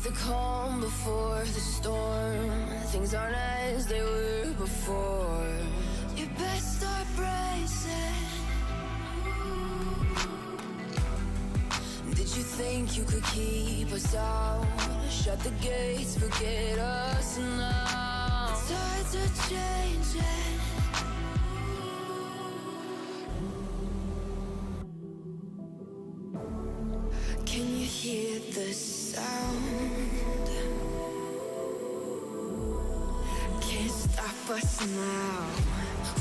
the calm before the storm. Things aren't as they were before. You best start bracing. Did you think you could keep us out? Shut the gates, forget us now. Tides are changing. Can you hear the sound? Can't stop us now.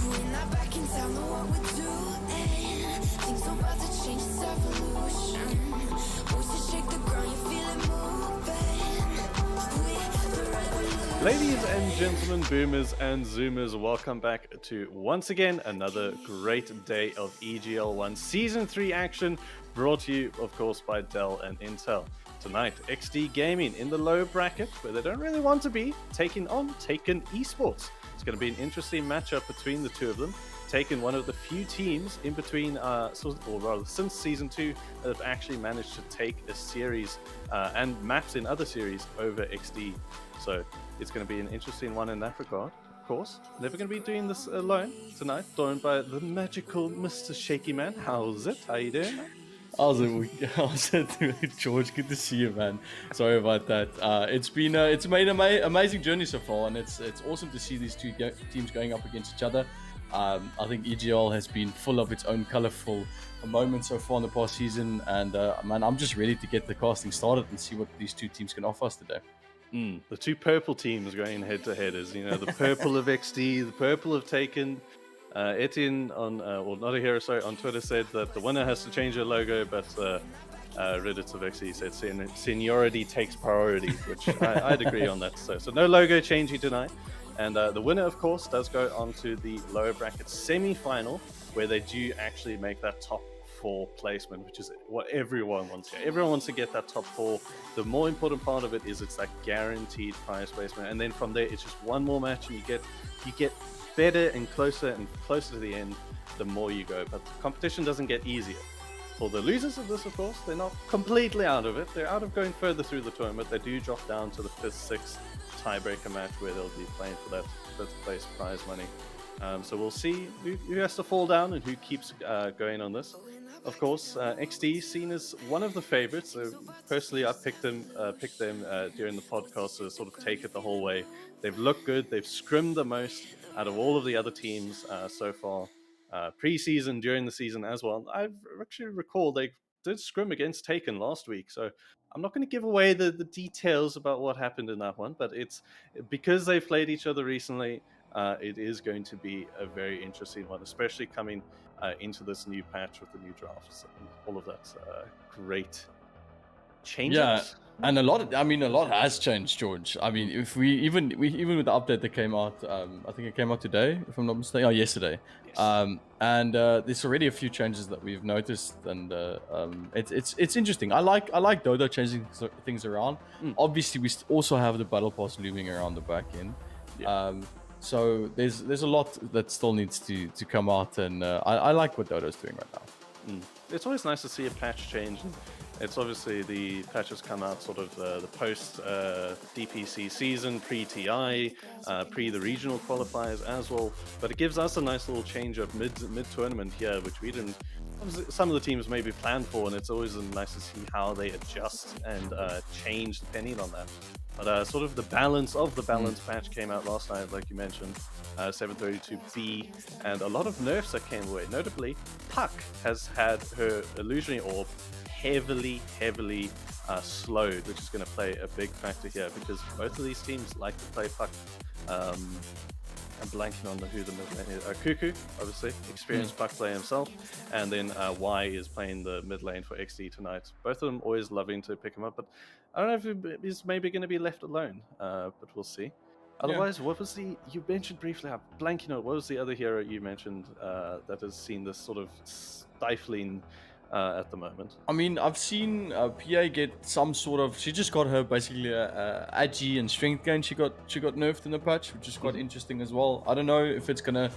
We're not back in town, know what we're doing. Things are about to change, it's evolution. Voices shake the ground, you feel it moving. We're the revolution. Ladies and gentlemen, boomers and zoomers, welcome back to once again another great day of EGL 1 Season 3 action, brought to you of course by Dell and Intel. Tonight, Exdee Gaming in the low bracket, where they don't really want to be, taking on Taken Esports. It's going to be an interesting matchup between the two of them. Taken, one of the few teams in between, or rather since Season 2, that have actually managed to take a series and maps in other series over Exdee. So it's going to be an interesting one in that regard. Of course, never going to be doing this alone tonight, joined by the magical Mr. Shakey Man. How's it? How you doing, man? How's it, George? Good to see you, man. Sorry about that. It's been made an amazing journey so far, and it's awesome to see these two teams going up against each other. I think EGL has been full of its own colorful moments so far in the past season, and man, I'm just ready to get the casting started and see what these two teams can offer us today. The two purple teams going head to head is, the purple of Exdee, the purple of Taken. Etienne on, not a hero, sorry, on Twitter said that the winner has to change their logo, but Reddit of Exdee said seniority takes priority, which I'd agree on that. So no logo changing tonight. And the winner, of course, does go on to the lower bracket semi-final, where they do actually make that top 4 placement, which is what everyone wants. Everyone wants to get that top 4. The more important part of it is it's that guaranteed prize placement, and then from there it's just one more match, and you get better and closer to the end the more you go. But the competition doesn't get easier. For the losers of this, of course, they're not completely out of it. They're out of going further through the tournament. They do drop down to the 5th, 6th tiebreaker match, where they'll be playing for that 5th place prize money. So we'll see who has to fall down and who keeps going on this. Of course, Exdee seen as one of the favorites. So personally, I picked them during the podcast to sort of take it the whole way. They've looked good. They've scrimmed the most out of all of the other teams so far. Pre-season, during the season as well. I actually recall they did scrim against Taken last week. So I'm not going to give away the details about what happened in that one. But it's because they've played each other recently. It is going to be a very interesting one, especially coming into this new patch with the new drafts and all of that great changes. Yeah, and a lot has changed, George. I mean, if we even with the update that came out, I think it came out today, if I'm not mistaken, yesterday. Yes. And there's already a few changes that we've noticed, and it's interesting. I like Dota changing things around. Obviously, we also have the battle pass looming around the back end. Yeah. So there's a lot that still needs to come out, and I like what Dota's doing right now. It's always nice to see a patch change. It's obviously the patches come out sort of the post DPC season, pre-TI, pre the regional qualifiers as well. But it gives us a nice little change up mid-tournament here, which we didn't. Some of the teams maybe planned for, and it's always nice to see how they adjust and change depending on that. But sort of the balance of the balance patch came out last night, like you mentioned, 732B, and a lot of nerfs that came away. Notably, Puck has had her illusionary orb heavily slowed, which is going to play a big factor here, because both of these teams like to play Puck. I'm blanking on who the mid lane is. Cuckoo, obviously, experienced Puck player himself, and then Y is playing the mid lane for Exdee tonight. Both of them always loving to pick him up, but I don't know if he's maybe going to be left alone, but we'll see. Otherwise, what was you mentioned briefly, I'm blanking on, what was the other hero you mentioned that has seen this sort of stifling at the moment? I mean, I've seen PA get some sort of. She just got her basically agi and strength gain. She got nerfed in the patch, which is quite interesting as well. I don't know if it's gonna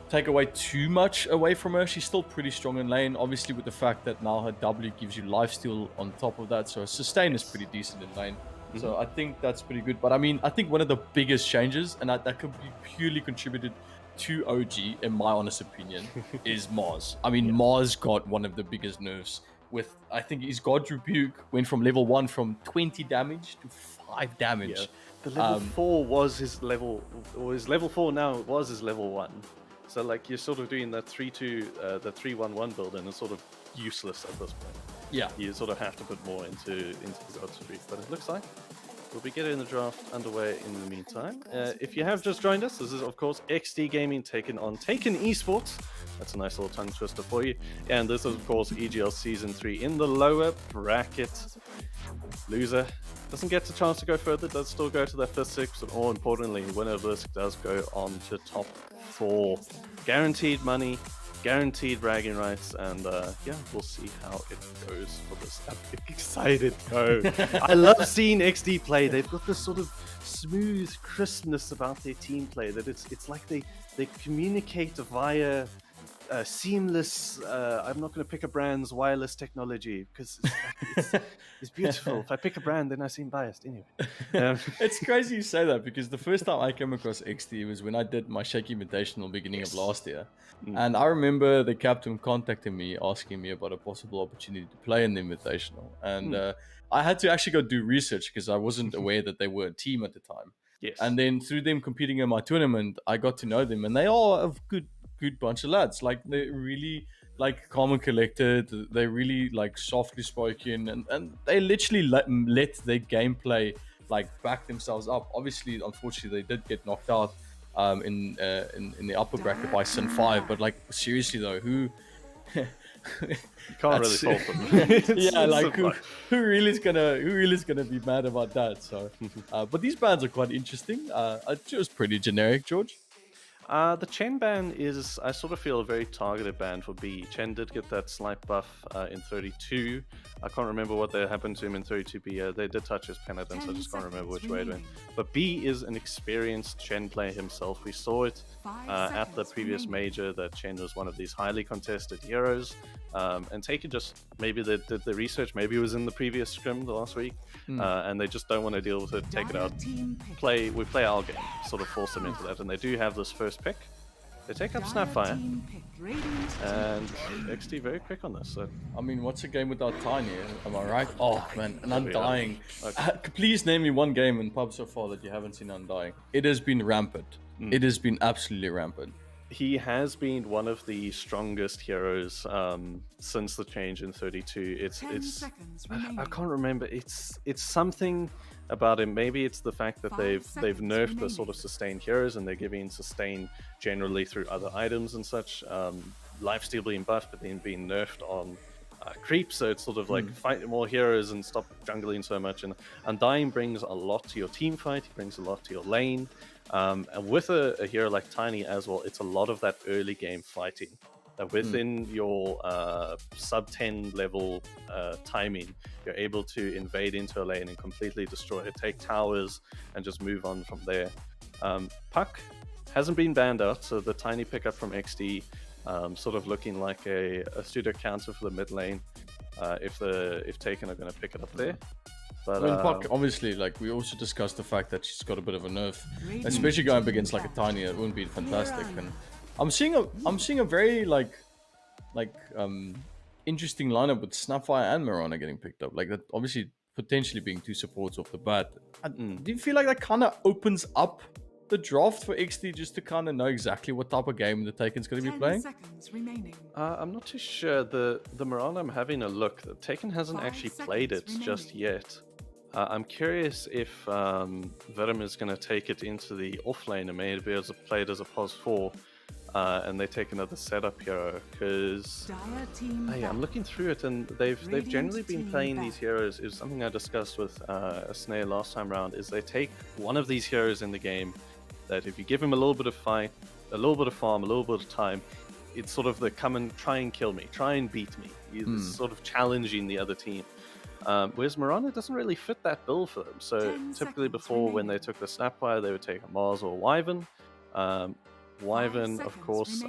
take away too much away from her. She's still pretty strong in lane, obviously, with the fact that now her W gives you lifesteal on top of that. So her sustain is pretty decent in lane. So I think that's pretty good. But I mean, I think one of the biggest changes, and that could be purely contributed to OG, in my honest opinion, is Mars. I mean, Mars got one of the biggest nerfs. With, I think his God Rebuke went from level 1 from 20 damage to 5 damage. Yeah. The level 4 was his level, or his level 4 now was his level 1. So like you're sort of doing that 3-2, the 3-1-1 build, and it's sort of useless at this point. Yeah. You sort of have to put more into the God Rebuke. But it looks like we'll be getting the draft underway in the meantime. If you have just joined us, this is of course Exdee Gaming taking on Taken Esports. That's a nice little tongue twister for you. And this is of course EGL Season 3 in the lower bracket. Loser doesn't get the chance to go further, does still go to that first 6, but more importantly, winner of this does go on to top 4. Guaranteed money, guaranteed bragging rights, and yeah, we'll see how it goes for this. I'm excited, go. I love seeing XD play. They've got this sort of smooth crispness about their team play that it's like they communicate via seamless, I'm not going to pick a brand's wireless technology because it's beautiful. If I pick a brand, then I seem biased anyway. It's crazy you say that, because the first time I came across XD was when I did my Shakey Invitational beginning of last year. And I remember the captain contacting me, asking me about a possible opportunity to play in the Invitational. And I had to actually go do research because I wasn't aware that they were a team at the time. Yes. And then through them competing in my tournament, I got to know them, and they are a good bunch of lads. Like, they're really like calm and collected. They're really like softly spoken, and they literally let their gameplay like back themselves up. Obviously, unfortunately, they did get knocked out in the upper bracket by Sin 5. But like, seriously though, who? You can't really fault them. Yeah, like who really is gonna be mad about that? So, but these bans are quite interesting. It was pretty generic, George. The Chen ban is, I sort of feel, a very targeted ban for B. Chen did get that slight buff in 32. I can't remember what happened to him in 32B. They did touch his penitence, I just can't remember which way it went. But B is an experienced Chen player himself. We saw it at the previous major that Chen was one of these highly contested heroes. And Taken just, maybe they did the research, maybe it was in the previous scrim the last week, and they just don't want to deal with it, take it out, we play our game, sort of force them into that. And they do have this first pick. They take up Snapfire, and XD very quick on this. So. I mean, what's a game without Tiny? Am I right? Oh man, and Undying. Okay. Please name me one game in pub so far that you haven't seen Undying. It has been rampant. It has been absolutely rampant. He has been one of the strongest heroes since the change in 32. It's I can't remember. It's something about him. Maybe it's the fact that they've nerfed the sort of sustained heroes, and they're giving sustain generally through other items and such. Lifesteal being buffed, but then being nerfed on creep, so it's sort of like fight more heroes and stop jungling so much. And Undying brings a lot to your team fight. He brings a lot to your lane. And with a hero like Tiny as well, it's a lot of that early game fighting. That within your sub 10 level timing, you're able to invade into a lane and completely destroy it, take towers, and just move on from there. Puck hasn't been banned out, so the Tiny pickup from XD, sort of looking like a pseudo counter for the mid lane. If Taken are going to pick it up there. But, I mean, Puck, obviously, like, we also discussed the fact that she's got a bit of a nerf, especially going up against like a Tiny. It wouldn't be fantastic. And I'm seeing a very interesting lineup with Snapfire and Mirana getting picked up. Like, that obviously potentially being 2 supports off the bat. Do you feel like that kind of opens up the draft for XD just to kind of know exactly what type of game the Taken's going to be playing? I'm not too sure. The Mirana, I'm having a look. The Taken hasn't actually played it just yet. I'm curious if Verum is going to take it into the off lane and maybe as a play it as a pos 4, and they take another setup hero, because I'm looking through it, and they've generally been playing these heroes. Is something I discussed with a Snare last time round, is they take one of these heroes in the game that if you give him a little bit of fight, a little bit of farm, a little bit of time, it's sort of the come and try and kill me, try and beat me. It's sort of challenging the other team. Whereas Mirana doesn't really fit that bill for them. So typically before, when they took the Snapfire, they would take a Mars or a Wyvern. Wyvern, of course,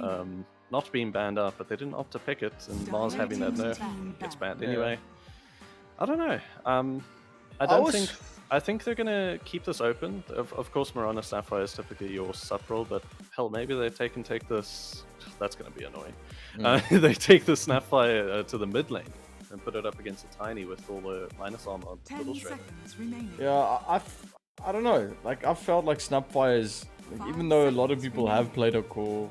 not being banned out, but they didn't opt to pick it, and Mars having that nerf gets banned anyway. I don't know. I think they're gonna keep this open. Of course, Mirana Sapphire is typically your sub role, but hell, maybe they take this. That's gonna be annoying. They take the Snapfire to the mid lane and put it up against a Tiny with all the minus armor on Little Shredder. Yeah, I don't know. Like, I felt like Snapfire is, like, even though a lot of people have played a core,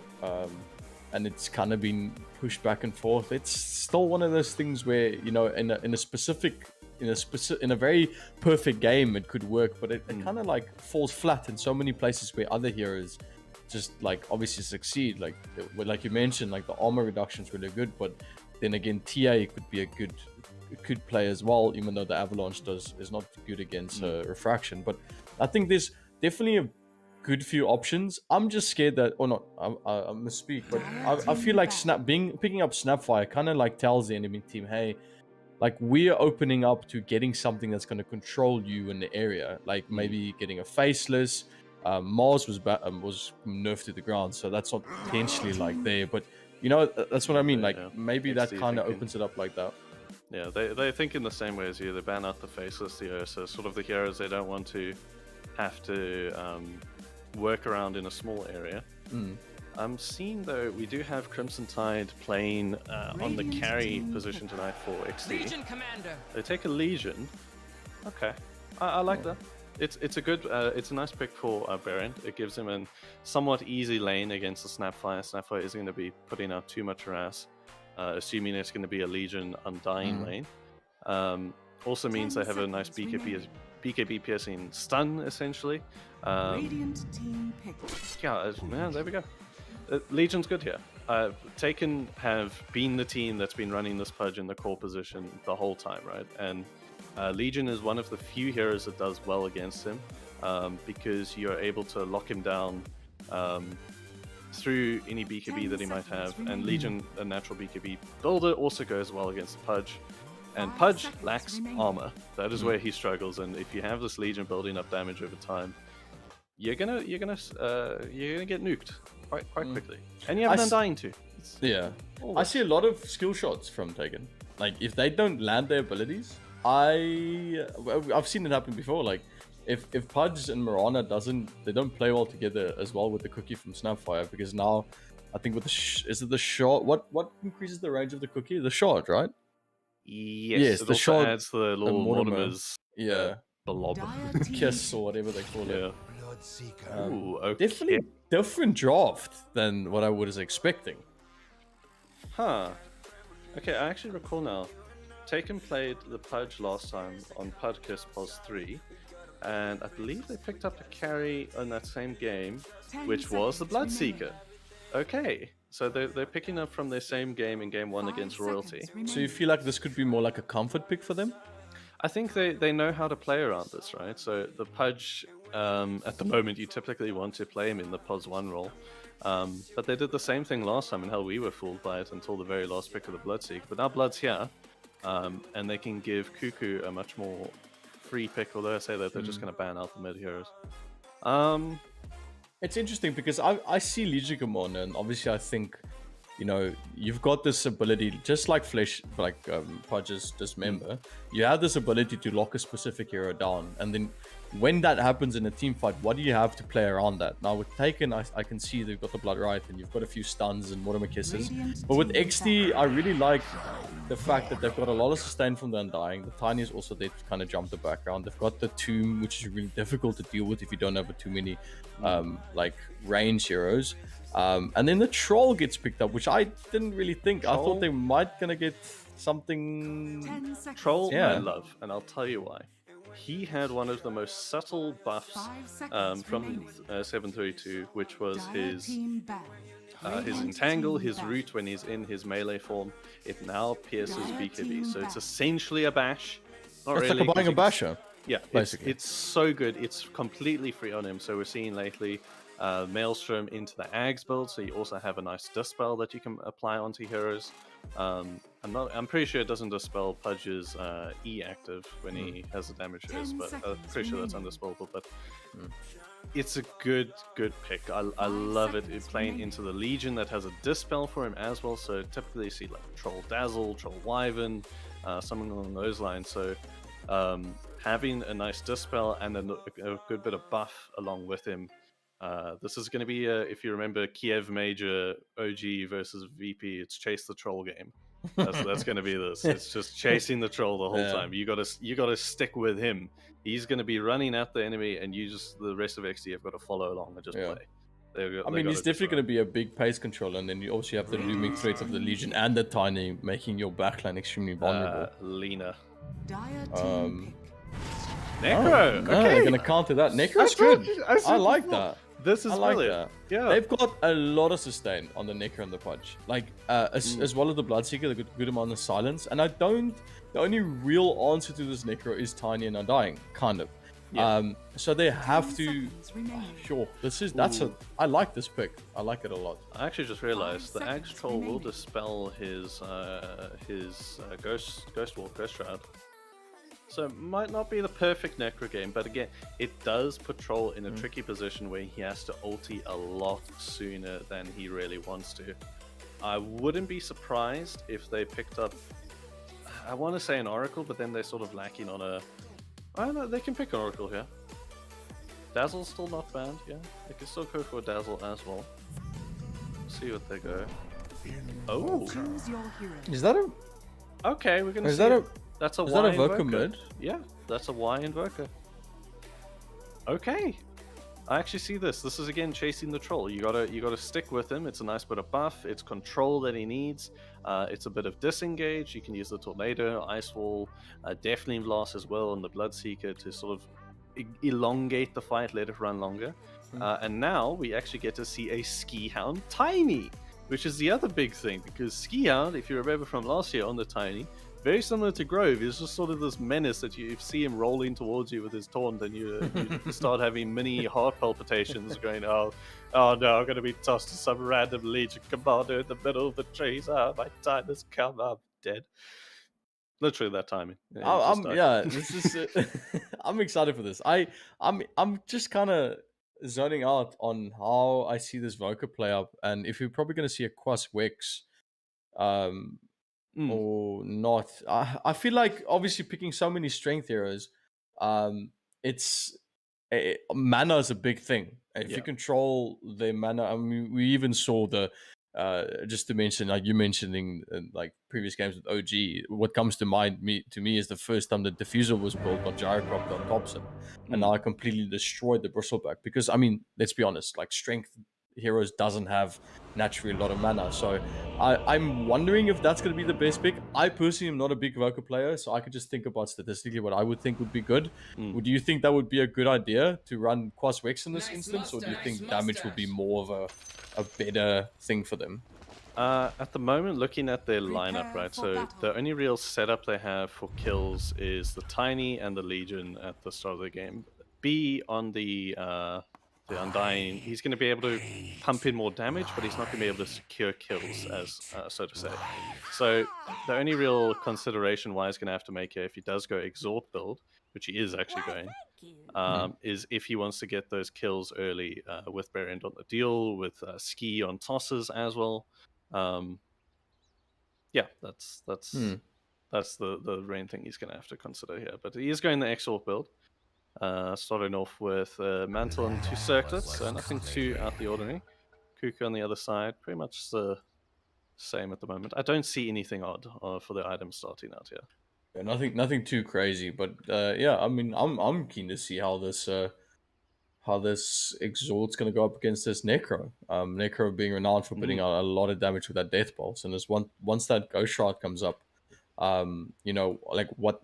and it's kind of been pushed back and forth, it's still one of those things where, you know, in a very perfect game it could work, but it kind of like falls flat in so many places where other heroes just like obviously succeed. Like you mentioned, like the armor reduction is really good, but then again TA could be a good play as well, even though the Avalanche is not good against refraction. But I think there's definitely a good few options. I'm just scared that, or not, I misspeak, but I feel like picking up Snapfire kind of like tells the enemy team, hey, like, we're opening up to getting something that's going to control you in the area, like maybe getting a faceless. Mars was nerfed to the ground, so that's not potentially like there, but you know, that's what I mean. Like, maybe that kind of opens it up like that. Yeah, they think in the same way as you. They ban out the faceless hero, so sort of the heroes they don't want to have to work around in a small area. I'm seeing though we do have Crimson Tide playing on the carry position tonight for Exdee. Legion Commander. They take a Legion. Okay, I like that. It's a good it's a nice pick for Baron. It gives him a somewhat easy lane against the Snapfire. Snapfire isn't going to be putting out too much harass, assuming it's going to be a Legion Undying lane. Also means they have a nice BKB piercing stun essentially. Yeah, man, there we go. Legion's good here. Taken have been the team that's been running this Pudge in the core position the whole time, right? And Legion is one of the few heroes that does well against him, because you're able to lock him down through any BKB that he might have. And Legion, a natural BKB builder, also goes well against the Pudge. And Pudge lacks armor. That is where he struggles. And if you have this Legion building up damage over time, you're gonna get nuked quite quickly. And you have an Undying too. Yeah, I see a lot of skill shots from Taken. Like, if they don't land their abilities, I've seen it happen before. Like, if Pudge and Mirana they don't play well together as well with the cookie from Snapfire, because now I think with is it the shard? What increases the range of the cookie? The shard, right? Yes, the shard adds the little Mortimer's blob kiss or whatever they call it. Ooh, okay. Definitely different draft than what I was expecting. Huh. Okay, I actually recall now. Taken played the Pudge last time on Pudkiss Pos 3, and I believe they picked up a carry on that same game, which was the Bloodseeker. Okay, so they're picking up from their same game in game 1 against Royalty. So you feel like this could be more like a comfort pick for them? I think they know how to play around this, right? So the Pudge, at the moment, you typically want to play him in the Pos 1 role. But they did the same thing last time, and hell, we were fooled by it until the very last pick of the Bloodseek. But now Blood's here, and they can give Cuckoo a much more free pick, although I say that they're just going to ban out the mid heroes. It's interesting because I see Legion and obviously I think, you know, you've got this ability, just like Pudge's Dismember, you have this ability to lock a specific hero down, and then when that happens in a team fight, what do you have to play around that? Now with Taken, I can see they've got the Blood Right, and you've got a few stuns and Mortimer Kisses. But with Exdee, I really like the fact that they've got a lot of sustain from the Undying. The Tiny is also there to kind of jump the background. They've got the Tomb, which is really difficult to deal with if you don't have too many like range heroes. And then the Troll gets picked up, which I didn't really think. I thought they might gonna get something. Troll, I love, and I'll tell you why. He had one of the most subtle buffs from 732, which was his Entangle, his Root when he's in his melee form. It now pierces BKB, so it's essentially a bash. Not it's really, like buying a basher. Yeah, basically. It's so good. It's completely free on him. So we're seeing lately Maelstrom into the Ags build, so you also have a nice Dispel that you can apply onto heroes. I'm pretty sure it doesn't dispel Pudge's E active when he has the damage hits, but I'm pretty sure that's undispellable. But it's a good pick. I love it. It's playing into the Legion that has a Dispel for him as well, so typically you see like Troll Dazzle, Troll Wyvern, something along those lines. So having a nice dispel and a good bit of buff along with him. This is going to be, if you remember Kiev Major OG versus VP, it's Chase the Troll game. That's going to be this. It's just chasing the troll the whole time. You gotta stick with him. He's going to be running at the enemy, and the rest of XD have got to follow along and just play. I mean, he's definitely going to be a big pace controller, and then you also have the looming threat of the Legion and the Tiny, making your backline extremely vulnerable. Lena. Necro. Okay, they're going to counter that. Necro's good. I like that. This is brilliant. Yeah, they've got a lot of sustain on the Necro and the Pudge, like as well as the Bloodseeker. They got good amount of silence, and the only real answer to this Necro is Tiny and Undying, kind of. Yeah. So they have to. Sure, I like this pick. I like it a lot. I actually just realized the Axe Troll will dispel his Ghost Walk, Ghost Shroud. So it might not be the perfect Necro game, but again, it does put Troll in a tricky position where he has to ulti a lot sooner than he really wants to. I wouldn't be surprised if they picked up, I want to say an Oracle, but then they're sort of lacking on a... I don't know, they can pick an Oracle here. Dazzle's still not banned, yeah. They can still go for a Dazzle as well. See what they go. Oh! Is that a... Okay, we're gonna see. That's a Y Invoker mid? Yeah, that's a Y Invoker. Okay. I actually see this. This is again chasing the troll. You gotta stick with him. It's a nice bit of buff. It's control that he needs. It's a bit of disengage. You can use the Tornado, Ice Wall, definitely Blast as well, and the Bloodseeker to sort of elongate the fight, let it run longer. And now we actually get to see a Ski Hound Tiny, which is the other big thing, because Ski Hound, if you remember from last year on the Tiny, very similar to Grove, is just sort of this menace that you see him rolling towards you with his taunt, and you start having mini heart palpitations going, oh no, I'm going to be tossed to some random Legion commander in the middle of the trees. My time has come, I'm dead. Literally that timing. This is. I'm excited for this. I'm just kind of zoning out on how I see this Voker play up, and if we're probably going to see a Quas Wex, or not. I feel like obviously picking so many strength heroes, mana is a big thing. If you control the mana, I mean, we even saw the just to mention, like you mentioning like previous games with OG, what comes to mind to me is the first time the diffuser was built on Gyrocopter on Thompson, and now I completely destroyed the Bristleback, because I mean, let's be honest, like strength heroes doesn't have naturally a lot of mana, so I'm wondering if that's going to be the best pick. I personally am not a big Voker player, so I could just think about statistically what I would think would be good. Would you think that would be a good idea to run Quas Wex in this instance, or do you think damage would be more of a better thing for them? At the moment, looking at their lineup, right, so the only real setup they have for kills is the Tiny and the Legion at the start of the game. B on the Undying, he's going to be able to pump in more damage, but he's not going to be able to secure kills, as so to say. So the only real consideration why he's going to have to make it, if he does go Exhort build, which he is actually going, is if he wants to get those kills early with Berend on the deal, with Ski on tosses as well. Yeah, that's the main thing he's going to have to consider here. But he is going the Exhort build. Starting off with Mantle and 2 circlets, so nothing too out the ordinary. Kuku on the other side, pretty much the same at the moment. I don't see anything odd for the items starting out here. Yeah, nothing too crazy, but yeah, I mean, I'm keen to see how this Exalt's going to go up against this Necro. Necro being renowned for putting out a lot of damage with that Death Pulse, and once that Ghost Shroud comes up, you know, like what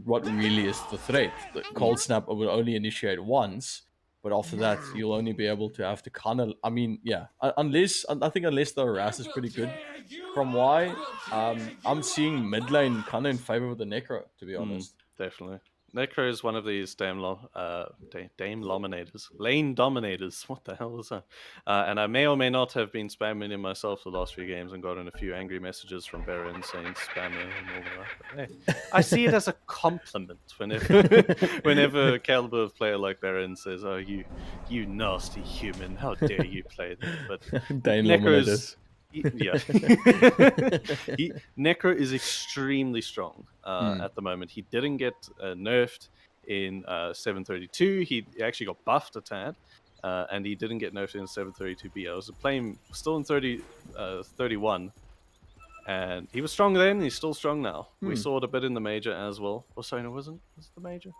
really is the threat? The Cold Snap will only initiate once, but after that you'll only be able to have to kind of, I mean, yeah, unless the Harass is pretty good. From why I'm seeing mid lane kind of in favor of the Necro, to be honest. Definitely. Necro is one of these Dame Dominators. Lane Dominators. What the hell is that? And I may or may not have been spamming him myself the last few games and gotten a few angry messages from Baron saying spammer and all that. But, hey, I see it as a compliment whenever a caliber of player like Baron says, "Oh, you nasty human, how dare you play that?" But Necro is... Yeah, Necro is extremely strong at the moment. He didn't get nerfed. in 732. He actually got buffed a tad, and he didn't get nerfed in 732B. I was playing still in 31, and he was strong then. He's still strong now. We saw it a bit in the major as well. Oh, sorry, no, was it the major?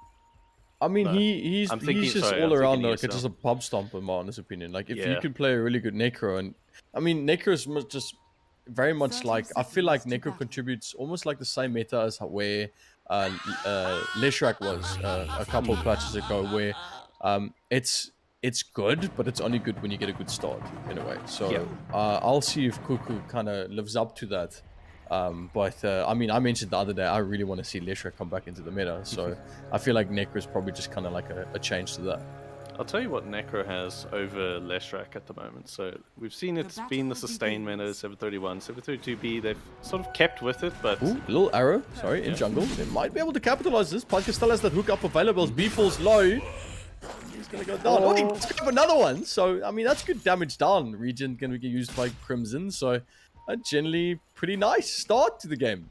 I mean, No. he's just sorry, all I'm around thinking like just a pub stomper, in my honest opinion. Like if you Yeah. could play a really good Necro, and I mean Necro is just very much like, I feel like Necro contributes almost like the same meta as where Leshrac was a couple patches ago, where it's good, but it's only good when you get a good start in a way. So Yeah. I'll see if Cuckoo kind of lives up to that. But I mean, I mentioned the other day, I really want to see Leshrac come back into the meta. So I feel like Necro is probably just kind of like a change to that. I'll tell you what Necro has over Leshrac at the moment. So we've seen it's been the sustain meta, 731, 732B. They've sort of kept with it, but Ooh, little arrow, sorry, in jungle. They might be able to capitalize this. Pudge still has that hook up available. B falls low. He's gonna go down. Oh, he's gonna have another one. So I mean, that's good damage down. Regen gonna get used by Crimson. So a generally pretty nice start to the game.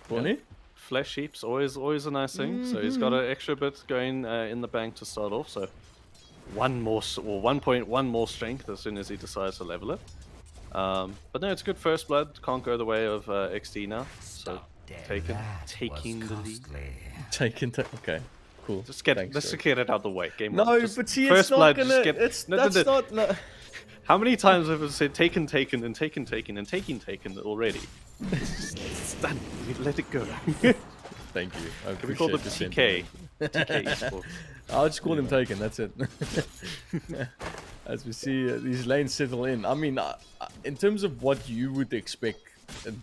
CORNY? Flesh Heap's always a nice thing. So he's got an extra bit going in the bank to start off. So 1.1 more strength as soon as he decides to level it. But no, it's good first blood. Can't go the way of Exdee now. So taking the lead. Okay, cool. Just let's get it out of the way. Game no, one. Just but see, first it's not blood. gonna. Just get, That's not. No. How many times have I said taken and taken and taken already? It's done. Let it go. Thank you. I Can we call them appreciate the TK? TK Esports. I'll just call them Taken, that's it. As we see these lanes settle in. I mean, in terms of what you would expect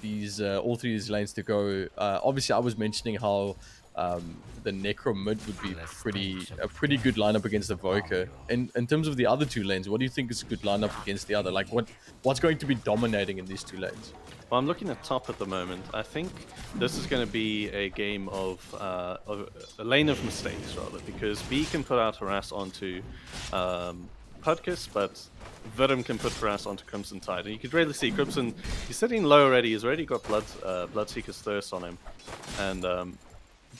these all three of these lanes to go, obviously I was mentioning how the Necro mid would be a pretty good lineup against the Voker. In terms of the other two lanes, what do you think is a good lineup against the other? Like what's going to be dominating in these two lanes? Well, I'm looking at top at the moment. I think this is going to be a game of a lane of mistakes, rather, because B can put out harass onto Pudkiss, but Vidim can put harass onto Crimson Tide. And you could really see Crimson, he's sitting low already, he's already got Bloodseeker's Thirst on him. And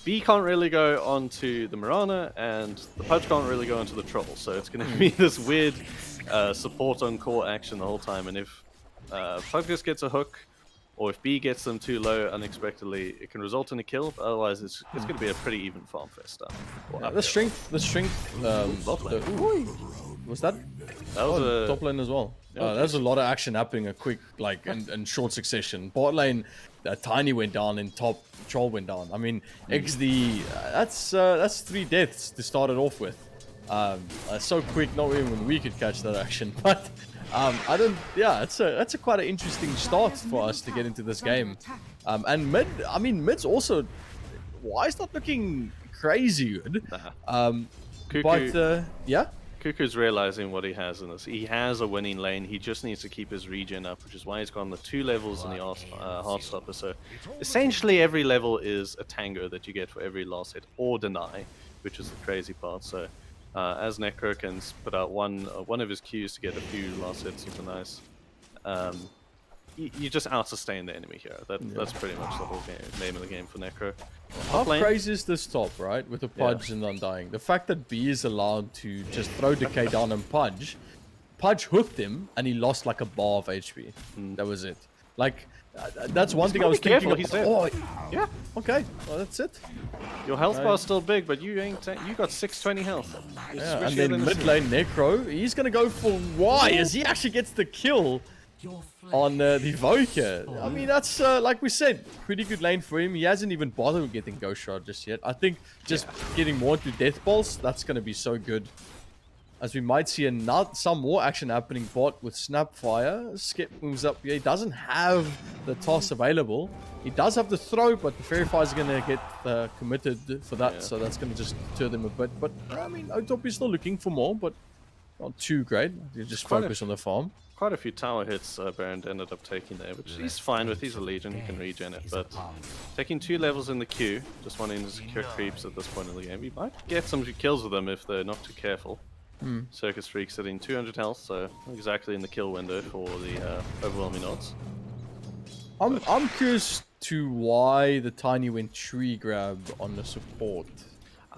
B can't really go onto the Mirana, and the Pudge can't really go onto the Troll. So it's going to be this weird support on core action the whole time. And if Pudkiss gets a hook, or if B gets them too low unexpectedly, it can result in a kill. But otherwise, it's going to be a pretty even farm fest. The strength. Was that? That was a top lane as well. Yeah, there's a lot of action happening, a quick in short succession. Bot lane, Tiny went down, and top Troll went down. I mean, Exdee, that's 3 deaths to start it off with. So quick, not even when we could catch that action, but. I don't. Yeah, that's a quite an interesting start for us to get into this game. And mid, I mean, mid's also. Why is not looking crazy good? Cuckoo, But yeah, Cuckoo's realizing what he has in this. He has a winning lane. He just needs to keep his regen up, which is why he's gone the 2 levels in the Heartstopper. So essentially, every level is a tango that you get for every last hit or deny, which is the crazy part. So. As Necro can put out one of his Qs to get a few last hits with a nice, you just out-sustain the enemy here. That's pretty much the whole name of the game for Necro. How crazy is this top, right? With the Pudge and Undying. The fact that B is allowed to just throw Decay down and Pudge hooked him and he lost like a bar of HP. That was it. Like, that's one thing I was thinking. Oh, yeah. Okay, well that's it. Your health bar's still big, but you got 620 health. Yeah, and then mid lane Necro, he's gonna go for Y as he actually gets the kill on the Voker. I mean, that's like we said, pretty good lane for him. He hasn't even bothered with getting Ghost Shot just yet. I think just getting more to Death Balls, that's gonna be so good. As we might see some more action happening bot with Snapfire. Skip moves up here. He doesn't have the toss available. He does have the throw, but the Fairy Fire is going to get committed for that. So that's going to just deter them a bit. But, I mean, Otop is still looking for more, but not too great. You just focus on the farm. Quite a few tower hits Baron ended up taking there, which he's fine with. He's a Legion, he can regen it. But taking 2 levels in the queue, just wanting to secure creeps at this point in the game. He might get some kills with them if they're not too careful. Circus Freak sitting 200 health, so exactly in the kill window for the overwhelming odds. I'm curious to why the Tiny went tree grab on the support.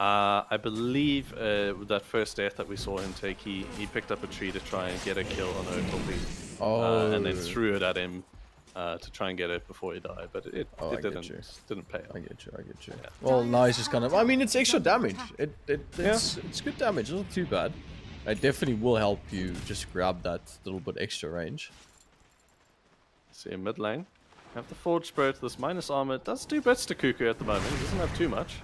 I believe with that first death that we saw him take, he picked up a tree to try and get a kill on Oakley, and then threw it at him to try and get it before he died, but it didn't pay off. I get you. Yeah. Well, now he's just kind of. I mean, it's extra damage. It's good damage. It's not too bad. It definitely will help you just grab that little bit extra range. See in mid lane, have the Forge Spirit. This minus armor does do bits to Cuckoo at the moment. He doesn't have too much.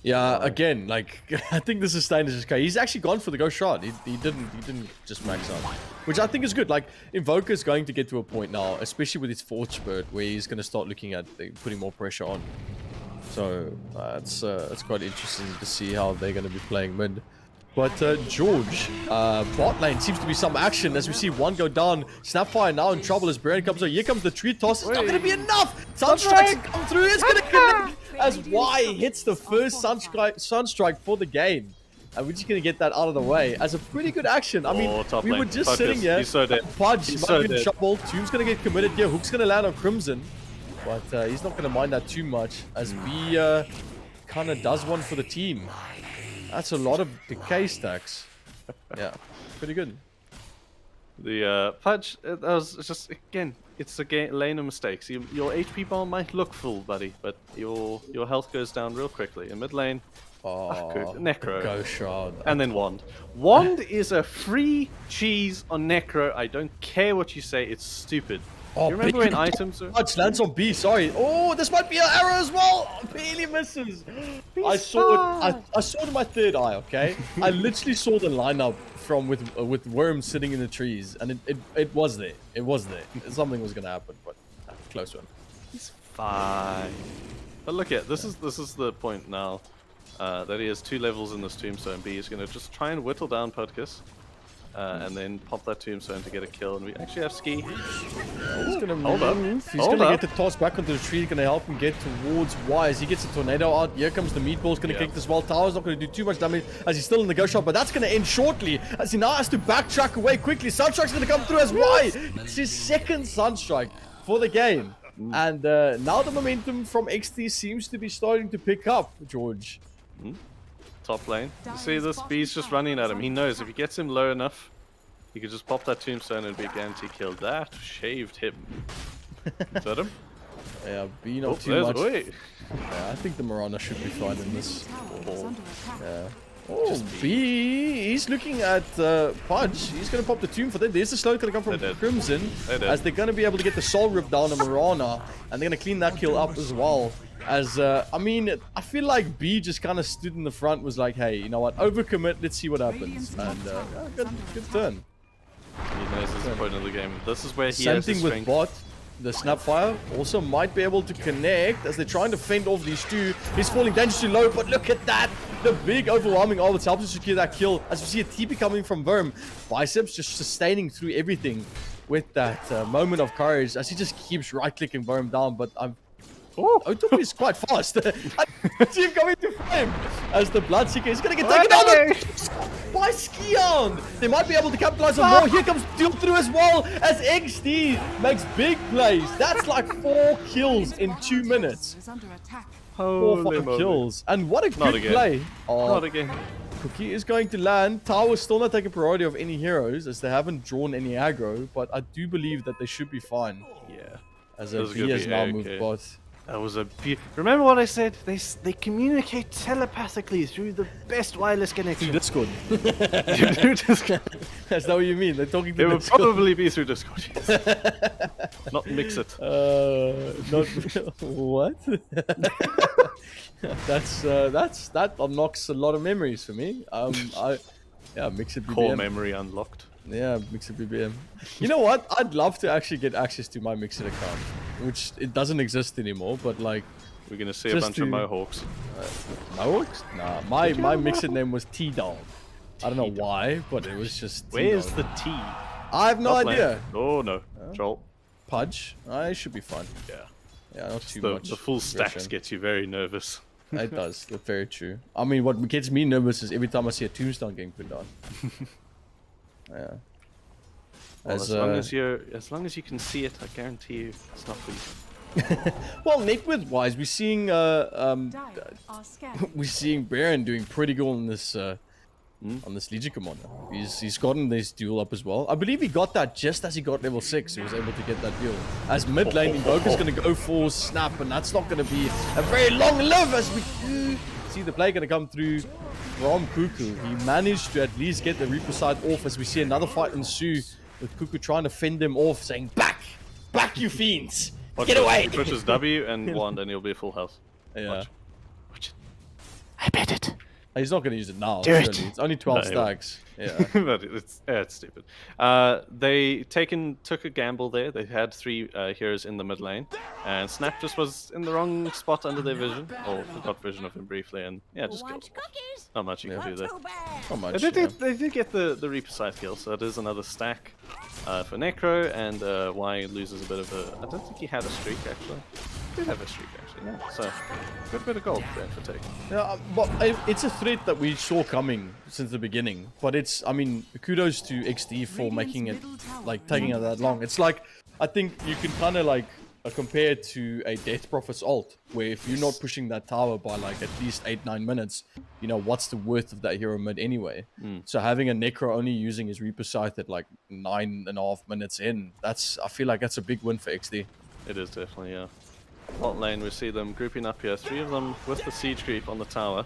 Yeah, again, like I think the sustain is just crazy. He's actually gone for the ghost shot. He didn't just max out, which I think is good. Like Invoker's going to get to a point now, especially with his Forge Spirit, where he's going to start looking at putting more pressure on. So it's quite interesting to see how they're going to be playing mid. But George, bot lane seems to be some action as we see one go down. Snapfire now in trouble as Baron comes out. Here comes the tree toss. It's not going to be enough. Sunstrike come through. It's going to connect as Y hits the first Sunstrike for the game. And we're just going to get that out of the way as a pretty good action. I mean, we were just sitting here. He's so dead. Pudge might be in trouble. Tomb's going to get committed here. Hook's going to land on Crimson. But he's not going to mind that too much as B kind of does one for the team. That's a lot of decay stacks. Yeah, pretty good. The Pudge, that was just, again, it's a lane of mistakes. Your HP bar might look full, buddy, but your health goes down real quickly. In mid lane, Necro. Go shard. And then Wand. Wand is a free cheese on Necro. I don't care what you say, it's stupid. You remember when items are... Pudge lands on B, sorry. Oh, this might be an arrow as well. Barely misses. I saw it. I saw it in my third eye, okay? I literally saw the lineup from with Worm sitting in the trees, and it was there. It was there. Something was going to happen, but close one. He's fine. But look at this is the point now that he has 2 levels in this Tombstone. B is going to just try and whittle down Pudcus. And then pop that Tombstone to get a kill, and we actually have Ski. He's gonna move. He's gonna get the toss back onto the tree. He's gonna help him get towards Y as he gets a tornado out. Here comes the meatball's gonna kick this wall. Tower's not gonna do too much damage as he's still in the ghost shot, but that's gonna end shortly as he now has to backtrack away quickly. Sunstrike's gonna come through as Y. It's his second Sunstrike for the game, and now the momentum from Exdee seems to be starting to pick up. George. Top lane. You see this? B's just running at him. He knows if he gets him low enough, he could just pop that Tombstone and be guaranteed kill. That shaved him. Is that him? Yeah, B not too much. Yeah, I think the Mirana should be fine in this. Yeah. Oh, B, he's looking at Pudge. He's going to pop the Tomb for them. There's the slow going to come from Crimson. As they're going to be able to get the Soul Rip down on Mirana. And they're going to clean that kill up as well. As, I mean, I feel like B just kind of stood in the front, was like, hey, you know what, overcommit, let's see what happens. And, good turn. He knows this is the point of the game. This is where he Same has thing with bot. The Snapfire also might be able to connect as they're trying to fend off these two. He's falling dangerously low, but look at that. The big overwhelming all that helps to secure that kill. As we see a TP coming from Worm. Biceps just sustaining through everything with that moment of courage as he just keeps right-clicking Worm down. But Otopi is quite fast. I see him coming to frame as the Bloodseeker is going to get taken down by Skion. They might be able to capitalize on more. Here comes Steel through as well as Exdee makes big plays. That's like 4 kills in 2 minutes. 4 or 5 kills. And what a good play. Not again. Cookie is going to land. Tower still not taking priority of any heroes as they haven't drawn any aggro. But I do believe that they should be fine. Yeah. As a B has now moved bot. That was a remember what I said? They communicate telepathically through the best wireless connection. Through Discord. Through Discord. That's not what you mean. They're talking through Discord. It would probably be through Discord. Not mix it. Not what? That unlocks a lot of memories for me. Mix it BBM. Core memory unlocked. Yeah, Mixer BBM. You know what? I'd love to actually get access to my Mixer account, which it doesn't exist anymore. But like, we're gonna see a bunch of Mohawks. Mohawks? Nah, my Mixer name was T-Dog. I don't know why, but it was just. Where's the T? I have no idea. Oh no, Troll. Pudge. I should be fine. Yeah, not too much. The full stacks gets you very nervous. It does. That's very true. I mean, what gets me nervous is every time I see a Tombstone getting put down. Yeah. Well, as long as you can see it, I guarantee you it's not for you. Well, net width wise, we're seeing we're seeing Baron doing pretty good on this Legion commander. He's gotten this duel up as well. I believe he got that just as he got level 6. He was able to get that duel. As mid lane, Invoker's going to go for snap, and that's not going to be a very long live as we see the play going to come through from Cuckoo. He managed to at least get the Reaper side off as we see another fight ensue with Cuckoo trying to fend him off, saying, back, you fiends, get away. He pushes W and wand, and he'll be full health. Yeah. Watch it. I bet it. He's not going to use it now. Do it. It's only 12 stacks. Yeah. But it's stupid. They took a gamble there. They had 3 heroes in the mid lane, and Snap just was in the wrong spot under their vision, or got vision of him briefly, and yeah, just killed him. Not much you can do there. Not much. They did get the Reaper side kill, so it is another stack for Necro, and Y loses a bit of a. I don't think he had a streak actually. He did have a streak actually. Yeah. So good bit of gold there for Taken. Yeah, but it's a threat that we saw coming since the beginning. But it's, I mean, kudos to Exdee for making it, like, taking it that long. It's like, I think you can kind of like compare it to a Death Prophet's ult, where if you're not pushing that tower by like at least 8-9 minutes, you know, what's the worth of that hero mid anyway? So having a Necro only using his Reaper Scythe at like 9.5 minutes in, I feel like that's a big win for Exdee. It is definitely, yeah. Bot lane, we see them grouping up here. 3 of them with the siege creep on the tower.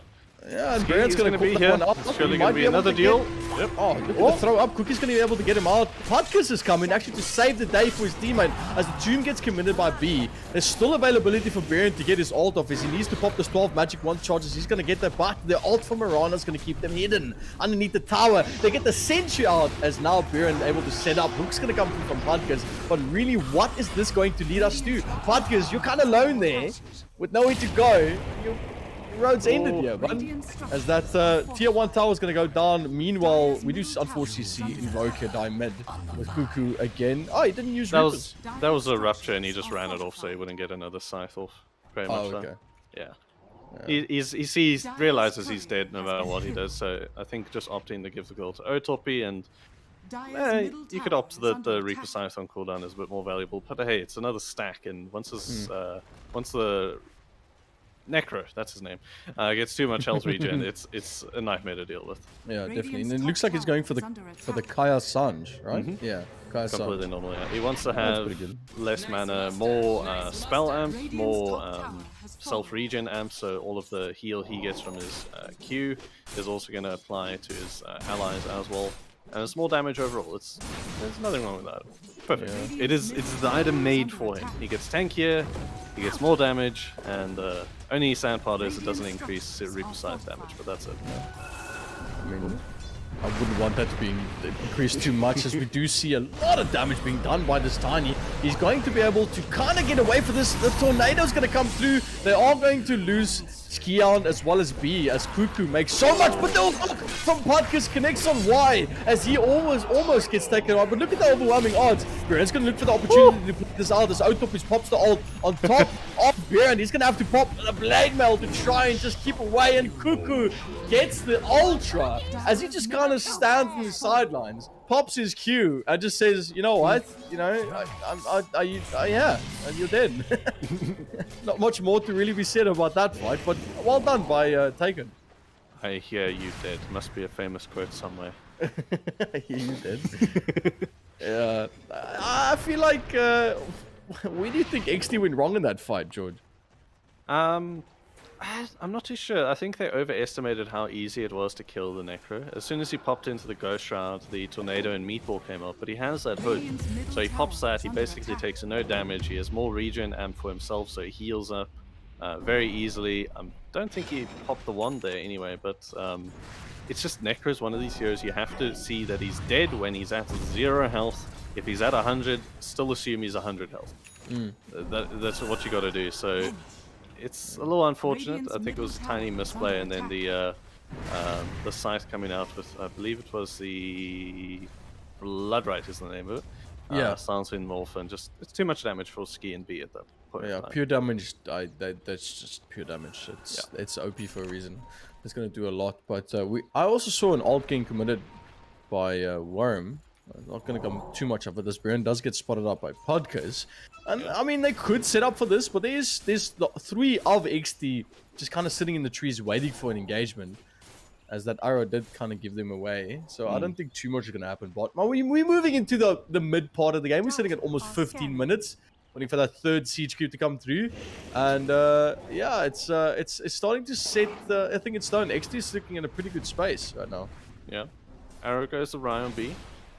Yeah, and Baron's going to be here. It's surely going to be another deal. Yep. Oh, look at the throw up. Cookie's going to be able to get him out. Podkiss is coming actually to save the day for his teammate as the Tomb gets committed by B. There's still availability for Baron to get his ult off as he needs to pop this 12 magic wand charges. He's going to get that back. The ult from Mirana's going to keep them hidden underneath the tower. They get the Sentry out as now Baron able to set up. Hook's going to come through from Podkiss. But really, what is this going to lead us to? Podkiss, you're kind of alone there with nowhere to go. Road's ended here, but as that tier 1 tower is going to go down. Meanwhile, we do unfortunately see Invoker die mid with Cuckoo again. Oh, he didn't use Reapers. That was a rupture, and he just ran it off so he wouldn't get another scythe off. Very much okay. So. Yeah. He realizes he's dead no matter what he does, so I think just opting to give the goal to Otopy, and you could opt that the Reaper Scythe on cooldown is a bit more valuable, but hey, it's another stack, and once the Necro, that's his name, gets too much health regen, it's a nightmare to deal with. Yeah, definitely. And it looks like he's going for the Kaya Sanj, right? Yeah, Kaya Sanj. Completely normal. Yeah. He wants to have less mana, more spell amp, more self regen amp. So all of the heal he gets from his Q is also going to apply to his allies as well. And it's more damage overall. There's nothing wrong with that. Perfect. Yeah. It's the item made for him. He gets tankier, he gets more damage, and only sad part is it doesn't increase Reaper Scythe damage, but that's it. I mean, I wouldn't want that to be increased too much, as we do see a lot of damage being done by this Tiny. He's going to be able to kind of get away for this. The tornado's going to come through. They are going to lose Skion as well as B, as Cuckoo makes so much, but the look from Podkiss connects on Y as he almost gets taken out. But look at the overwhelming odds. Baron's going to look for the opportunity to put this out as Otopis pops the ult on top of Baron. He's going to have to pop the Blade Mail to try and just keep away, and Cuckoo gets the Ultra as he just kind of stands on the sidelines, pops his Q, and just says, you know what, you know, yeah, you're dead. Not much more to really be said about that fight, but well done by Taken. I hear you dead. Must be a famous quote somewhere. I hear you dead. Yeah, I feel like, where do you think Exdee went wrong in that fight, George? I'm not too sure. I think they overestimated how easy it was to kill the Necro. As soon as he popped into the Ghost Shroud, the Tornado and Meatball came up, but he has that hood. So he pops that, he basically takes no damage, he has more regen amp for himself, so he heals up very easily. Don't think he popped the wand there anyway, but it's just Necro's one of these heroes you have to see that he's dead when he's at 0 health. If he's at 100, still assume he's 100 health. That's what you got to do. So it's a little unfortunate. I think it was a tiny misplay, and then the scythe coming out with, I believe it was the Bloodright is the name of it. Yeah. Silencing Morph, and just it's too much damage for Ski and B at that point. Yeah, pure damage. That's just pure damage. It's OP for a reason. It's gonna do a lot. But I also saw an ult getting committed by Worm. I'm not going to come too much of it. This Baron does get spotted up by Podkers. And, I mean, they could set up for this, but there's the 3 of Exdee just kind of sitting in the trees waiting for an engagement, as that arrow did kind of give them away. So I don't think too much is going to happen. But we're moving into the mid part of the game. We're sitting at almost 15 minutes, waiting for that 3rd siege creep to come through. And yeah, it's starting to set, I think it's done. Exdee is looking in a pretty good space right now. Yeah. Arrow goes to Ryan B.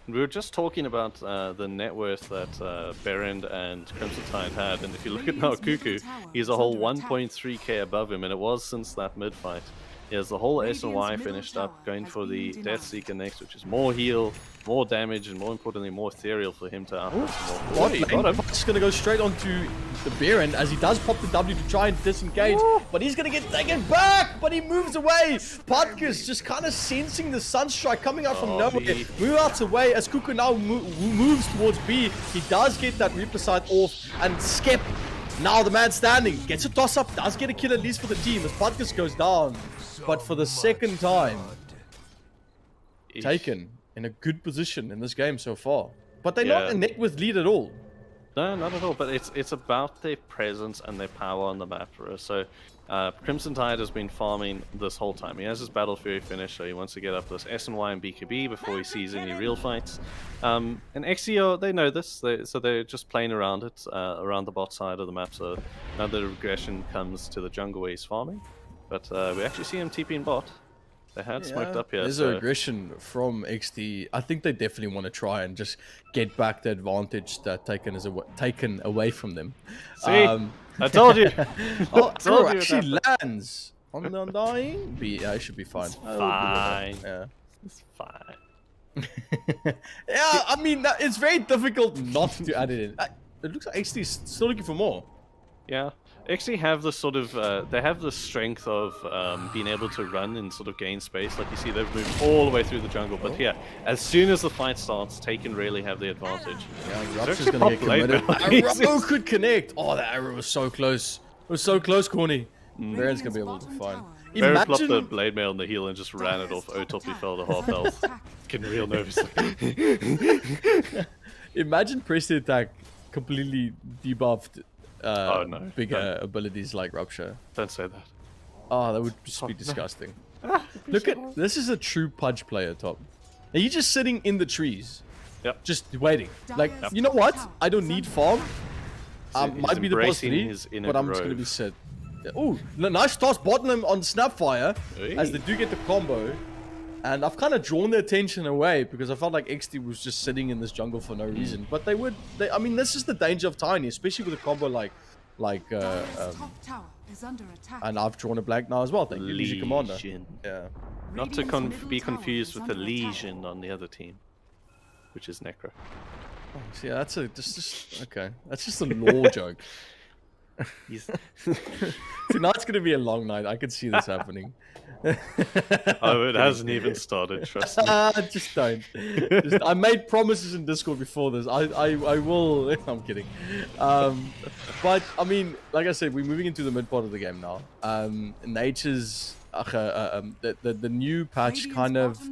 We were just talking about the net worth that Berend and Crimson Tide had, and if you look at now Cuckoo, he's a whole 1.3k above him, and it was since that mid-fight. He has the whole S and Y finished up, going for the Death Seeker next, which is more heal, more damage, and more importantly, more ethereal for him to output some more. He's going to go straight onto the Baron as he does pop the W to try and disengage, but he's going to get taken back, but he moves away. Podkers just kind of sensing the Sunstrike coming out from nowhere. Move out away as Cuckoo now moves towards B. He does get that Reaper side off, and Skep, now the man standing, gets a toss up, does get a kill at least for the team as Podkers goes down. But for the second time, Taken in a good position in this game so far. But they're not a net with lead at all. No, not at all. But it's about their presence and their power on the map for us. So Crimson Tide has been farming this whole time. He has his Battle Fury finished, so he wants to get up this S and Y and BKB before he sees any real fights. And Exdee, they know this, so they're just playing around it, around the bot side of the map. So now the regression comes to the jungle where he's farming. But we actually see him TPing bot. They had smoked up here. There's a regression from Exdee. I think they definitely want to try and just get back the advantage that taken away from them. See? I told you! Oh, actually lands on the Undying. Yeah, it should be fine. Fine. Yeah. It's fine. Yeah, I mean, it's very difficult not to add it in. It looks like Exdee is still looking for more. Yeah. Actually have the sort of, they have the strength of being able to run and sort of gain space. Like you see, they've moved all the way through the jungle. But yeah, as soon as the fight starts, Taken really have the advantage. Yeah, Rupture's going to get committed. Arrow could connect. Oh, the arrow was so close. It was so close, Corny. Baron's going to be able to find. Baron plopped the blade mail on the heel and just ran it off. Otop, he fell to half health. Getting real nervous. Imagine press the attack completely debuffed. Bigger abilities like Rupture. Don't say that. Oh, that would just be disgusting. Look at this is a true Pudge player, Top. Are you just sitting in the trees? Yep. Just waiting. Like, you know what? I don't need farm. Might be the boss 3, but I'm just going to be set. Yeah. Oh, nice toss bottom on Snapfire as they do get the combo. And I've kind of drawn their attention away because I felt like Exdee was just sitting in this jungle for no reason. But I mean, this is the danger of Tiny, especially with a combo like and I've drawn a blank now as well. Thank you, Legion Commander. Yeah. Not to be confused with the Legion on the other team, which is Necro. Oh, so yeah, that's okay. That's just a lore joke. Tonight's gonna be a long night. I can see this happening. Oh, it hasn't even started. Trust me. Just don't. I made promises in Discord before this. I will. I'm kidding. But I mean, like I said, we're moving into the mid part of the game now. Nature's the new patch kind of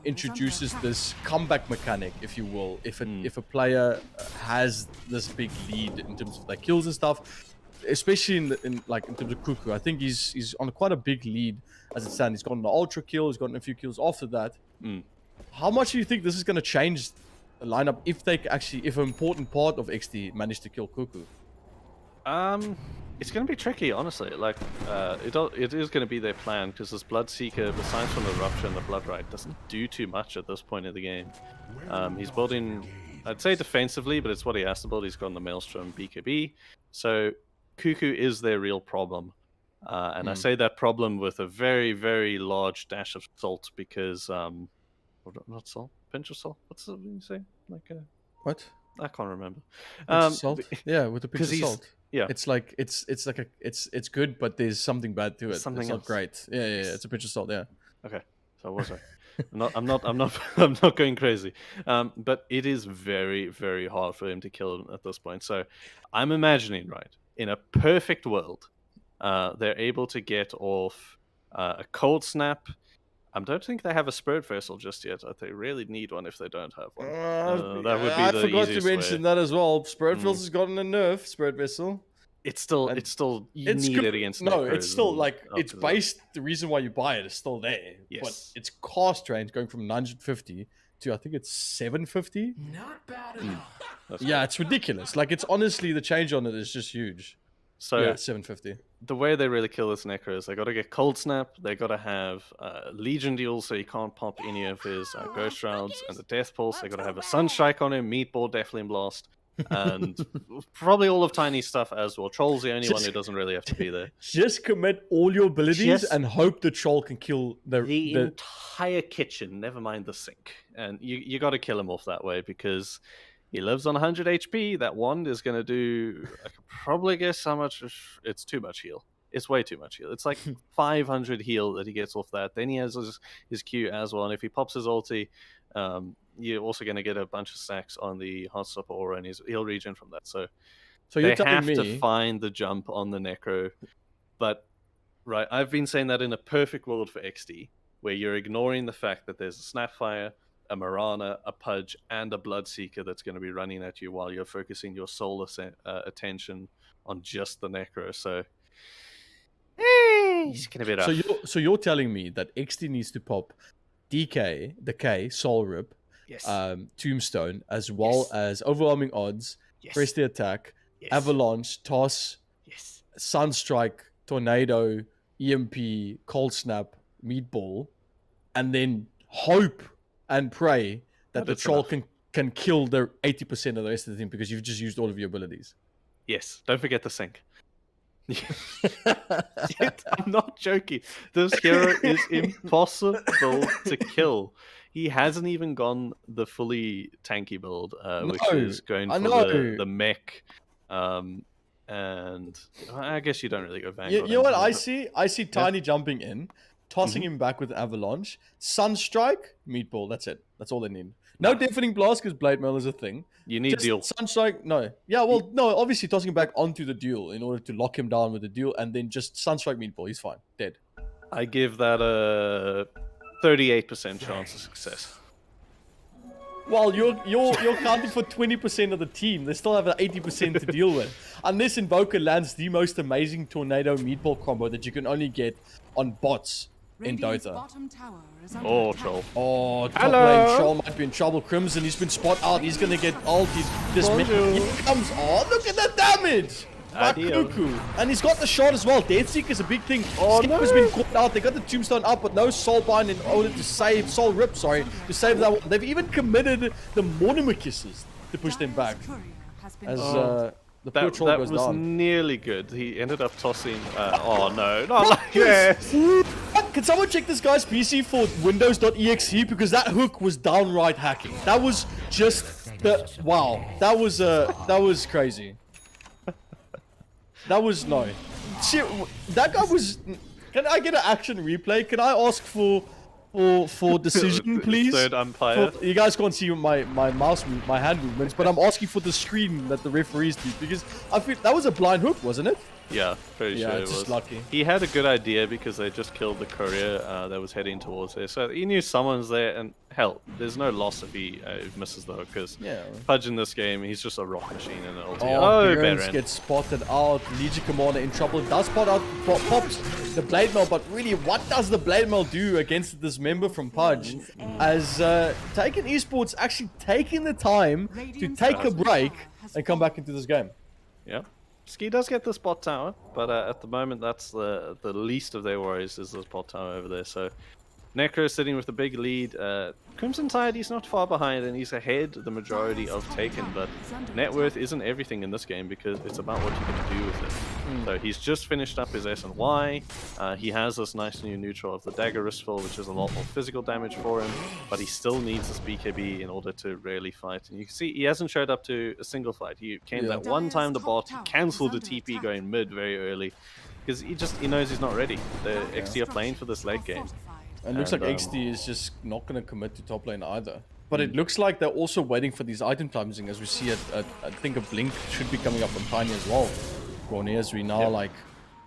introduces this comeback mechanic, if you will. If a player has this big lead in terms of their kills and stuff. Especially in terms of Cuckoo, I think he's on quite a big lead as it stands. He's gotten an ultra kill, he's gotten a few kills after that. How much do you think this is going to change the lineup if an important part of Exdee managed to kill Cuckoo? It's going to be tricky, honestly. Like, it is going to be their plan because this Bloodseeker, besides from the Rupture and the Blood Rite, doesn't do too much at this point of the game. He's building, I'd say defensively, but it's what he has to build. He's got the Maelstrom BKB, so Cuckoo is their real problem, and I say that problem with a very, very large dash of salt because, not salt, pinch of salt. What's the you say? Like what? I can't remember. Salt? Yeah, with a pinch of salt. Yeah, it's like it's good, but there's something bad to it. It's not great. Yeah, it's a pinch of salt. Yeah. Okay, so what was I? I'm not going crazy. But it is very, very hard for him to kill him at this point. So I'm imagining, right, in a perfect world, they're able to get off a cold snap, I don't think they have a Spirit Vessel just yet. They really need one if they don't have one. That would be I the forgot to easiest mention way. that as well. Spirit Vessel's gotten a nerf, Spirit Vessel. It's still you need good. it against No, Necros it's still and like it's after that. based. The reason why you buy it is still there. Yes. But its cost range going from 950 to I think it's 750. Not bad at all. That's Yeah, it's ridiculous. Like it's honestly the change on it is just huge. So yeah, 750. the way they really kill this Necro is they got to get Cold Snap, they got to have Legion Duel so he can't pop any of his Ghost Rounds, and the Death Pulse, they got to have a Sunstrike on him, Meatball, Deathling Blast, and probably all of Tiny's stuff as well. Troll's the only one who doesn't really have to be there. Just commit all your abilities and hope the troll can kill the entire kitchen, never mind the sink. And you got to kill him off that way because he lives on 100 HP. That wand is going to do, I could probably guess how much. It's too much heal. It's way too much heal. It's like 500 heal that he gets off that. Then he has his Q as well. And if he pops his ulti, you're also going to get a bunch of stacks on the Heartstopper Aura and his heal regen from that. So you're they have telling me to find the jump on the Necro. But, right, I've been saying that in a perfect world for Exdee, where you're ignoring the fact that there's a Snapfire, a Marana, a Pudge, and a Bloodseeker that's going to be running at you while you're focusing your sole attention on just the Necro. So, it's going to be rough. So you're telling me that XD needs to pop DK, Decay, Soul Rip, Yes. Tombstone, as well as Overwhelming Odds, Yes. Press the Attack, Yes. Avalanche, Toss, Yes. Sunstrike, Tornado, EMP, Cold Snap, Meatball, and then hope and pray that the it's troll enough. can kill the 80% of the rest of the team because you've just used all of your abilities. Yes. Don't forget the sink. I'm not joking. This hero is impossible to kill. He hasn't even gone the fully tanky build, which is going for the mech. And I guess you don't really go Vanguard. You know what I see? I see Tiny jumping in, tossing him back with Avalanche, Sunstrike, Meatball. That's it. That's all they need. No Deafening Blast because Blade Mail is a thing. You need Just deal. Sunstrike, no. Yeah, well, no, obviously tossing him back onto the duel in order to lock him down with the duel, and then just Sunstrike Meatball. He's fine. Dead. I give that a 38% chance of success. Well, you're counting for 20% of the team. They still have an 80% to deal with. Unless Invoker lands the most amazing Tornado Meatball combo that you can only get on bots in Dota. Oh, Troll. Oh, top lane Troll might be in trouble. Crimson, he's been spot out. He's gonna get ult. Here comes. Oh, look at the damage! Cuckoo. And he's got the shot as well. Deathseeker is a big thing. Skip has been caught out. They got the tombstone up, but no soulbind in order to save Soul Rip. Sorry, to save that one. They've even committed the Mortimer kisses to push them back. As the poor troll that goes was down. nearly good. He ended up tossing. Oh no, not like this. Can someone check this guy's PC for Windows.exe because that hook was downright hacking. That was just wow. That was crazy. That was no. Shit, that guy was. Can I get an action replay? Can I ask for decision, please? Third umpire. You guys can't see my mouse, my hand movements, but I'm asking for the screen that the referees do because I feel that was a blind hook, wasn't it? Yeah, pretty sure it was. Just lucky. He had a good idea because they just killed the courier that was heading towards there. So he knew someone's there, and hell, there's no loss if he misses the hook because Pudge in this game, he's just a rock machine and an ulti. Oh, Barons gets spotted out. Legion Commander in trouble. Does spot out, pops the Blade Mail, but really, what does the Blade Mail do against this member from Pudge? As Taken Esports actually taking the time to take a break and come back into this game. Yeah. Ski does get the spot tower, but at the moment that's the least of their worries is the spot tower over there. So Necro sitting with a big lead. Crimson Tide, he's not far behind and he's ahead the majority of Taken, but net worth isn't everything in this game because it's about what you can do with it. So he's just finished up his S and Y. He has this nice new neutral of the Dagger Wristful, which is a lot more physical damage for him, but he still needs this BKB in order to really fight. And you can see he hasn't showed up to a single fight. He came that one time the bot, he cancelled the TP going mid very early because he knows he's not ready. The XD are playing for this late game. And it looks like XD is just not going to commit to top lane either. But it looks like they're also waiting for these item timing as we see I think a Blink should be coming up from Tiny as well. CORNY, as we now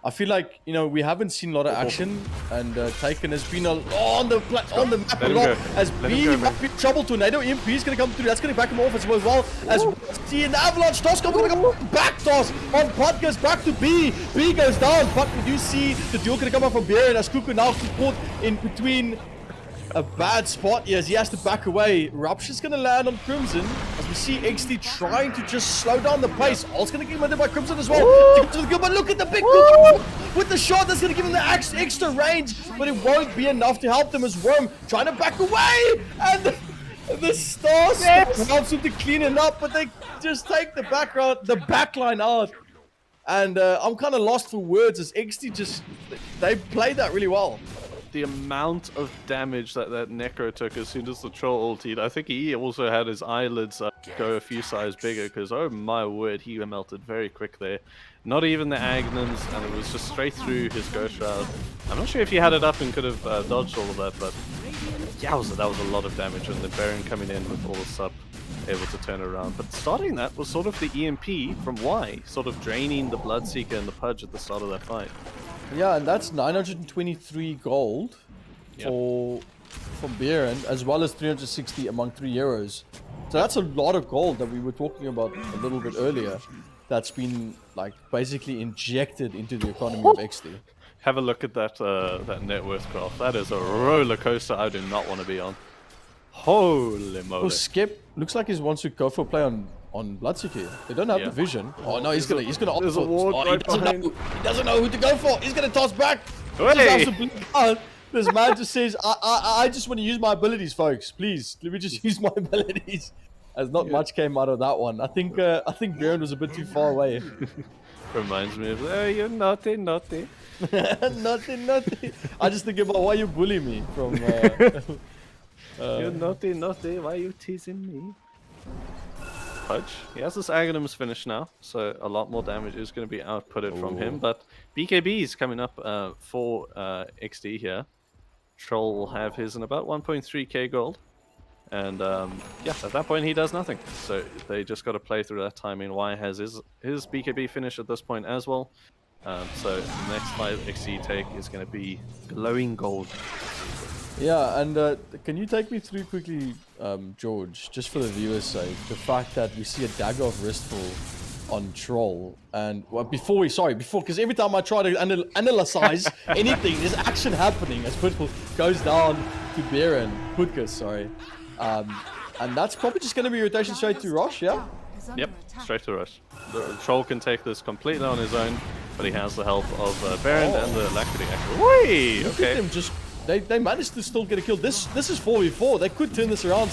I feel like, you know, we haven't seen a lot of action, and Taken has been on the map a lot. As B might be in trouble. Tornado EMP is going to come through. That's going to back him off as well. As see an avalanche toss going to come back toss on Podcast back to B. B goes down, but we do see the duel going to come up from Baron as Cuckoo now caught in between. A bad spot, yes, he has to back away. Rupture's gonna land on Crimson as we see Exdee trying to just slow down the pace. All's gonna get him by Crimson as well. But look at the big with the shot that's gonna give him the extra range, but it won't be enough to help them as Worm trying to back away. And the stars helps him to clean it up, but they just take the backline out. And I'm kind of lost for words as Exdee they played that really well. The amount of damage that Necro took as soon as the troll ultied. I think he also had his eyelids go a few sizes bigger because, oh my word, he melted very quick there. Not even the Agnums, and it was just straight through his Ghost Shroud. I'm not sure if he had it up and could have dodged all of that, but yeah, that was a lot of damage, and the Baron coming in with all the sub able to turn around. But starting that was sort of the EMP from Y, sort of draining the Bloodseeker and the Pudge at the start of that fight. Yeah, and that's 923 gold from Baron, as well as 360 among 3 heroes. So that's a lot of gold that we were talking about a little bit earlier. That's been like basically injected into the economy of Exdee. Have a look at that that net worth graph. That is a roller coaster I do not want to be on. Holy moly! Oh, Skip looks like he wants to go for a play on Bloodseeker. They don't have the vision. Oh no, he's gonna there's a ward right behind. He doesn't know who to go for. He's gonna toss back. This man just says, I just want to use my abilities, folks. Please, let me just use my abilities. As not much came out of that one. I think Baron was a bit too far away. Reminds me of, oh, you're naughty. Naughty. I just think about why you bully me from. You're naughty. Why are you teasing me? Pudge. He has his Aghanims finished now, so a lot more damage is going to be outputted from him. But BKB is coming up for Exdee here. Troll will have his in about 1.3k gold. And yeah, at that point he does nothing. So they just got to play through that timing. Y has his BKB finish at this point as well. So the next fight Exdee take is going to be glowing gold. Yeah, and can you take me through quickly, George, just for the viewers' sake, the fact that we see a Dagger of Restful on Troll, and well, before, because every time I try to analyze anything, there's action happening as Putful goes down to Baron, Putkus, sorry, and that's probably just going to be rotation straight to Rosh, yeah? Yep, straight to Rosh. The Troll can take this completely on his own, but he has the help of Baron and the Alacrity. Whee! Okay. They managed to still get a kill. This is 4v4. They could turn this around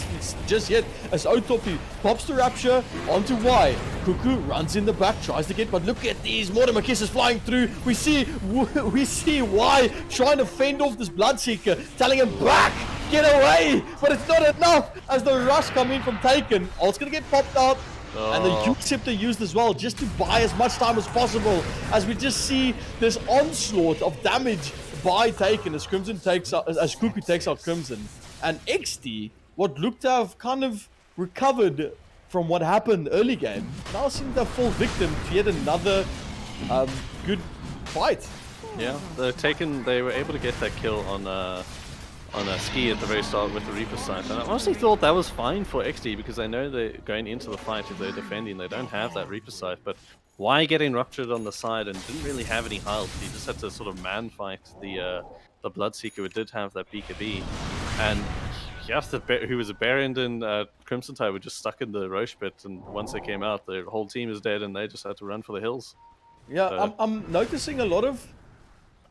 just yet. As Otopi pops the Rapture onto Y. Cuckoo runs in the back, tries to get, but look at these Mortimer Kisses flying through. We see Y trying to fend off this Bloodseeker, telling him back, get away. But it's not enough as the rush come in from Taken. All's gonna get popped out. And the Yuke Scepter used as well, just to buy as much time as possible. As we just see this onslaught of damage by Taken as Crimson takes out, as Cuckoo takes out Crimson. And Exdee, what looked to have kind of recovered from what happened early game, now seems to fall victim to yet another good fight. Yeah, they were able to get that kill on Ski at the very start with the Reaper Sight, and I honestly thought that was fine for Exdee because I know they're going into the fight, if they're defending, they don't have that Reaper Sight, but why getting ruptured on the side and didn't really have any health? He just had to sort of man fight the Bloodseeker who did have that BKB, and yeah, who was a Baron and Crimson Tide were just stuck in the Roche pit, and once they came out, the whole team is dead, and they just had to run for the hills. Yeah, so, I'm noticing a lot of.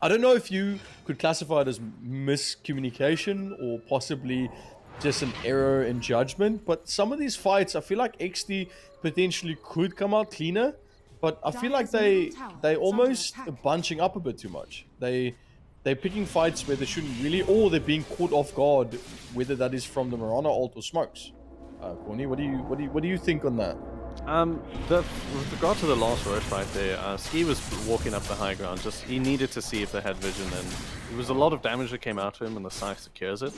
I don't know if you could classify it as miscommunication or possibly just an error in judgment, but some of these fights, I feel like Exdee potentially could come out cleaner, but I feel like they almost are bunching up a bit too much. They're picking fights where they shouldn't really, or they're being caught off guard, whether that is from the Mirana ult or smokes. Corny, what do you think on that? With regard to the last Roche fight there, Ski was walking up the high ground, he needed to see if they had vision, and there was a lot of damage that came out to him and the scythe secures it.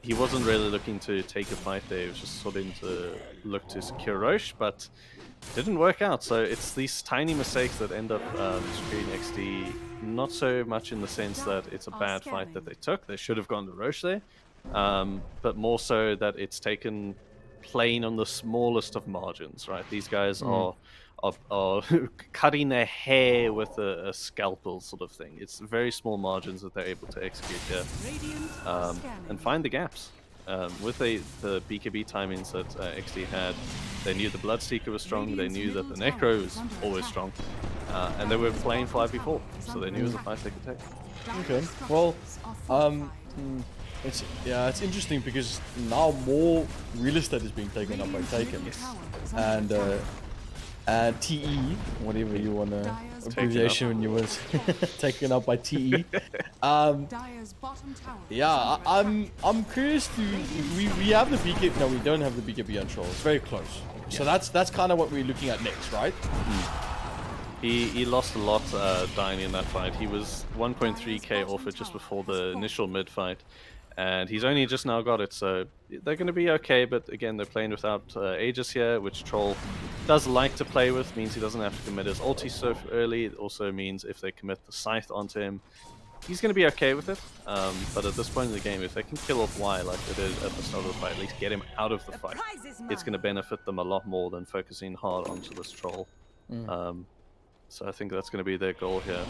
He wasn't really looking to take a fight there, he was just sort of to look to secure Roche, but didn't work out. So it's these tiny mistakes that end up screwing Exdee. Not so much in the sense that it's a bad fight that they took. They should have gone to Roche there. But more so that it's taken playing on the smallest of margins, right? These guys are cutting their hair with a scalpel sort of thing. It's very small margins that they're able to execute here and find the gaps. With the BKB timings that Exdee had, they knew the Bloodseeker was strong, they knew that the Necro was always strong, and they were playing 5v4, so they knew it was a fight they could take. Okay, well, it's interesting because now more real estate is being taken up by Taken, and TE, whatever you want to abbreviation you was taken up by TE. Yeah, I'm curious to we have the BKB. No, we don't have the BKB on Troll. It's very close. So that's kind of what we're looking at next, right? He lost a lot dying in that fight. He was 1.3k off it just before the initial mid fight, and he's only just now got it, so they're going to be okay. But again, they're playing without Aegis here, which Troll does like to play with. Means he doesn't have to commit his ulti so early. It also means if they commit the Scythe onto him, he's going to be okay with it. But at this point in the game, if they can kill off Y like they did at the start of the fight, at least get him out of the fight, it's going to benefit them a lot more than focusing hard onto this Troll. So I think that's going to be their goal here.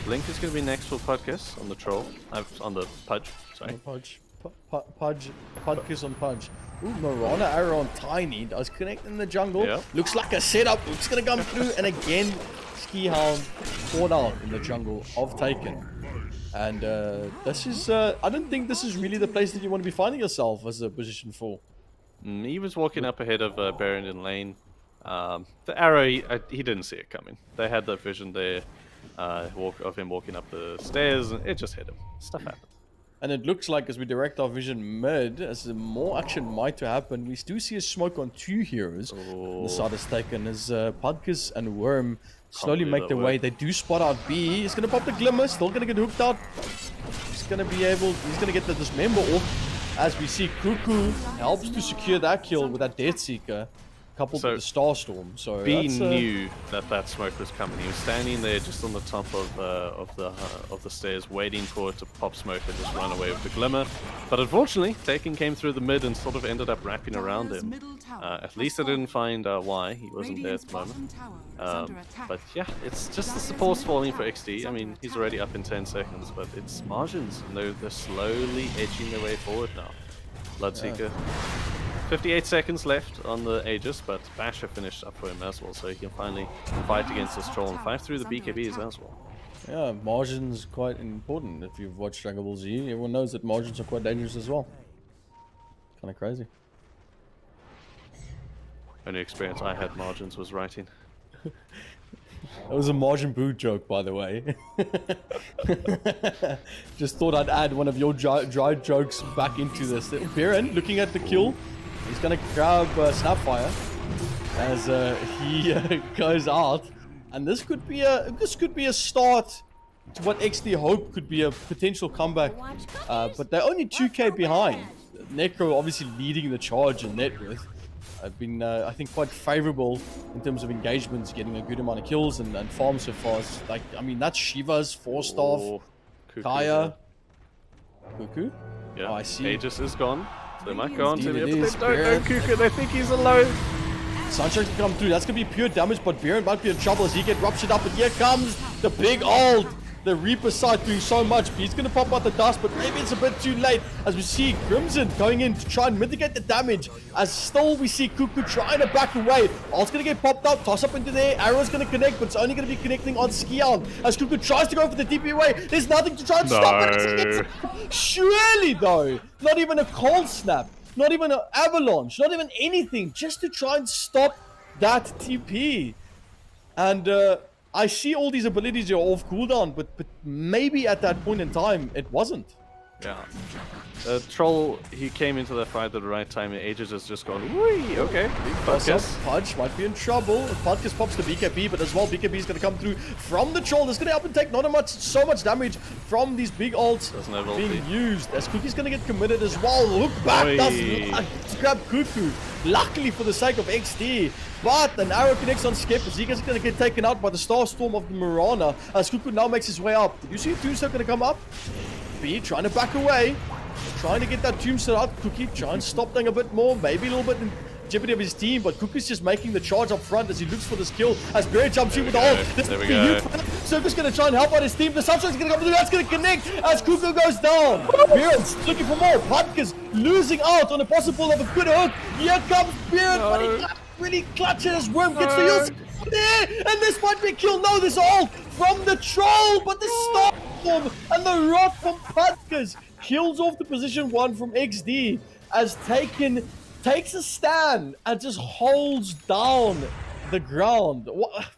Link is going to be next for Pudkiss on the Troll. On the Pudge, sorry. Pudkiss on Pudge. Ooh, Marana arrow on Tiny. Does connect in the jungle. Yep. Looks like a setup. It's going to come through. And again, Ski Hound poured out in the jungle of Taken. And this is... I don't think this is really the place that you want to be finding yourself as a position 4. He was walking up ahead of Baron in lane. The arrow, he didn't see it coming. They had that vision there of him walking up the stairs, and it just hit him. Stuff happened. And it looks like as we direct our vision mid, as more action might to happen, we do see a smoke on 2 heroes. The side is taken as Pudkiss and Worm slowly make their way. They do spot out B. He's going to pop the Glimmer, still going to get hooked out. He's going to get the Dismember off. As we see, Cuckoo helps to secure that kill with that Death Seeker, coupled with the Starstorm. So B knew that smoke was coming. He was standing there just on the top of the stairs, waiting for it to pop smoke and just run away with the Glimmer. But unfortunately, Taken came through the mid and sort of ended up wrapping around him. At least I didn't find why he wasn't there at the moment. But yeah, it's just the support's falling for Exdee. I mean, he's already up in 10 seconds, but it's margins. And they're slowly edging their way forward now. Bloodseeker. 58 seconds left on the Aegis, but Basher finished up for him as well, so he can finally fight against this Troll and fight through the BKBs as well. Yeah, margins quite important. If you've watched Dragon Ball Z, everyone knows that margins are quite dangerous as well. Kind of crazy. Only experience I had margins was writing. That was a Margin Boo joke, by the way. Just thought I'd add one of your dry jokes back into this. Baron, looking at the kill, he's going to grab Snapfire as he goes out. And this could be a start to what Exdee hope could be a potential comeback. But they're only 2k behind. Necro obviously leading the charge in net worth. Have been, I think, quite favorable in terms of engagements, getting a good amount of kills and farm so far. Like, I mean, that's Shiva's 4-star, Kaya, Cuckoo. Yeah, I see. Aegis is gone. So they might go on to the other. They don't know Cuckoo. They think he's alone. Sunshine can come through. That's going to be pure damage, but Baron might be in trouble as he gets ruptured up. And here comes the big ult. The Reaper side doing so much. He's going to pop out the dust, but maybe it's a bit too late. As we see Crimson going in to try and mitigate the damage. As still we see Cuckoo trying to back away. Ult's going to get popped up. Toss up into there. Arrow's going to connect, but it's only going to be connecting on Skion. As Cuckoo tries to go for the DP away. There's nothing to try and stop it. Surely, though. Not even a cold snap. Not even an avalanche. Not even anything. Just to try and stop that TP. And, I see all these abilities are off cooldown, but maybe at that point in time, it wasn't. Yeah. Troll, he came into the fight at the right time, and Aegis has just gone, whee, okay. Pudge might be in trouble. Pudge pops the BKB, but as well, BKB is going to come through from the Troll. That's going to help him take so much damage from these big ults being used. As Cookie's going to get committed as well. Look back, does grab Cuckoo. Luckily for the sake of Exdee. But an arrow connects on Skip. Zika's going to get taken out by the Star Storm of the Mirana. As Cuckoo now makes his way up. Did you see Tombstone going to come up? B trying to back away. Trying to get that Tombstone out. Cookie trying to stop them a bit more. Maybe a little bit in jeopardy of his team. But Cookie's just making the charge up front as he looks for this kill. As Barry jumps in with the ult. There we go. Circus going to try and help out his team. The Sunshine is going to come through. That's going to connect as Cuckoo goes down. Beard's looking for more. Putka's losing out on a possible of a good hook. Here comes Beard. But he really clutches his worm. Gets the ult there. And this might be a kill. No, this ult from the Troll. But the Star Storm and the Rock from Putka's kills off the position 1 from Exdee as Taken takes a stand and just holds down the ground.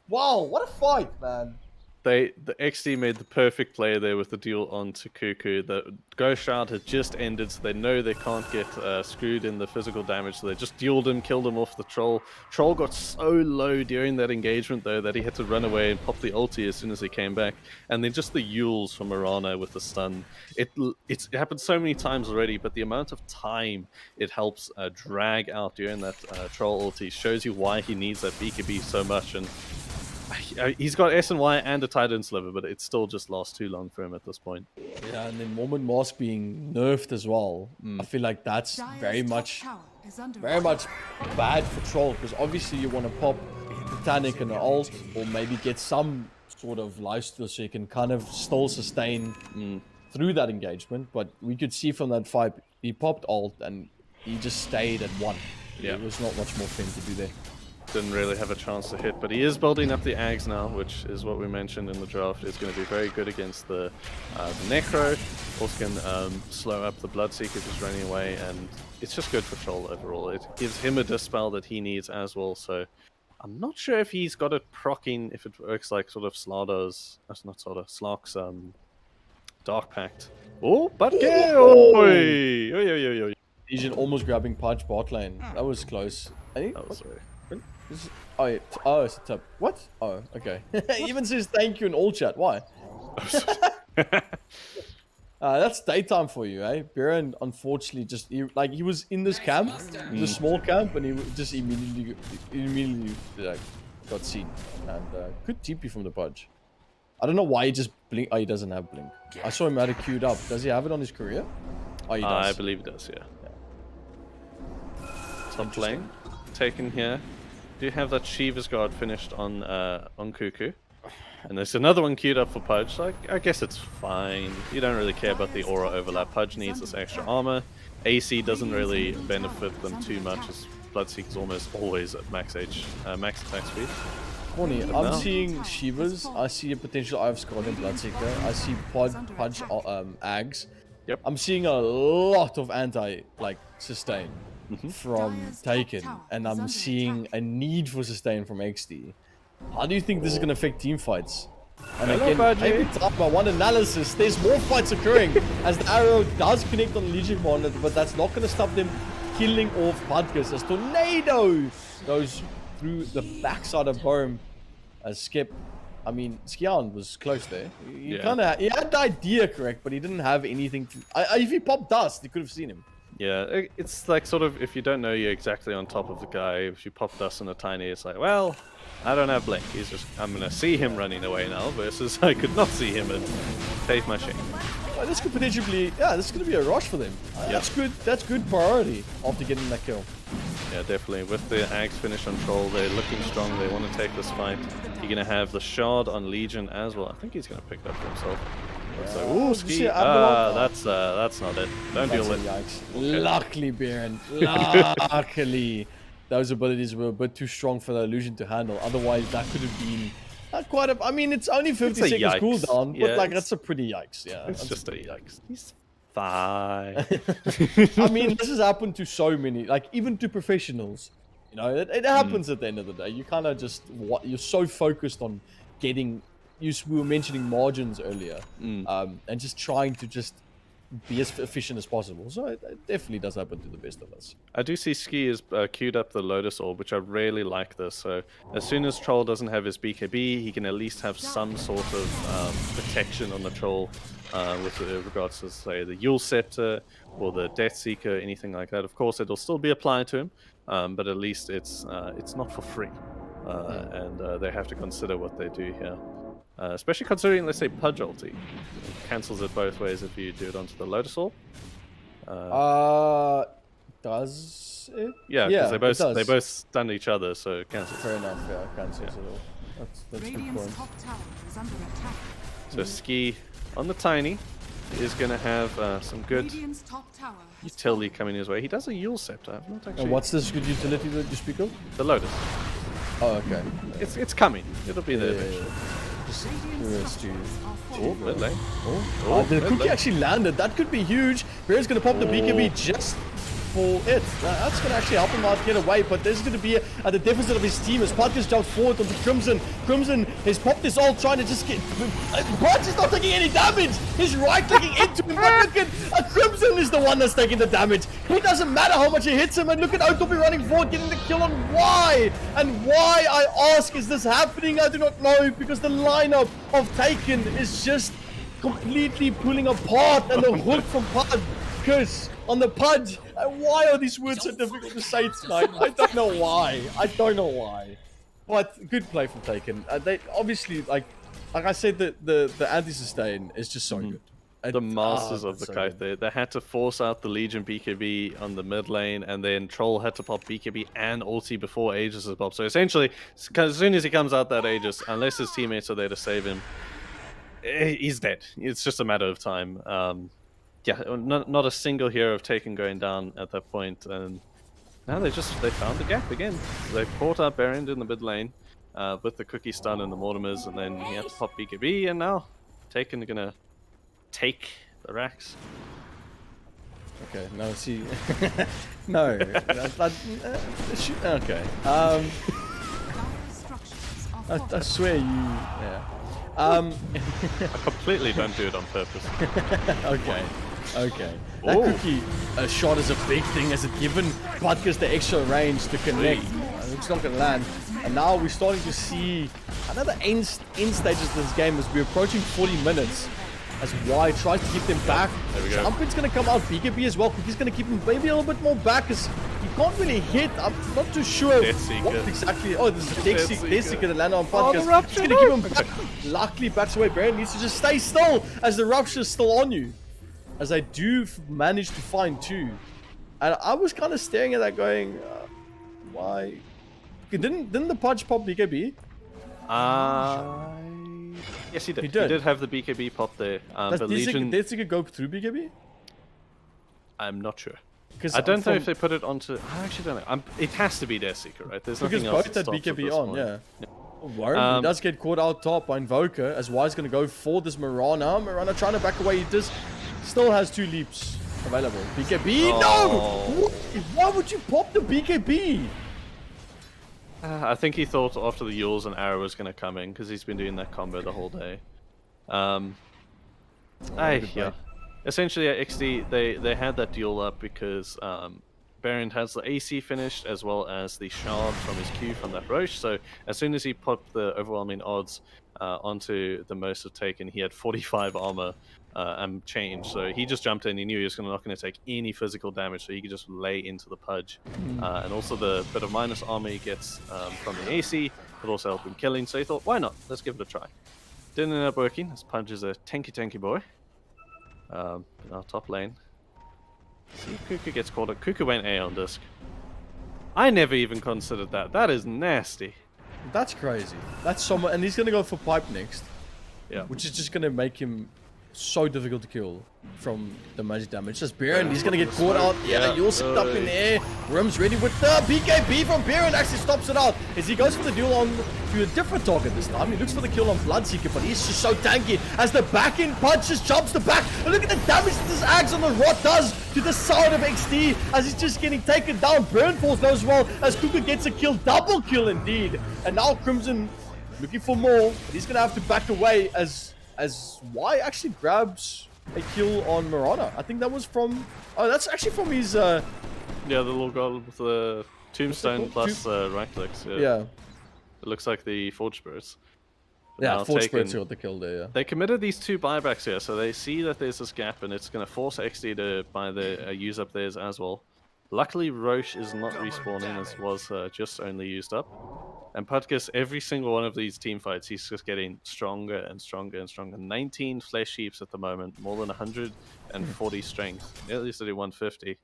Wow, what a fight, man. The XD made the perfect play there with the duel onto Cuckoo. The Ghost Shroud had just ended, so they know they can't get screwed in the physical damage, so they just dueled him, killed him off the Troll. Troll got so low during that engagement, though, that he had to run away and pop the ulti as soon as he came back. And then just the Yules from Mirana with the stun. It's happened so many times already, but the amount of time it helps drag out during that Troll ulti shows you why he needs that BKB so much. And he's got S and Y and a Titan Sliver, but it still just lasts too long for him at this point. Yeah, and then Moment Mask being nerfed as well. I feel like that's very much bad for Troll, because obviously you want to pop Titanic and an ult, or maybe get some sort of lifesteal so you can kind of still sustain through that engagement. But we could see from that fight, he popped ult and he just stayed at 1. Yeah, there was not much more for him to do there. Didn't really have a chance to hit, but he is building up the Ags now, which is what we mentioned in the draft. Is going to be very good against the Necro. Also can slow up the Bloodseeker who's running away, and it's just good for Troll overall. It gives him a dispel that he needs as well, so I'm not sure if he's got it proccing, if it works like sort of Slardo's, not sort of, Slark's Dark Pact. Oh, but Legion almost grabbing Pudge bot lane. That was close. That was very... Oh, it's a tip. What? Oh, okay. He even says thank you in all chat. Why? That's daytime for you, eh? Baron, unfortunately, he was in this camp, the small camp, and he just immediately got seen. And good TP from the Pudge. I don't know why he just blink. Oh, he doesn't have blink. I saw him had it queued up. Does he have it on his career? Oh, he does. I believe he does, yeah. Top playing. Taken here. Do you have that Shiva's Guard finished on Cuckoo? And there's another one queued up for Pudge, so I guess it's fine. You don't really care about the aura overlap. Pudge needs this extra armor. AC doesn't really benefit them too much, as Bloodseeker's almost always at max attack speed. Corny, I'm seeing Shivas. I see a potential IF Squad in Bloodseeker. I see Pudge Ags. Yep. I'm seeing a lot of sustain from Taken, and I'm seeing a need for sustain from Exdee. How do you think this is going to affect team fights? And again, every time by one analysis, there's more fights occurring as the arrow does connect on Legion Monitor, but that's not going to stop them killing off Pudkas as Tornado goes through the backside of home as Skip. I mean, Skian was close there. He had the idea correct, but he didn't have anything to... if he popped dust, he could have seen him. Yeah, it's like sort of, if you don't know you're exactly on top of the guy, if you pop dust on a tiny, it's like, well, I don't have blink. He's just, I'm going to see him running away now, versus I could not see him and take my shake. Well, this could potentially, this is going to be a rush for them. That's good. That's good priority after getting that kill. Yeah, definitely. With the Axe finish on Troll, they're looking strong. They want to take this fight. You're going to have the Shard on Legion as well. I think he's going to pick that for himself. It's like, ooh, ski. That's not it. Don't deal with it. Okay. Luckily, Baron. Luckily. Those abilities were a bit too strong for the illusion to handle. Otherwise, that could have been quite a... I mean, it's only 50 seconds cooldown, but that's a pretty yikes. Yeah, it's just a yikes. He's fine. I mean, this has happened to so many, even to professionals. You know, it happens at the end of the day. You kind of just... You're so focused on getting... We were mentioning margins earlier, and just trying to just be as efficient as possible. So it definitely does happen to the best of us. I do see Ski has queued up the Lotus Orb, which I really like this. So as soon as Troll doesn't have his BKB, he can at least have some sort of protection on the Troll with regards to, say, the Yule Scepter or the Death Seeker, anything like that. Of course, it'll still be applied to him, but at least it's not for free. And they have to consider what they do here. Especially considering, let's say, Pudge ulti. It cancels it both ways if you do it onto the Lotus Orb. Does it? Yeah, Yeah, because it they does. both stun each other, so it cancels. Fair enough, yeah, cancels it all. That's a good Radiant's point. top tower is under attack. So Ski on the Tiny is going to have some good Radiant's top tower has utility coming his way. He does a Yule Scepter. I've not actually... And what's this good utility that you speak of? The Lotus. Oh, okay. It's coming. It'll be there eventually. Just Radiant's curious to... structures are Oh, falling. mid lane. Oh, the mid cookie lane. actually landed. That could be huge. Bear's going to pop the BKB just for it. That's going to actually help him out get away, but there's going to be at the deficit of his team as Podkins jumps forward onto Crimson. Crimson has popped this ult trying to just get... Podkins is not taking any damage. He's right-clicking into him, but look at... Crimson is the one that's taking the damage. It doesn't matter how much he hits him, and look at Otobi running forward, getting the kill on why? And why, I ask, is this happening? I do not know, because the lineup of Taken is just completely pulling apart, and the hook from Podkins on the Pudge. Why are these words so difficult to say tonight? I don't know why. I don't know why. But good play from Taken. They obviously, like I said, the anti-sustain is just so good. The masters of it's the so kite good. there. They had to force out the Legion BKB on the mid lane, and then Troll had to pop BKB and ulti before Aegis is popped. So essentially, as soon as he comes out that Aegis, unless his teammates are there to save him, he's dead. It's just a matter of time. Yeah, not a single hero of Taken going down at that point, and now they found the gap again. They caught up Baron in the mid lane with the cookie stun and the Mortimers, and then he had to pop BKB, and now Taken are gonna take the racks. Okay, no, see, no, okay. Dire structures are I falling. swear you, yeah. I completely don't do it on purpose. Okay. That Ooh. cookie shot is a big thing as it given Podkins the extra range to connect. It's not gonna land. And now we're starting to see another end stages of this game as we're approaching 40 minutes. As Y tries to keep them back. There we go. Jumpin's gonna come out, BKB as well. Cookie's gonna keep him maybe a little bit more back as he can't really hit. I'm not too sure Death Seeker. what exactly. Oh, this is Death Death Seeker that landed on Podkins. the rupture, He's gonna keep him back. Luckily backs away. Baron needs to just stay still as the rupture's still on you. As I do manage to find two. And I was kind of staring at that going, why? Okay, didn't the Pudge pop BKB? Yes, he did. He did. Have the BKB pop there. Does But Legion, Death Seeker go through BKB? I'm not sure. Because I don't know if they put it onto... I actually don't know. It has to be Death Seeker, right? There's Because nothing else both that had stops at BKB this on, point. yeah. Warren, he does get caught out top by Invoker as Y's going to go for this Mirana. Mirana trying to back away. He just still has 2 leaps available. BKB, Oh. no! Why would you pop the BKB? I think he thought after the Yules and Arrow was going to come in because he's been doing that combo the whole day. Yeah. Essentially, at Exdee, they had that duel up because Baron has the AC finished as well as the shard from his Q from that Roche. So as soon as he popped the overwhelming odds onto the most of Taken, he had 45 armor and change. So he just jumped in. He knew he was not going to take any physical damage, so he could just lay into the Pudge. And also the bit of minus armor he gets from the AC would also help him killing. So he thought, why not? Let's give it a try. Didn't end up working. This Pudge is a tanky boy. In our top lane. See if Kuku gets caught up. Kuku went A on disc. I never even considered that. That is nasty. That's crazy. That's someone, and he's going to go for pipe next. Yeah. Which is just going to make him so difficult to kill from the magic damage. Just Baron, he's going to get caught out. Yeah, you'll sit up in the air. Rim's ready with the BKB from Baron. Actually stops it out as he goes for the duel on to a different target this time. He looks for the kill on Bloodseeker, but he's just so tanky as the back end punch just jumps the back. And look at the damage that this Axe on the Rot does to the side of Exdee as he's just getting taken down. Burn falls goes well as Kuka gets a kill. Double kill indeed. And now Crimson looking for more. But he's going to have to back away as Y actually grabs a kill on Marana. I think that was from... Oh, that's actually from his... Yeah, the little girl with the tombstone plus right clicks. Yeah. It looks like the Forge Spirits. Yeah, Now Forge Taken- Spirits got the kill there, yeah. They committed these 2 buybacks here, so they see that there's this gap, and it's going to force Exdee to buy the use up theirs as well. Luckily, Roche is not respawning, as was just only used up. And Putkus, every single one of these team fights, he's just getting stronger and stronger and stronger. 19 flesh heaps at the moment, more than 140 strength, nearly 150.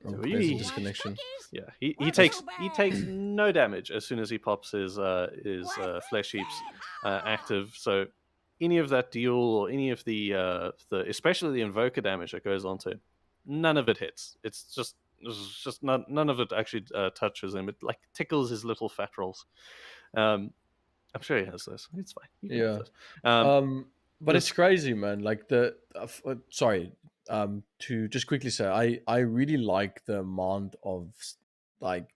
Oh, So there's a he- disconnection. Yeah, he takes no damage as soon as he pops his flesh heaps active. So any of that deal or any of the especially the invoker damage that goes onto him, none of it hits. It's just none of it actually touches him. It like tickles his little fat rolls. I'm sure he has this. It's fine. You can Yeah. have this. But it's crazy, man. Like sorry, to just quickly say, I really like the amount of like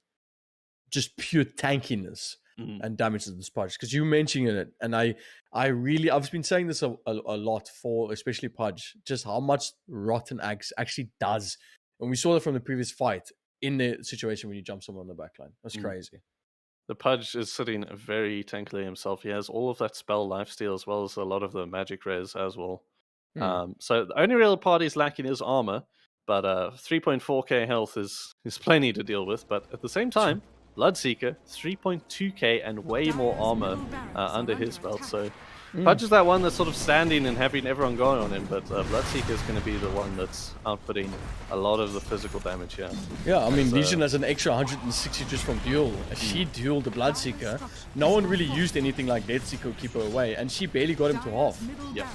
just pure tankiness and damage to this Pudge, because you mentioning it, and I've been saying this a lot for especially Pudge, just how much Rotten Axe actually does, and we saw that from the previous fight in the situation when you jump someone on the backline. That's crazy. The Pudge is sitting very tankily himself. He has all of that spell lifesteal as well as a lot of the magic res as well. So the only real part he's lacking is armor, but 3.4k health is plenty to deal with. But at the same time, Bloodseeker 3.2k and way more armor under his belt. So Pudge is that one that's sort of standing and having everyone going on him, but Bloodseeker is going to be the one that's outputting a lot of the physical damage here. Yeah, I mean, Legion has an extra 160 just from duel. She dueled the Bloodseeker. No one really used anything like Deathseeker to keep her away, and she barely got him to half. Yeah.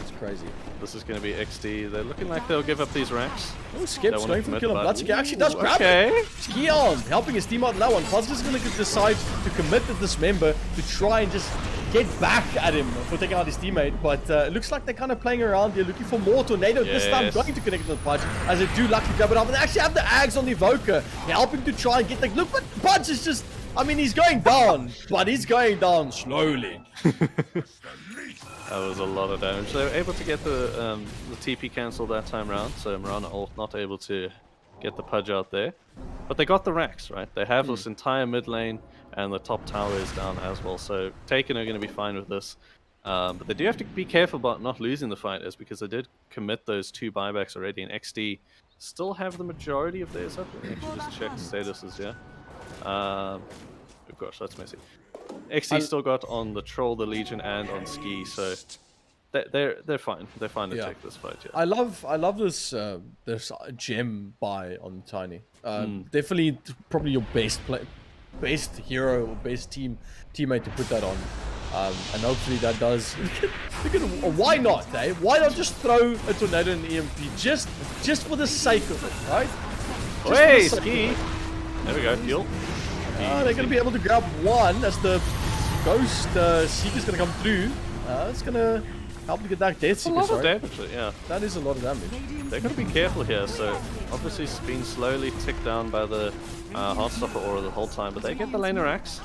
It's crazy. This is going to be Exdee. They're looking like they'll give up these racks. Oh, Skip's Don't going wanna for the commit kill on the Bloodseeker. Actually does grab it. Skion helping his team out on that one. Pudge is going to decide to commit to this member to try and just get back at him for taking out his teammate. But it looks like they're kind of playing around. They're looking for more Tornado. This time going to connect with Pudge as they do luckily grab it off. And they actually have the Ags on the Evoker, helping to try and get the... Look, but Pudge is just... I mean, he's going down, but he's going down slowly. That was a lot of damage. They were able to get the TP cancelled that time round, so Marana not able to get the Pudge out there. But they got the racks, right? They have this entire mid lane, and the top tower is down as well. So Taken are going to be fine with this. But they do have to be careful about not losing the fight, is because they did commit those 2 buybacks already, and Exdee still have the majority of theirs up. Let me actually just check the statuses here. Oh gosh, that's messy. Exdee still got on the Troll, the Legion, and on Ski, so they're fine. They're fine to take this fight. Yeah. I love this this gem buy on Tiny. Definitely, probably your best hero or best teammate to put that on, and hopefully that does. Why not? Eh? Why not just throw a tornado and EMP just for the sake of it, right? Hey, Ski! There we go. Heal. They're going to be able to grab one as the Ghost Seeker's going to come through. It's going to help to get that Death Seeker. A lot of damage, yeah. That is a lot of damage. They're going to be careful here, so obviously it's been slowly ticked down by the Heartstopper aura the whole time, but they get the Laner Axe.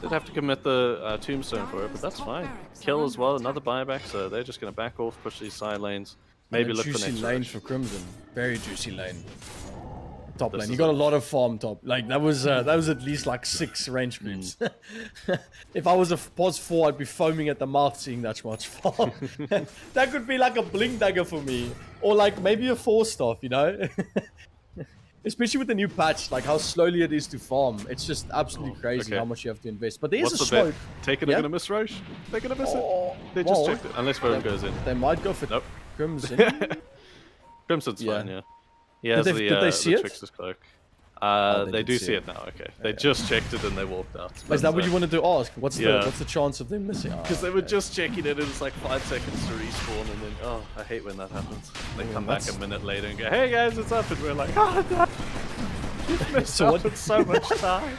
Did have to commit the Tombstone for it, but that's fine. Kill as well, another buyback, so they're just going to back off, push these side lanes, maybe look for next juicy lane rush. for Crimson. Very juicy lane. Top lane. You got a lot of farm top. Like that was at least like 6 range creeps. If I was a pos 4, I'd be foaming at the mouth seeing that much farm. That could be like a blink dagger for me, or like maybe a 4 staff, you know. Especially with the new patch, like how slowly it is to farm. It's just absolutely crazy how much you have to invest. But there is a smoke. Taken are going to miss Roche. They're going to miss it. They just checked it, unless Vern goes in. They might go for Nope. Crimson. Crimson's fine, yeah. He has Did they see it? Trickster's Cloak. They they did do see see it. it now, okay. They just checked it and they walked out. Is that what you wanted to ask? What's Yeah. the chance of them missing? Because they were just checking it and it's like 5 seconds to respawn and then, oh, I hate when that happens. They come back a minute later and go, hey guys, it's up, and we're like, oh no! You've missed So out what- on so much time.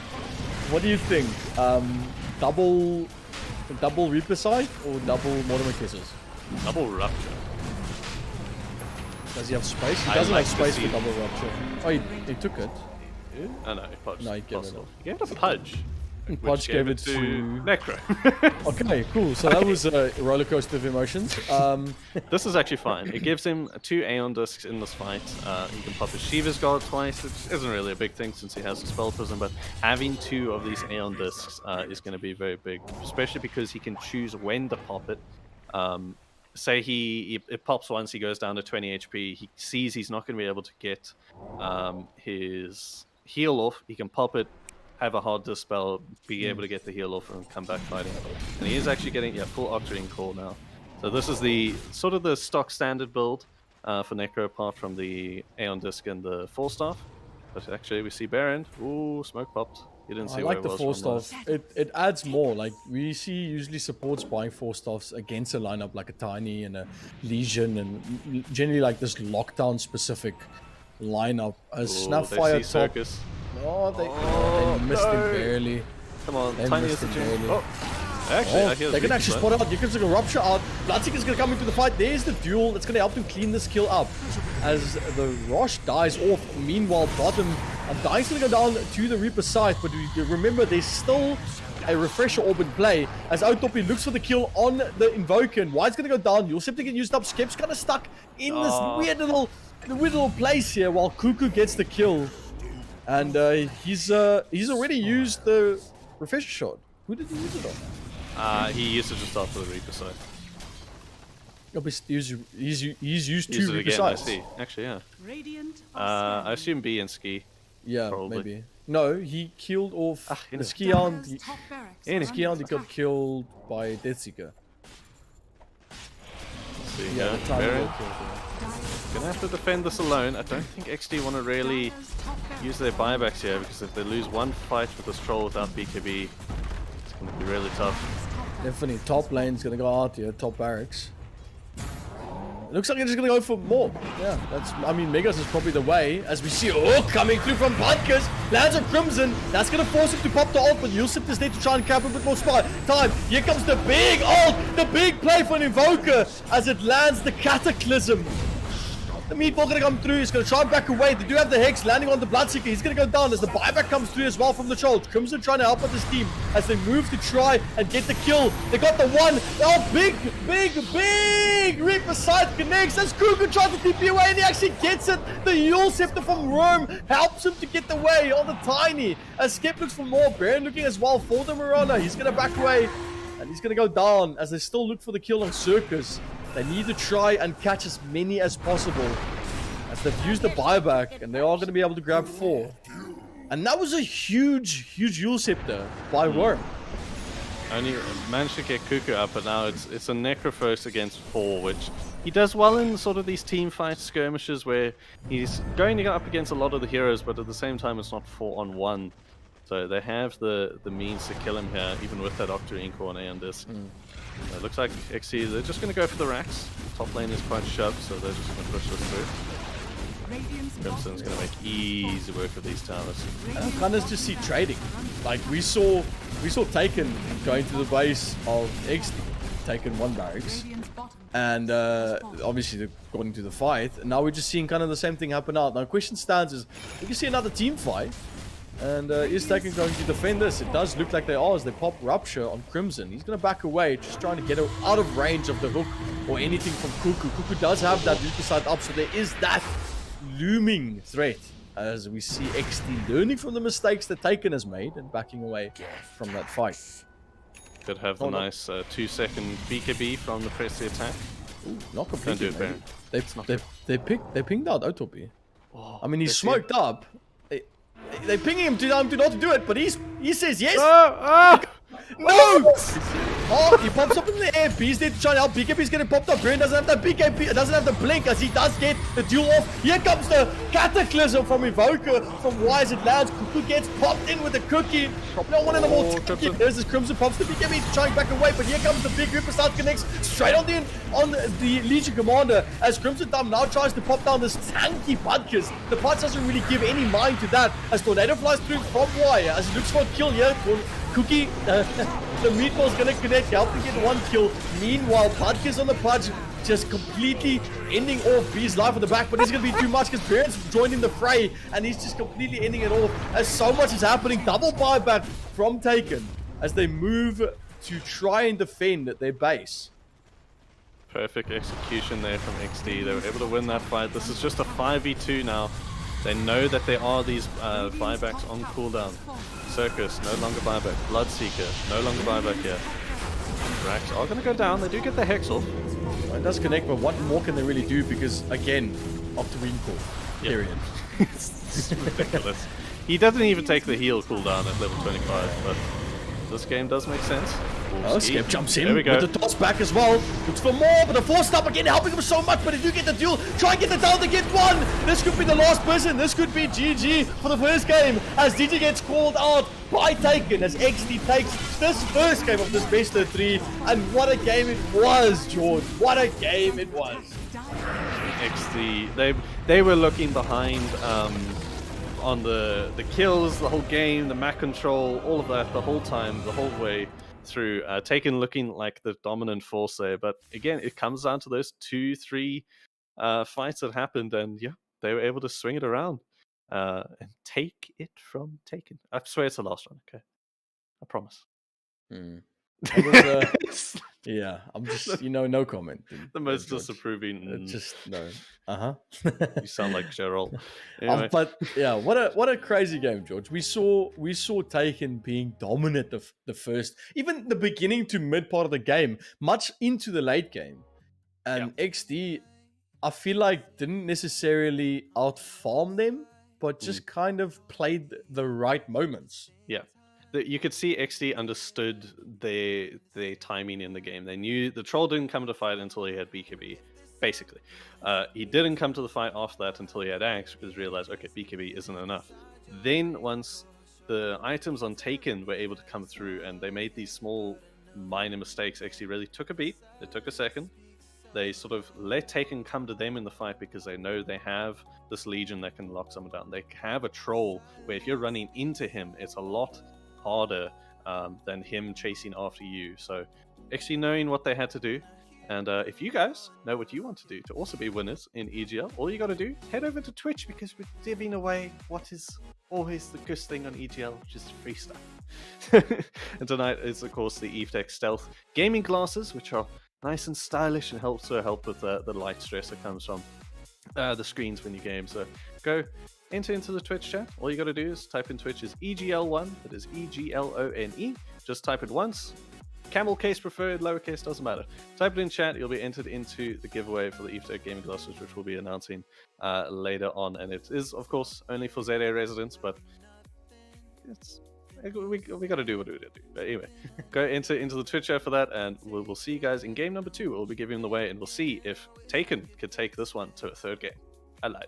What do you think? Double Reaper side or double Mortimer Kisses? Double Rupture. Does he have space? He I doesn't like have to space see- for double Rupture. Oh, he took it. Oh no, he punched. No, he gave it Possible. up. He gave it a Pudge. Podge gave it to Necro. Okay, cool. So that was a roller coaster of emotions. This is actually fine. It gives him 2 Aeon Discs in this fight. He can pop his Shiva's Guard twice, which isn't really a big thing since he has a Spell Prism, but having 2 of these Aeon Discs is going to be very big, especially because he can choose when to pop it. Say it pops once, he goes down to 20 HP, he sees he's not going to be able to get his heal off, he can pop it, have a hard dispel, be able to get the heal off and come back fighting. And he is actually getting full Octarine Core now. So this is the sort of the stock standard build for Necro, apart from the Aeon Disc and the 4-staff. But actually we see Baron. Ooh, smoke popped. You didn't see I where like it the was 4-staff. It adds more. Like we see usually supports buying 4-staffs against a lineup like a Tiny and a Legion and generally like this lockdown specific lineup. A Snapfire top. Circus. Oh, they missed him barely. Come on, They Tiny missed is the him gym. barely. Actually, I hear They the can actually spot out. You can take a Rupture out. Bloodseeker's going to come into the fight. There's the duel that's going to help him clean this kill up. As the Rosh dies off. Meanwhile, bottom, Dying's going to go down to the Reaper side. But remember, there's still a Refresher Orb in play. As Autopi looks for the kill on the Invoker. And White's going to go down. Yulsip to get used up. Skep's kind of stuck in this weird little place here while Cuckoo gets the kill. And he's already used the Refresher Shot. Who did he use it on? He used it just after the Reaper side. Oh, but he's used Use two it Reaper again, I sides. see. Actually, yeah. Radiant I assume B and Ski. Yeah, Probably. maybe. No, he killed off in the a- Skian. Dire's top barracks in a are Skian under he got attack. killed by Deathseeker. So you Yeah, go. the Tiny Baron. got killed. Yeah. Gonna have to defend this alone. I don't think XD want to really Dire's top barracks use their buybacks here, because if they lose one fight with this troll without BKB, it's gonna be really tough. Definitely, top lane's gonna go out here, top barracks. It looks like they're just gonna go for more. Yeah, I mean, Megas is probably the way, as we see coming through from Budkers, lands on Crimson, that's gonna force him to pop the ult, but Yulsip is there to try and cap a bit more spot. Time, here comes the big ult, the big play for an Invoker, as it lands the Cataclysm. The meatball gonna come through, he's gonna try and back away. They do have the Hex landing on the Bloodseeker. He's gonna go down as the buyback comes through as well from the Trolls. Crimson trying to help out this team as they move to try and get the kill. They got the one. Oh, big Reaper side connects as Kuku tries to TP away and he actually gets it. The Yule Scepter from Rome helps him to get the way on the Tiny. As Skep looks for more. Baron looking as well for the Mirana. He's gonna back away and he's gonna go down as they still look for the kill on Circus. They need to try and catch as many as possible, as they've used the buyback and they are going to be able to grab 4. And that was a huge Yule Scepter by Worm. Only managed to get Cuckoo up, but now it's a Necro first against 4, which he does well in sort of these team fight skirmishes where he's going up against a lot of the heroes, but at the same time it's not 4-on-1. So they have the means to kill him here, even with that Octarine Core and Aeon Disc. It looks like XC, they're just going to go for the racks. Top lane is quite shoved, so they're just going to push this through. Radiant's Crimson's going to make easy work of these towers. And I kind of just see trading. Like we saw Taken going to the base of Exdee, Taken 1 barracks. Radiant's bottom. And obviously according to the fight. And now we're just seeing kind of the same thing happen out. Now question stands is, we can see another team fight. And is Taken going to defend this? It does look like they are as they pop Rupture on Crimson. He's going to back away, just trying to get out of range of the hook or anything from Cuckoo. Cuckoo does have that Reaper side up, so there is that looming threat. As we see XD learning from the mistakes that Taken has made and backing away from that fight. Could have the nice 2-second BKB from the press the attack. Ooh, not Don't completely. do it, maybe. Baron. They pinged out Autopi. Oh, I mean, he's let's see. smoked up. They're pinging him to not to do it, but he says yes. No! Oh, he pops up in the air. B's there to try and help. BKB's getting popped up. Baron doesn't have that BKB, doesn't have the blink as he does get the duel off. Here comes the Cataclysm from Evoker from Wise. It lands. Cuckoo gets popped in with the cookie. Probably not one of the more cookie. There's this Crimson pops the BKB trying back away, but here comes the big Reaper start connects straight on the Legion Commander as Crimson Thumb now tries to pop down this tanky Budkers. The Puds doesn't really give any mind to that as Tornado flies through from Wire as he looks for a kill here. Cookie, the meatball's gonna connect, helping get 1 kill. Meanwhile, Budka's on the pudge, just completely ending off B's life on the back, but it's gonna be too much because Parents joined in the fray, and he's just completely ending it off as so much is happening. Double buyback from Taken as they move to try and defend their base. Perfect execution there from Exdee. They were able to win that fight. This is just a 5v2 now. They know that there are these buybacks on cooldown. Circus, no longer buyback. Bloodseeker, no longer buyback here. Rax are going to go down. They do get the Hex off. Well, it does connect, but what more can they really do? Because, again, of the recall. Period. It's ridiculous. He doesn't even take the heal cooldown at level 25, but this game does make sense. Oh, Skip jumps in there we go. with the toss back as well. Looks for more, but the force stop again helping him so much, but they do get the duel. Try and get the down to get 1. This could be the last person. This could be GG for the first game as DJ gets called out by Taken as Exdee takes this first game of this best of 3. And what a game it was, George. What a game it was. Exdee, they were looking behind on the kills, the whole game, the map control, all of that the whole time, the whole way through. Taken looking like the dominant force there, but again, it comes down to those 2-3 fights that happened, and yeah, they were able to swing it around and take it from Taken. I swear it's the last one, okay? I promise. Was, yeah, I'm just, no comment. The most disapproving. Just no. You sound like Gerald. Anyway. But yeah, what a crazy game, George. We saw Taken being dominant the first, even the beginning to mid part of the game, much into the late game, and Exdee, I feel like didn't necessarily outfarm them, but just kind of played the right moments. Yeah. You could see Exdee understood their timing in the game. They knew the troll didn't come to fight until he had BKB, basically. He didn't come to the fight after that until he had Axe, because he realized, okay, BKB isn't enough. Then once the items on Taken were able to come through and they made these small minor mistakes, Exdee really took a beat. They took a second. They sort of let Taken come to them in the fight because they know they have this Legion that can lock someone down. They have a troll where if you're running into him, it's a lot harder than him chasing after you. So actually knowing what they had to do, and if you guys know what you want to do to also be winners in EGL, all you got to do, head over to Twitch, because we're giving away what is always the good thing on EGL, which is free stuff. And tonight is of course the Evetech Stealth gaming glasses, which are nice and stylish and also help with the light stress that comes from the screens when you game. So go enter into the Twitch chat. All you got to do is type in Twitch is EGL1, that is EGLONE. Just type it once. Camel case preferred, lowercase, doesn't matter. Type it in chat, you'll be entered into the giveaway for the Evetech gaming glasses, which we'll be announcing later on. And it is, of course, only for ZA residents, but we got to do what we do. But anyway, go into the Twitch chat for that, and we'll see you guys in game number 2. We'll be giving them away, and we'll see if Taken could take this one to a 3rd game. I lied.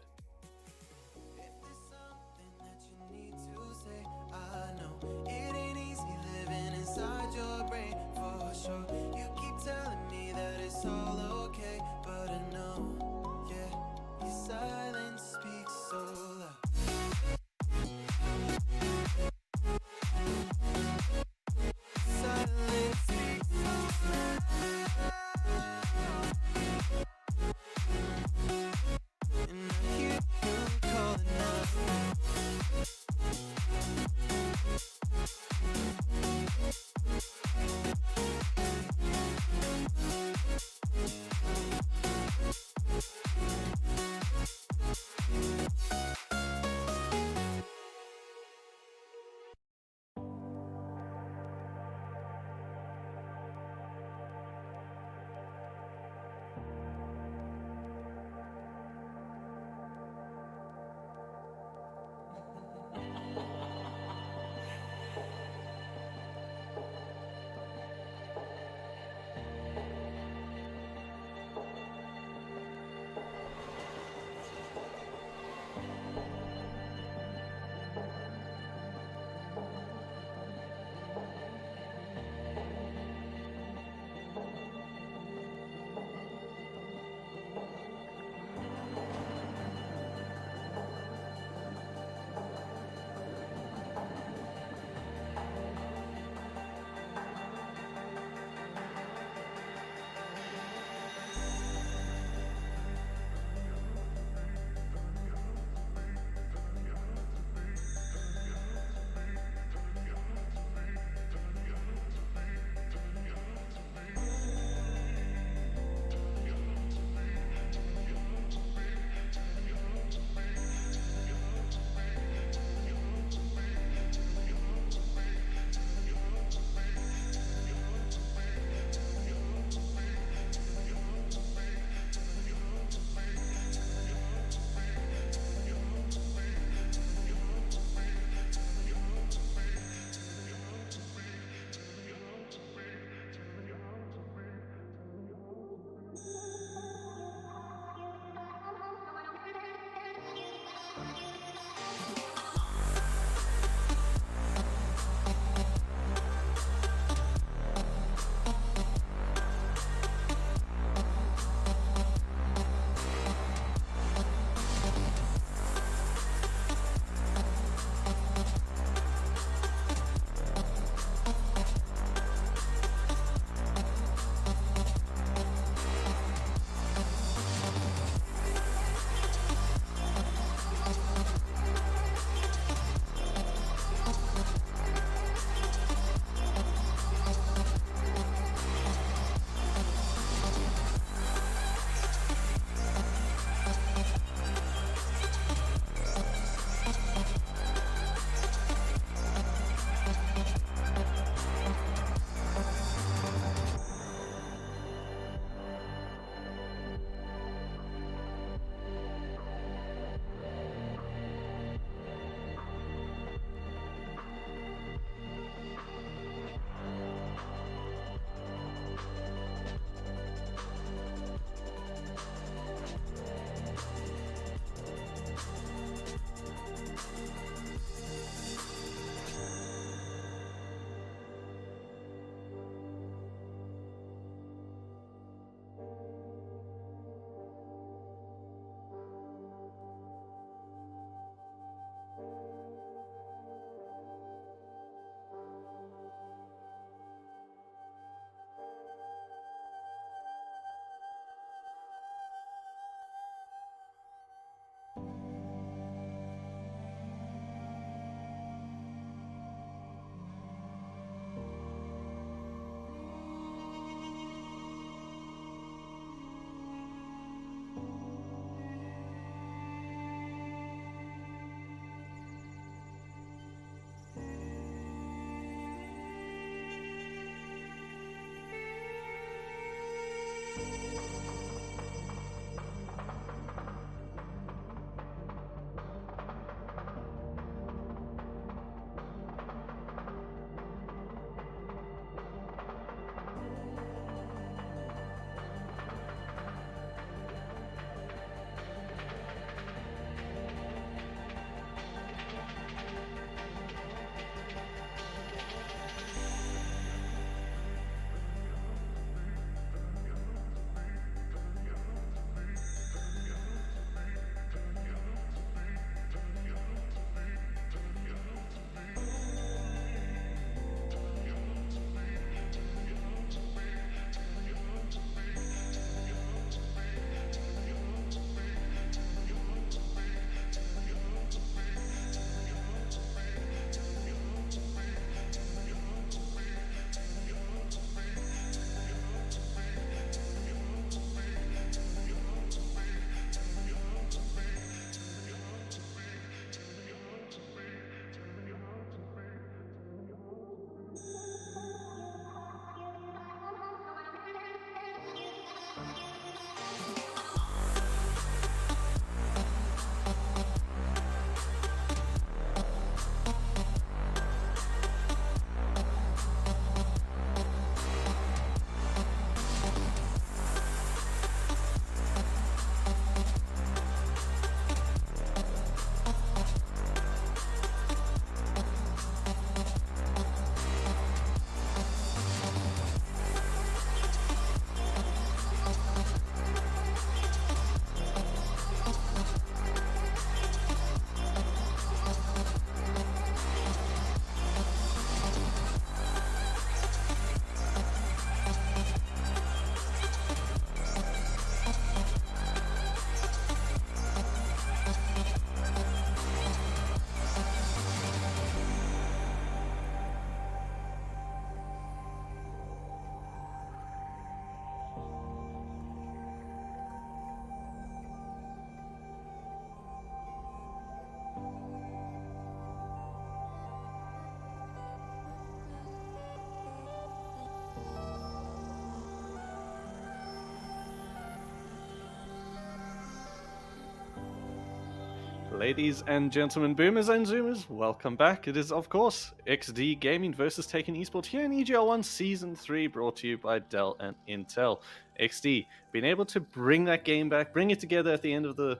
Ladies and gentlemen, boomers and zoomers, welcome back. It is, of course, Exdee Gaming versus Taken Esports here in EGL 1 Season 3, brought to you by Dell and Intel. Exdee being able to bring that game back, bring it together at the end of the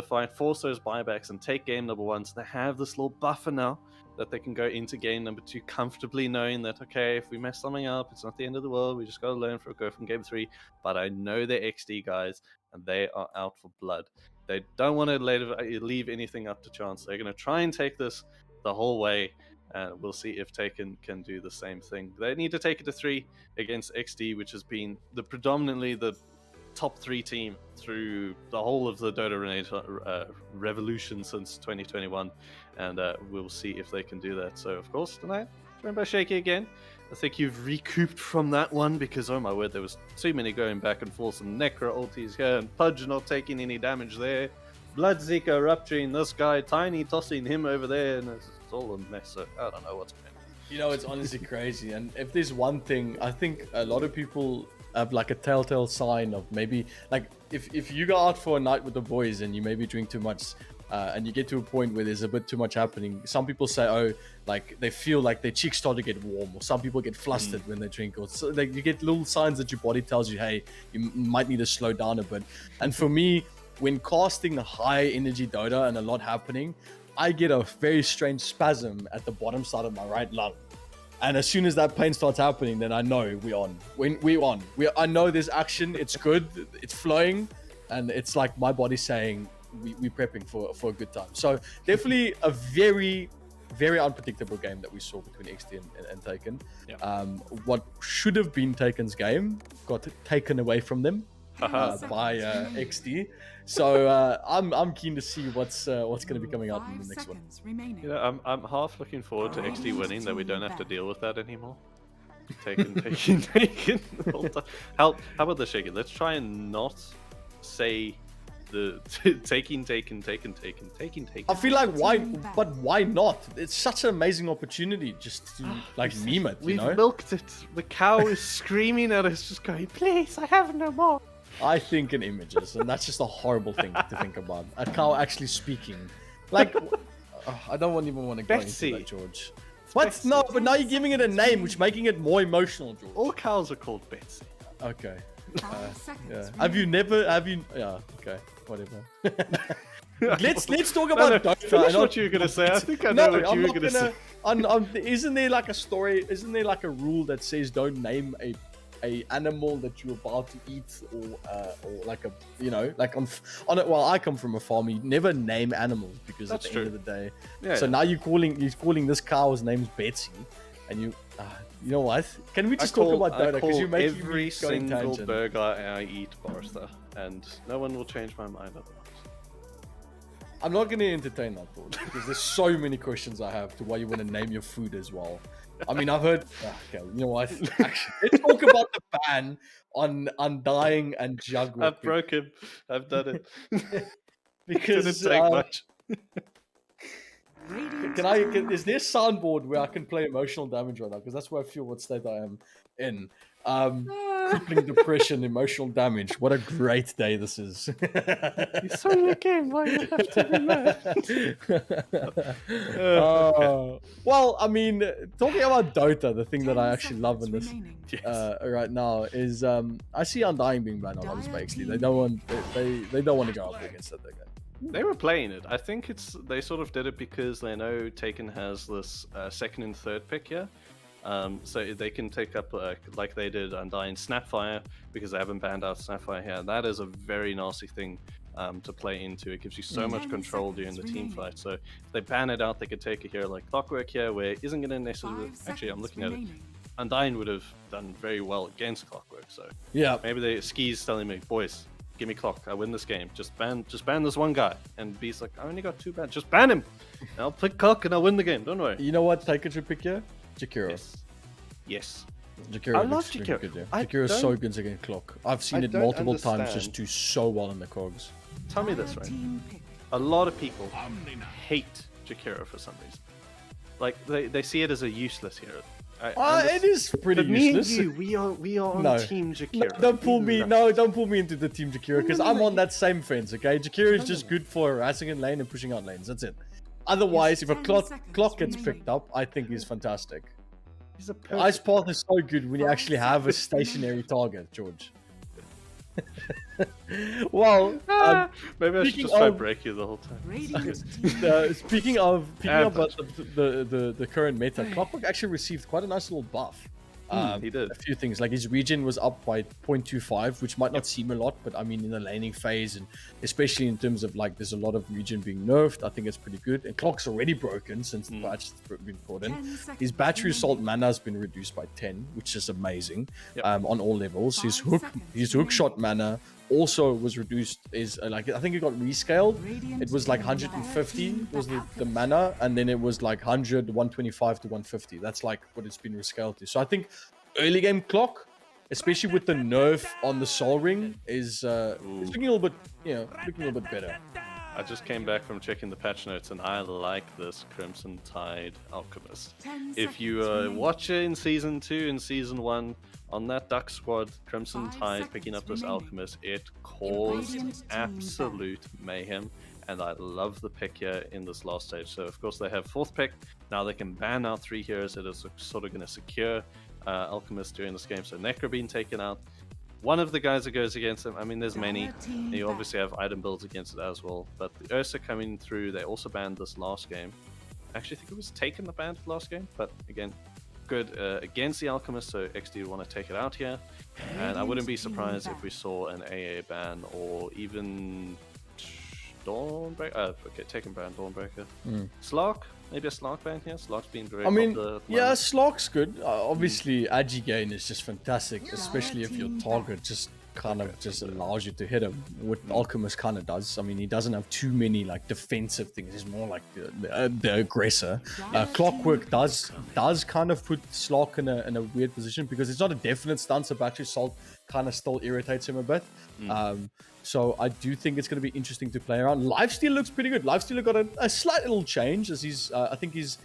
fight, force those buybacks, and take game number 1. So they have this little buffer now that they can go into game number 2 comfortably, knowing that, okay, if we mess something up, it's not the end of the world. We just got to learn from go from game 3. But I know they're Exdee guys, and they are out for blood. They don't want to leave anything up to chance. They're going to try and take this the whole way, and we'll see if Taken can do the same thing. They need to take it to 3 against Exdee, which has been predominantly the top 3 team through the whole of the Dota revolution since 2021, and we'll see if they can do that. So, of course, tonight, joined by Shakey again. I think you've recouped from that one because, oh my word, there was too many going back and forth. Some Necro ultis here and Pudge not taking any damage there. Blood Zika rupturing this guy, Tiny tossing him over there, and it's all a mess. So I don't know what's going on. You know, it's honestly crazy. And if there's one thing, I think a lot of people have like a telltale sign of maybe, like, if you go out for a night with the boys and you maybe drink too much, and you get to a point where there's a bit too much happening. Some people say, oh, like they feel like their cheeks start to get warm, or some people get flustered when they drink, or so, like, you get little signs that your body tells you, hey, you might need to slow down a bit. And for me, when casting high energy Dota and a lot happening, I get a very strange spasm at the bottom side of my right lung. And as soon as that pain starts happening, then I know we're on. I know there's action, it's good, it's flowing, and it's like my body saying, we're prepping for a good time. So definitely a very, very unpredictable game that we saw between Exdee and Taken. Yeah. What should have been Taken's game got taken away from them by Exdee. So I'm keen to see what's going to be coming out in the next one. You know, I'm half looking forward to Exdee winning, that we don't have to deal with that anymore. Taken. How about the Shakey? Let's try and not say the taking. I feel like why not? It's such an amazing opportunity just to like meme it. We've milked it. The cow is screaming at us, just going, "Please, I have no more." I think in images, and that's just a horrible thing to think about. A cow actually speaking, like I don't even want to go Betsy. into that, George. What? Betsy. No, but now you're giving it a name, which is making it more emotional, George. All cows are called Betsy. Okay. Yeah. Have you? Yeah. Okay. Whatever. let's talk about Dota. Finish what you were gonna say. I think I know what you were gonna say. Isn't there like a story? Isn't there like a rule that says don't name a animal that you're about to eat, or like a, you know, like on it? Well, I come from a farm. You never name animals because That's at the true. end of the day. Yeah, so now you're calling this cow's name's Betsy, and you know what? Can we just talk about Dota? Because you're making every me go single tangent. burger I eat Bartha, and no one will change my mind otherwise. I'm not going to entertain that thought because there's so many questions I have to why you want to name your food as well. I mean, I've heard. Okay, you know what? Actually, let's talk about the ban on Undying and Jug. I've broke him. I've done it. Because Didn't take much. Is there a soundboard where I can play emotional damage right now? Because that's where I feel what state I am in. Crippling depression, emotional damage. What a great day this is. You saw your game. Why you have to be mad? Well, I mean, talking about Dota, the thing that I actually love in this right now is I see Undying being banned on others basically. They don't want to go up against that again. They were playing it. I think they sort of did it because they know Taken has this second and third pick here. So they can take up, like they did Undying, Snapfire, because they haven't banned out Snapfire here. That is a very nasty thing to play into. It gives you so much control during the team fight. So if they ban it out, they could take a hero like Clockwork here, where it isn't going to necessarily... Actually, I'm looking at it. Undying would have done very well against Clockwork. So yeah, maybe Ski's telling me, boys, give me Clock. I win this game. Just ban this one guy. And B's like, I only got 2 bans. Just ban him. I'll pick Clock and I'll win the game. Don't worry. You know what? Taken should pick here? Jakiro. Yes. Jakiro, I love Jakiro. Jakiro is so good against Clock. I've seen it multiple times just do so well in the cogs. Tell me this, right? A lot of people hate Jakiro for some reason. Like, they see it as a useless hero. It is pretty But me and useless. you, we are on No. Team No, Jakira. don't pull me. No, don't pull me into the team Jakira because No, I'm no, on that same fence. Okay, Jakira is just good for harassing in lane and pushing out lanes. That's it. Otherwise, if a 10 clock seconds gets remaining. picked up, I think he's fantastic. He's a Ice perfect. path is so good when you actually have a stationary target, George. Well, Maybe I should speaking just try of- break you the whole time. Radiant speaking of Average. the current meta, Clockwork actually received quite a nice little buff. He did. A few things, like his regen was up by 0.25, which might not seem a lot, but I mean in the laning phase, and especially in terms of like there's a lot of regen being nerfed, I think it's pretty good. And Clock's already broken since the patch has been put in. 10 seconds His battery assault remaining. mana has been reduced by 10, which is amazing. Yep. On all levels. His 5 hook seconds shot mana also was reduced. Is like I think it got rescaled. Radiant It was like team 150 team was that the mana, and then it was like 100, 125 to 150. That's like what it's been rescaled to. So I think early game Clock, especially with the nerf on the Soul Ring, is looking a little bit, looking a little bit better. I just came back from checking the patch notes, and I like this Crimson Tide Alchemist. 10 If you seconds remaining. watch it in Season 2 and Season 1, on that Duck Squad, Crimson 5 Tide picking seconds up this remaining. Alchemist, it caused Radiant team absolute mayhem, and I love the pick here in this last stage. So of course they have 4th pick, now they can ban out 3 heroes. It is sort of going to secure Alchemist during this game. So Necro being taken out. One of the guys that goes against him, I mean, there's many. Team You obviously have item builds against it as well. But the Ursa coming through, they also banned this last game. I actually think it was Taken the banned last game, but again, good against the Alchemist, so Exdee would want to take it out here. And I wouldn't be surprised if we saw an AA ban or even Dawnbreaker. Okay, Taken ban, Dawnbreaker. Slark, maybe a Slark ban here. Slark's been very I mean, popular at the yeah, moment. Slark's good. Obviously, Agi gain is just fantastic, especially if your target just kind of just allows you to hit him. What Alchemist kind of does. I mean, he doesn't have too many like defensive things. He's more like the aggressor. Clockwork does kind of put Slark in a weird position because it's not a definite stun. So battery assault kind of still irritates him a bit. So I do think it's going to be interesting to play around. Lifesteal looks pretty good. Lifesteal got a slight little change as he's I think his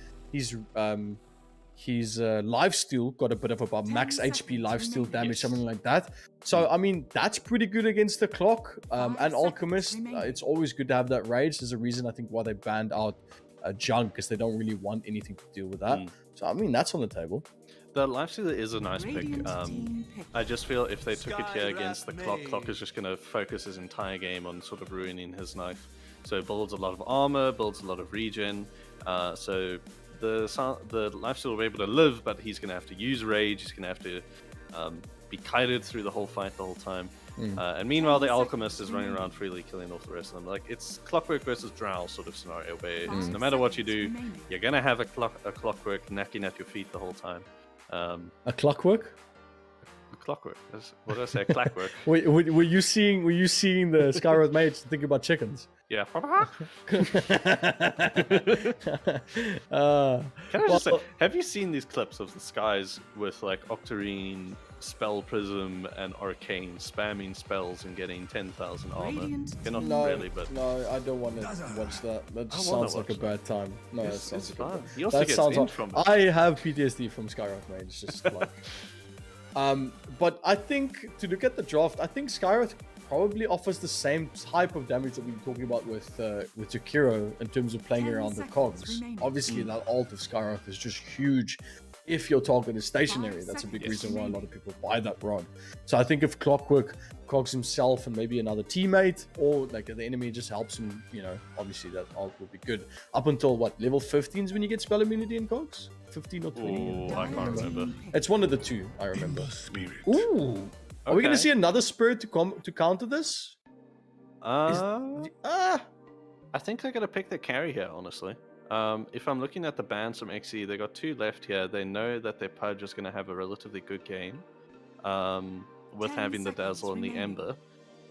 lifesteal got a bit of a max HP lifesteal damage, something like that. So I mean that's pretty good against the Clock and Alchemist. It's always good to have that rage. There's a reason I think why they banned out Junk, because they don't really want anything to deal with that. So I mean that's on the table. The Lifestealer is a nice pick. Radiant team pick. I just feel if they took it here against the Clock, Clock is just going to focus his entire game on sort of ruining his knife. So it builds a lot of armor, builds a lot of regen. So the Lifestealer will be able to live, but he's going to have to use rage. He's going to have to be kited through the whole fight the whole time. And meanwhile, the Alchemist is running around freely killing off the rest of them. Like it's Clockwork versus Drow sort of scenario where it's, no matter what you do, you're going to have a Clockwork knocking at your feet the whole time. A Clockwork? Clockwork. What did I say? Clockwork. Were you seeing the Skyward Mage think about chickens? Yeah. Can I Well, just say, have you seen these clips of the skies with like Octarine, Spell Prism, and Arcane spamming spells and getting 10,000 armor? Radiant Okay, not no, really, but no, I don't want to watch that. That just I wanna sounds like a watch bad time. No, that it's sounds like fun. a bad. He also That gets sounds in like, from it. I have PTSD from Skyrock Mage. Just like, but I think to look at the draft, I think Skyrock probably offers the same type of damage that we were talking about with Jakiro in terms of playing 10 around the seconds cogs. remaining. Obviously, that ult of Skyrock is just huge. If your target is stationary, 5 that's a big seconds reason why a lot remaining. of people buy that rod. So I think if Clockwork cogs himself and maybe another teammate, or like the enemy just helps him, obviously that ult will be good. Up until what, level 15 is when you get spell immunity in cogs? 15 or 20? Ooh, I can't remember. It's one of the two, I remember. Ooh. Are we going to Okay. see another spirit to counter this? I think they're gonna pick their carry here, honestly. If I'm looking at the bans from XE, they got 2 left here. They know that their Pudge is gonna have a relatively good game, with 10 having the seconds Dazzle and the remaining. Ember.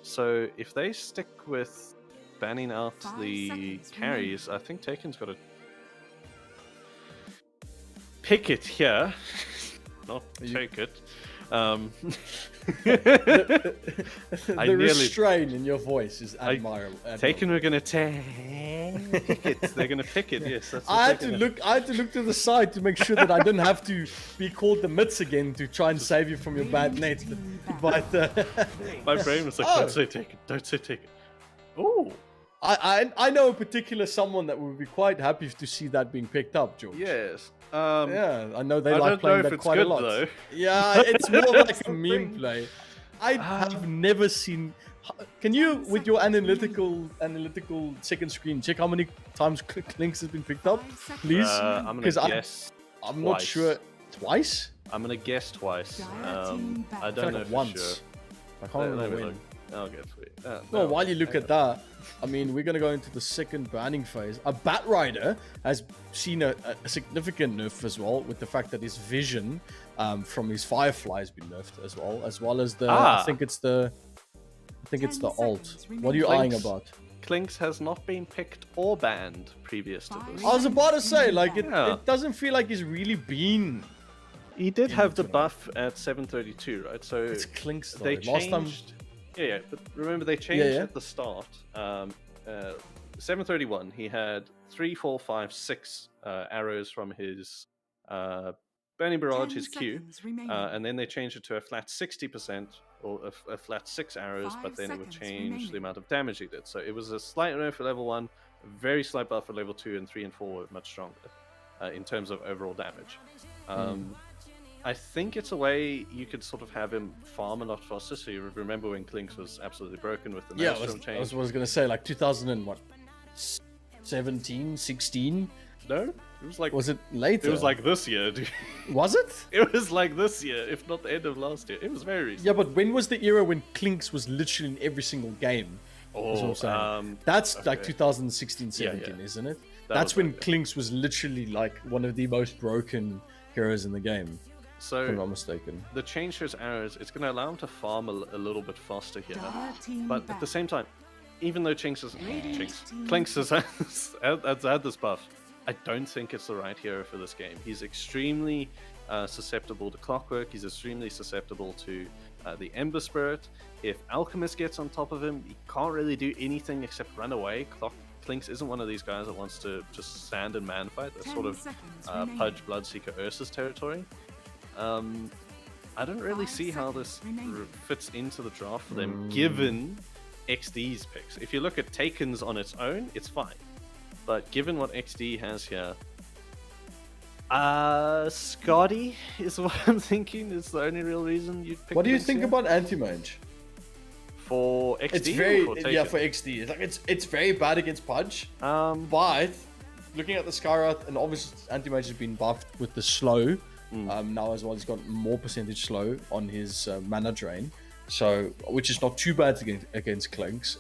So if they stick with banning out 5 the seconds carries, I think Taken's got to pick it here, not You- take it. The nearly- restraint in your voice is admirable. Taken, we're gonna take it. They're gonna pick it. Yes, that's what I had they're to gonna- look. I had to look to the side to make sure that I didn't have to be called the mitts again to try and save you from your bad net. But My brain was like, Oh. don't say take it. Don't say take it. Oh, I know a particular someone that would be quite happy to see that being picked up, George. yes. Yeah, I know they I like don't know playing if that it's quite good, a lot. though. Yeah, it's more like That's a the meme thing. play. I have never seen. Can you, with your analytical second screen, check how many times Clinks has been picked up, please? I'm gonna 'Cause guess. I'm not twice. sure. Twice? I'm gonna guess twice. I I feel don't know like for once. sure. I can't Let remember me when. look. I'll get for you. No, while you look at that, I mean, we're going to go into the second banning phase. A Bat Rider has seen a significant nerf as well, with the fact that his vision from his Firefly has been nerfed as well as the. I think it's the alt. What are you eyeing Clinks. about? Clinks has not been picked or banned previous to this. I was about to say, like, Yeah. it doesn't feel like he's really been. He did have the Into it. buff at 732, right? So It's Clinks though. they Last time. changed. Yeah, but remember they changed yeah. at the start. 731, he had 3, 4, 5, 6 arrows from his Burning Barrage, his Q, and then they changed it to a flat 60% or a flat 6 arrows, but then it would change the amount of damage he did. So it was a slight nerf for level 1, a very slight buff for level 2, and 3 and 4 were much stronger in terms of overall damage. I think it's a way you could sort of have him farm a lot faster. So you remember when Clinks was absolutely broken with the Yeah, Maelstrom change? I was going to say, like 2017, 16? No, it was like Was it later? it was like this year, dude. Was it? It was like this year, if not the end of last year. It was very recent. Yeah, but when was the era when Clinks was literally in every single game? That's what I'm saying. That's like okay. 2016, 17, yeah. isn't it? That That's was when okay. Clinks was literally like one of the most broken heroes in the game, if I'm not So mistaken. the change to his arrows, it's going to allow him to farm a little bit faster here. But at the same time, even though Clinks has had this buff, I don't think it's the right hero for this game. He's extremely susceptible to clockwork. He's extremely susceptible to the Ember Spirit. If Alchemist gets on top of him, he can't really do anything except run away. Clinks isn't one of these guys that wants to just stand and man fight. That's sort of Pudge, Bloodseeker, Ursus territory. I don't really see how this fits into the draft for them, given XD's picks. If you look at Taken's on its own, it's fine. But given what XD has here, Scotty is what I'm thinking is the only real reason you'd pick. What do you Clinks think here. about Anti-Mage? For XD? It's very or for yeah Taken? for XD. It's like it's very bad against Pudge. But looking at the Skyrath, and obviously Anti-Mage has been buffed with the slow now as well. He's got more percentage slow on his mana drain, so which is not too bad against Clinks.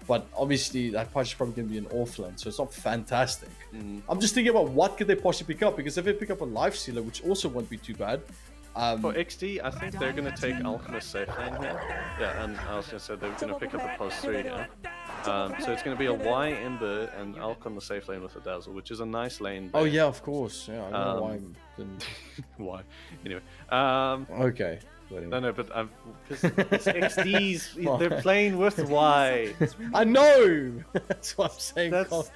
But obviously that Pudge is probably going to be an offlane, so it's not fantastic. I'm just thinking about what could they possibly pick up, because if they pick up a Life Stealer, which also won't be too bad. For XD, I think they're going to take Alchemist safe lane here. Yeah, and I was going to say they're going to pick up a pos 3 here. So it's going to be a Y Ember and Alch on the safe lane with a Dazzle, which is a nice lane. Oh there. yeah, of course. Yeah, I don't know why. I didn't... Why? Anyway. Okay. No, but because it's XD's, they're playing with Y. I know. That's what I'm saying. That's-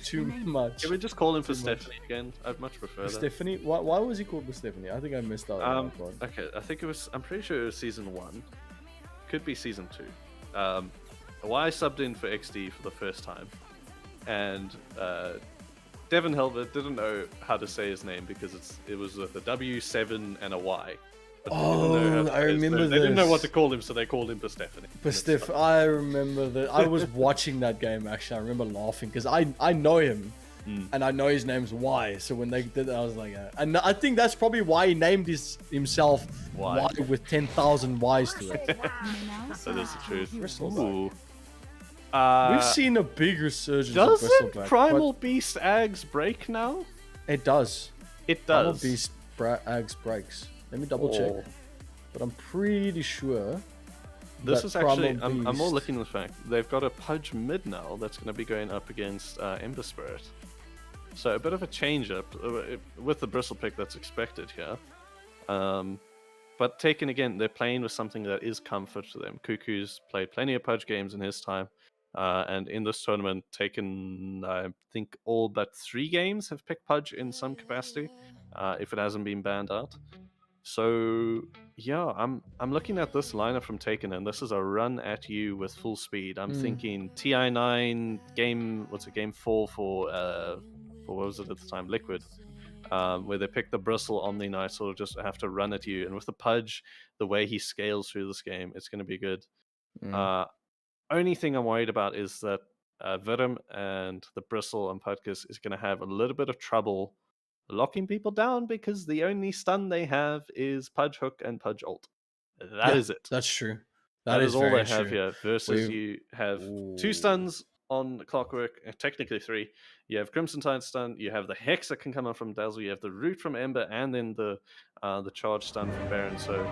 Too much. Can we just call him for Stephanie again? I'd much prefer that. Stephanie? Why was he called for Stephanie? I think I missed out on that one. Okay, I think it was. I'm pretty sure it was season 1. Could be season 2. Y subbed in for XD for the first time, and Devin Helvet didn't know how to say his name because it was with a W7 and a Y. But they didn't know how to I say his remember name. They didn't know what this. to call him, so they called him for Stephanie. But Steph, I remember that. I was watching that game actually. I remember laughing because I know him, and I know his name's Y. So when they did that, I was like, and I think that's probably why he named himself Y. Y with 10,000 Ys to it. That is the truth. Bristleback. Ooh. We've seen a big resurgence of Doesn't Bristleback. Primal Beast Ags break now? but it does. It Primal does. Beast Ags breaks. Let me double check. Oh. But I'm pretty sure. This that is actually, Primal I'm more Beast- looking at the fact they've got a Pudge mid now that's going to be going up against Ember Spirit. So a bit of a change up with the Bristle pick that's expected here. But Taken, again, they're playing with something that is comfort to them. Cuckoo's played plenty of Pudge games in his time. And in this tournament, Taken, I think, all but 3 games have picked Pudge in some capacity, if it hasn't been banned out. So, yeah, I'm looking at this lineup from Taken, and this is a run at you with full speed. I'm thinking TI9, game 4 for what was it at the time? Liquid. Where they pick the Bristle Omni Knight, sort of just have to run at you. And with the Pudge, the way he scales through this game, it's going to be good. Only thing I'm worried about is that Vidim and the Bristle and Pudkus is going to have a little bit of trouble locking people down because the only stun they have is Pudge Hook and Pudge Ult. That is it. That's true. That is all very they have true. here. Versus you have 2 stuns on Clockwork, technically 3. You have Crimson Tide stun, you have the Hex that can come up from Dazzle, you have the Root from Ember, and then the charge stun from Baron. So,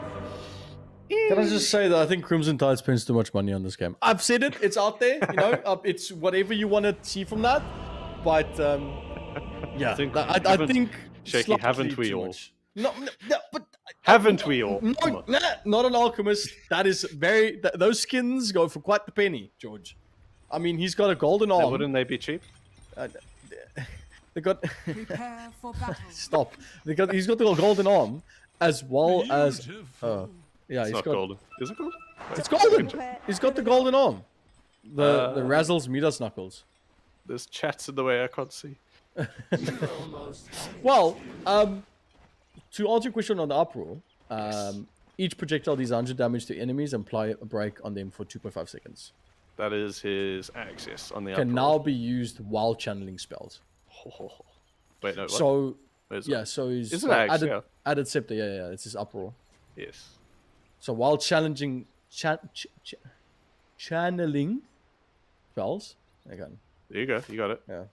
can I just say that I think Crimson Tide spends too much money on this game. I've said it. It's out there. You know, it's whatever you want to see from that. But yeah, I think Shakey, haven't we all? No, but haven't we all? No, not an alchemist. That is those skins go for quite the penny, George. I mean, he's got a golden arm. Wouldn't they be cheap? They got. Prepare for battle. Stop. He's got the golden arm, as well as. Yeah, It's not golden. Is it golden? It's golden. He's got the golden arm. The Razzles Midas Knuckles. There's chats in the way I can't see. Well, to answer your question on the uproar, each projectile deals 100 damage to enemies and apply a break on them for 2.5 seconds. That is his axe, yes, on the Can uproar. now be used while channeling spells. Wait, no, what? So, yeah, so he's Is it axe? added scepter, yeah, it's his uproar. Yes. So while channeling spells, again. There you go, you got it. Yeah.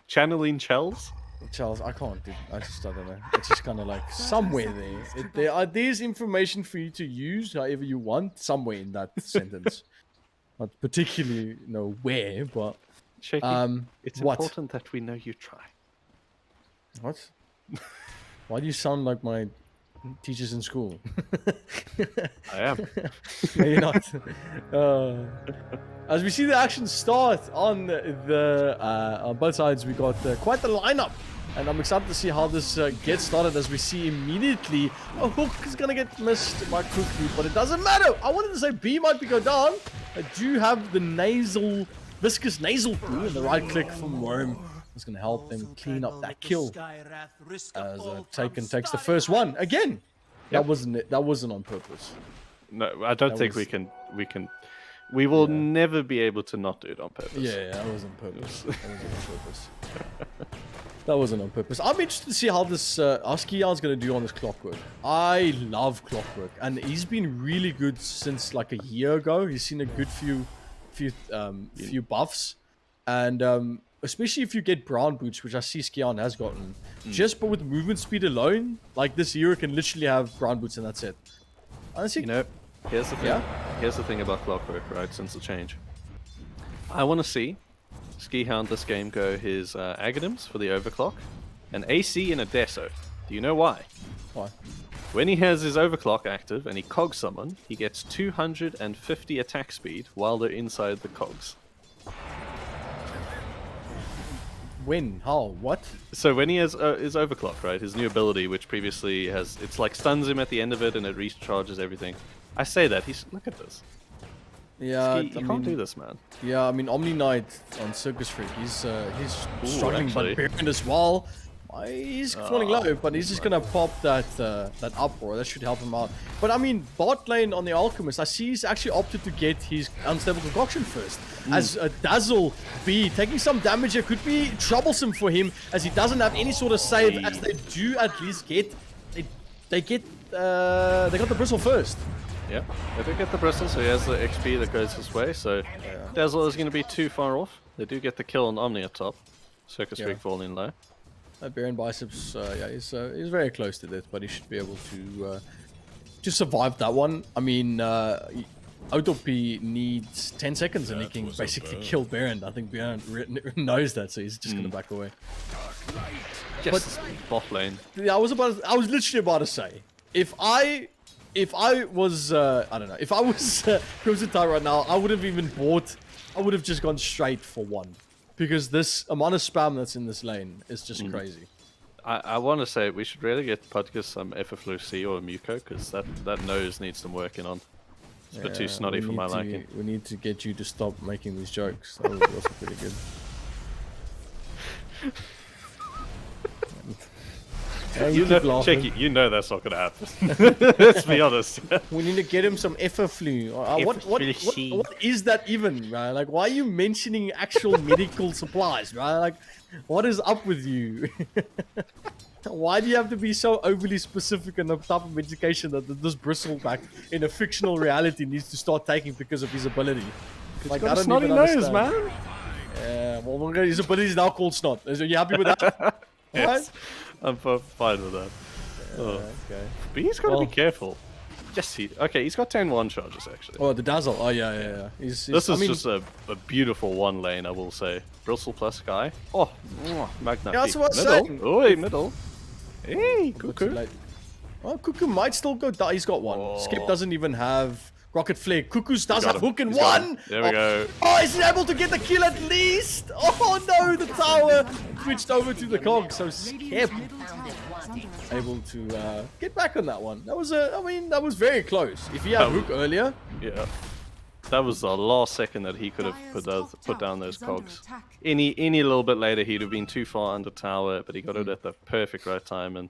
Channeling Chells? Charles, I can't do. I don't know. It's just kind of like somewhere there. There's information for you to use however you want somewhere in that sentence. Not particularly know where, but Shakey, it's what? important that we know you try. What? Why do you sound like my teachers in school? I am. No, you're not. As we see the action start on on both sides, we got quite the lineup, and I'm excited to see how this gets started. As we see immediately, a hook is gonna get missed by Cuckoo, but it doesn't matter. I wanted to say B might be go down. I do have the viscous nasal poo, and the right click from Worm is gonna help them clean up that kill. As Taken takes the first one again. Yep. That wasn't on purpose. No, I don't think we can. We will never be able to not do it on purpose. Yeah, that was on purpose. That wasn't on purpose. I'm interested to see how this Askiyan's going to do on this Clockwork. I love Clockwork, and he's been really good since like a year ago. He's seen a good few buffs, and especially if you get brown boots, which I see Skiyan has gotten. Just but with movement speed alone, like this hero can literally have brown boots and that's it. Honestly, You know, here's the thing. Yeah? Here's the thing about Clockwork, right? Since the change, I want to see Skihound this game go his Aghanims for the overclock, and AC in a Deso. Do you know why? Why? When he has his overclock active and he cogs someone, he gets 250 attack speed while they're inside the cogs. When? How? What? So when he has his overclock, right, his new ability, which previously has, it's like stuns him at the end of it and it recharges everything. I say that, look at this. Yeah, You can't do this, man. Yeah, I mean Omni Knight on Circus Freak, he's struggling, but actually. Baron as well. He's falling low, but he's just gonna pop that uproar. That should help him out. But I mean, bot lane on the Alchemist, I see he's actually opted to get his Unstable Concoction first. As Dazzle B taking some damage here could be troublesome for him, as he doesn't have any sort of save. As they do at least get, they got the Bristle first. Yeah, they do get the Bristle, so he has the XP that goes his way, so Dazzle is going to be too far off. They do get the kill on Omni at top. Circus Freak falling low. Baron Biceps, he's very close to that, but he should be able to survive that one. I mean, Autop needs 10 seconds and he can basically kill Baron. I think Baron knows that, so he's just going to back away. Just bot lane. Yeah, I was literally about to say, if I was, I don't know, if I was Crimson Tide right now, I would have even bought, I would have just gone straight for one. Because this amount of spam that's in this lane is just crazy. I want to say we should really get Podgus some FFLC or a Muko, because that nose needs some working on. It's a bit too snotty for my liking. We need to get you to stop making these jokes. That was also pretty good. Shakey, you know that's not going to happen. Let's be honest. We need to get him some Efferflu. What is that even, right? Like, why are you mentioning actual medical supplies, right? Like, what is up with you? Why do you have to be so overly specific in the type of medication that this bristleback in a fictional reality needs to start taking because of his ability? Like, I don't even understand. Man. Yeah, well, his ability is now called Snot. Are you happy with that? Yes. Right? I'm fine with that. Okay. But he's got to be careful. Yes, he's got 10-1 charges actually. Oh, the Dazzle. Oh, yeah. This is just a beautiful one lane, I will say. Bristle plus Sky. Oh, Magna. Yeah, that's what I'm saying. Oh, middle. Hey, Cuckoo. Well, Cuckoo might still go down. He's got one. Oh. Skip doesn't even have Rocket Flare. Cuckoo's does have hook in He's one. There we go. Oh, is he able to get the kill at least? Oh no, the tower switched over to the cog. So Skip able to get back on that one. That was that was very close. If he had hook earlier, yeah, that was the last second that he could have put down those cogs. Any little bit later, he'd have been too far under tower, but he got it at the perfect right time. And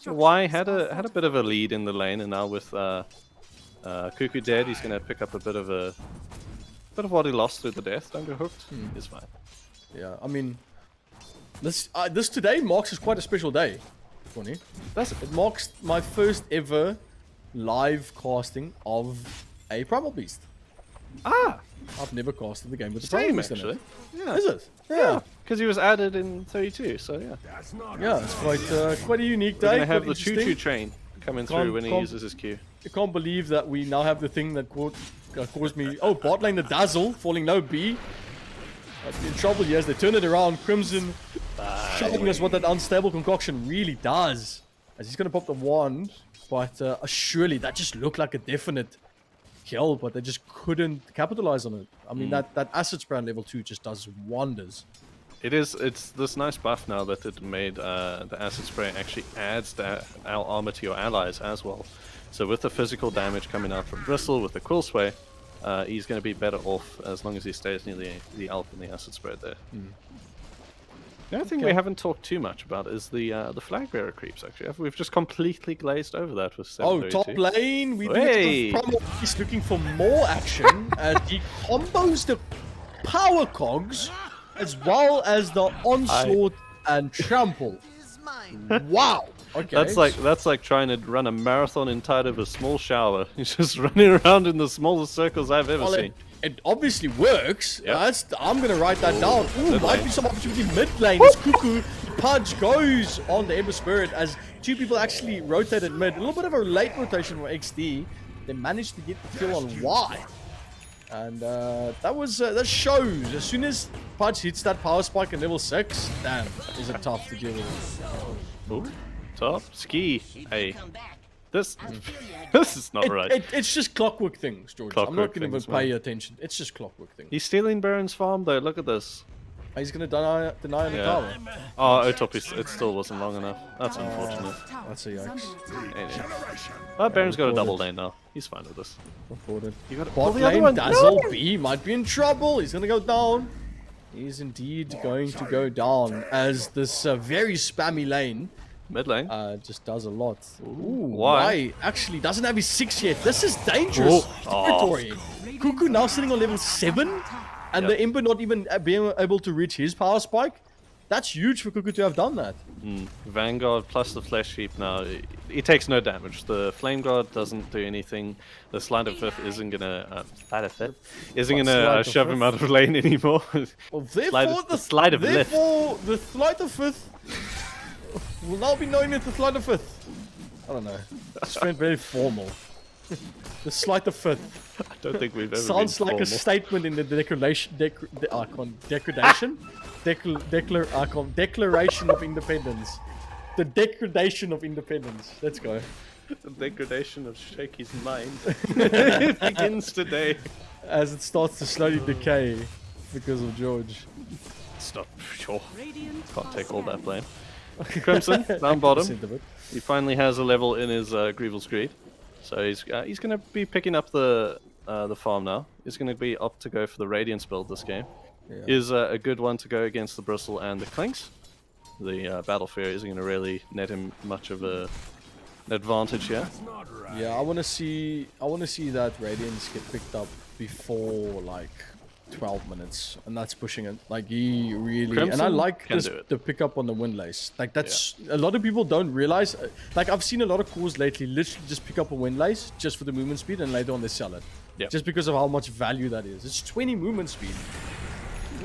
Y had a bit of a lead in the lane, and now with Cuckoo dead, he's gonna pick up a bit of what he lost through the death. Don't get hooked. It's fine. Yeah, I mean, this today marks quite a special day, Corny. It marks my first ever live casting of a Primal Beast. Ah, I've never casted the game with the same Primal Beast actually. in it. Yeah. Is it? Yeah. Because he was added in 32, so yeah. Yeah, it's quite a unique day. We're gonna have the choo-choo train coming through when he uses his Q. I can't believe that we now have the thing that caused me. Oh, bot lane the Dazzle falling no B. In trouble here as they turn it around. Crimson showing us what that unstable concoction really does. As he's gonna pop the wand, but surely that just looked like a definite kill, but they just couldn't capitalize on it. I mean that acid spray on level 2 just does wonders. It's this nice buff now that it made the acid spray actually adds our armor to your allies as well. So with the physical damage coming out from Bristle with the Quill Sway, he's going to be better off as long as he stays near the Alp and the acid spray there. The only thing we haven't talked too much about is the flag bearer creeps. Actually, we've just completely glazed over that with 732. Oh, top lane, we've he's looking for more action as he combos the power cogs as well as the onslaught and trample. Wow. Okay. That's like trying to run a marathon inside of a small shower. He's just running around in the smallest circles I've ever seen. It obviously works. Yep. I'm gonna write that down. Ooh, might be some opportunity mid lane as Cuckoo Pudge goes on the Ember Spirit as two people actually rotated mid. A little bit of a late rotation for Exdee. They managed to get the kill on Y. And that shows. As soon as Pudge hits that power spike in level 6, damn, is it tough to deal with. Ooh, top ski. Hey, this is not right. It's just clockwork things, George. I'm not going to even pay attention. It's just clockwork things. He's stealing Baron's farm though. Look at this. He's going to deny on the tower. Oh, top, it still wasn't long enough. That's unfortunate. That's a yikes. Well, Baron's got a double lane now. He's fine with this. Reported. You got Bot lane Dazzle B might be in trouble. He's going to go down. He's indeed going to go down as this very spammy lane mid lane just does a lot. Ooh, why? Actually doesn't have his 6 yet. This is dangerous territory. Cuckoo now sitting on level 7 and the Ember not even being able to reach his power spike. That's huge for Cuckoo to have done that. Vanguard plus the Flesh Heap now. He takes no damage. The Flame Guard doesn't do anything. The Slide of Fifth isn't gonna shove him out of lane anymore. Well, therefore, the Slide of Fifth will now be known as the Slide of Fifth. I don't know. It's very formal. The sleight of fifth. I don't think we've ever Sounds been like a formal. statement in the declaration of independence. The degradation of independence. Let's go. The degradation of Shakey's mind. It begins today. As it starts to slowly decay because of George. It's not sure. Can't take all that blame. Crimson down bottom. 80% of it. He finally has a level in his Grievel's Greed, so he's going to be picking up the farm now. He's going to be up to go for the Radiance build this game. Yeah. Is a good one to go against the Bristle and the Clinks. The Battle Fear isn't going to really net him much of an advantage here. Yeah, I want to see that Radiance get picked up before like 12 minutes, and that's pushing it. Like he really, Crimson and I like can this, do it. the pickup on the windlace. Like that's a lot of people don't realize. Like I've seen a lot of cores lately, literally just pick up a windlace just for the movement speed, and later on they sell it. Yeah. Just because of how much value that is. It's 20 movement speed.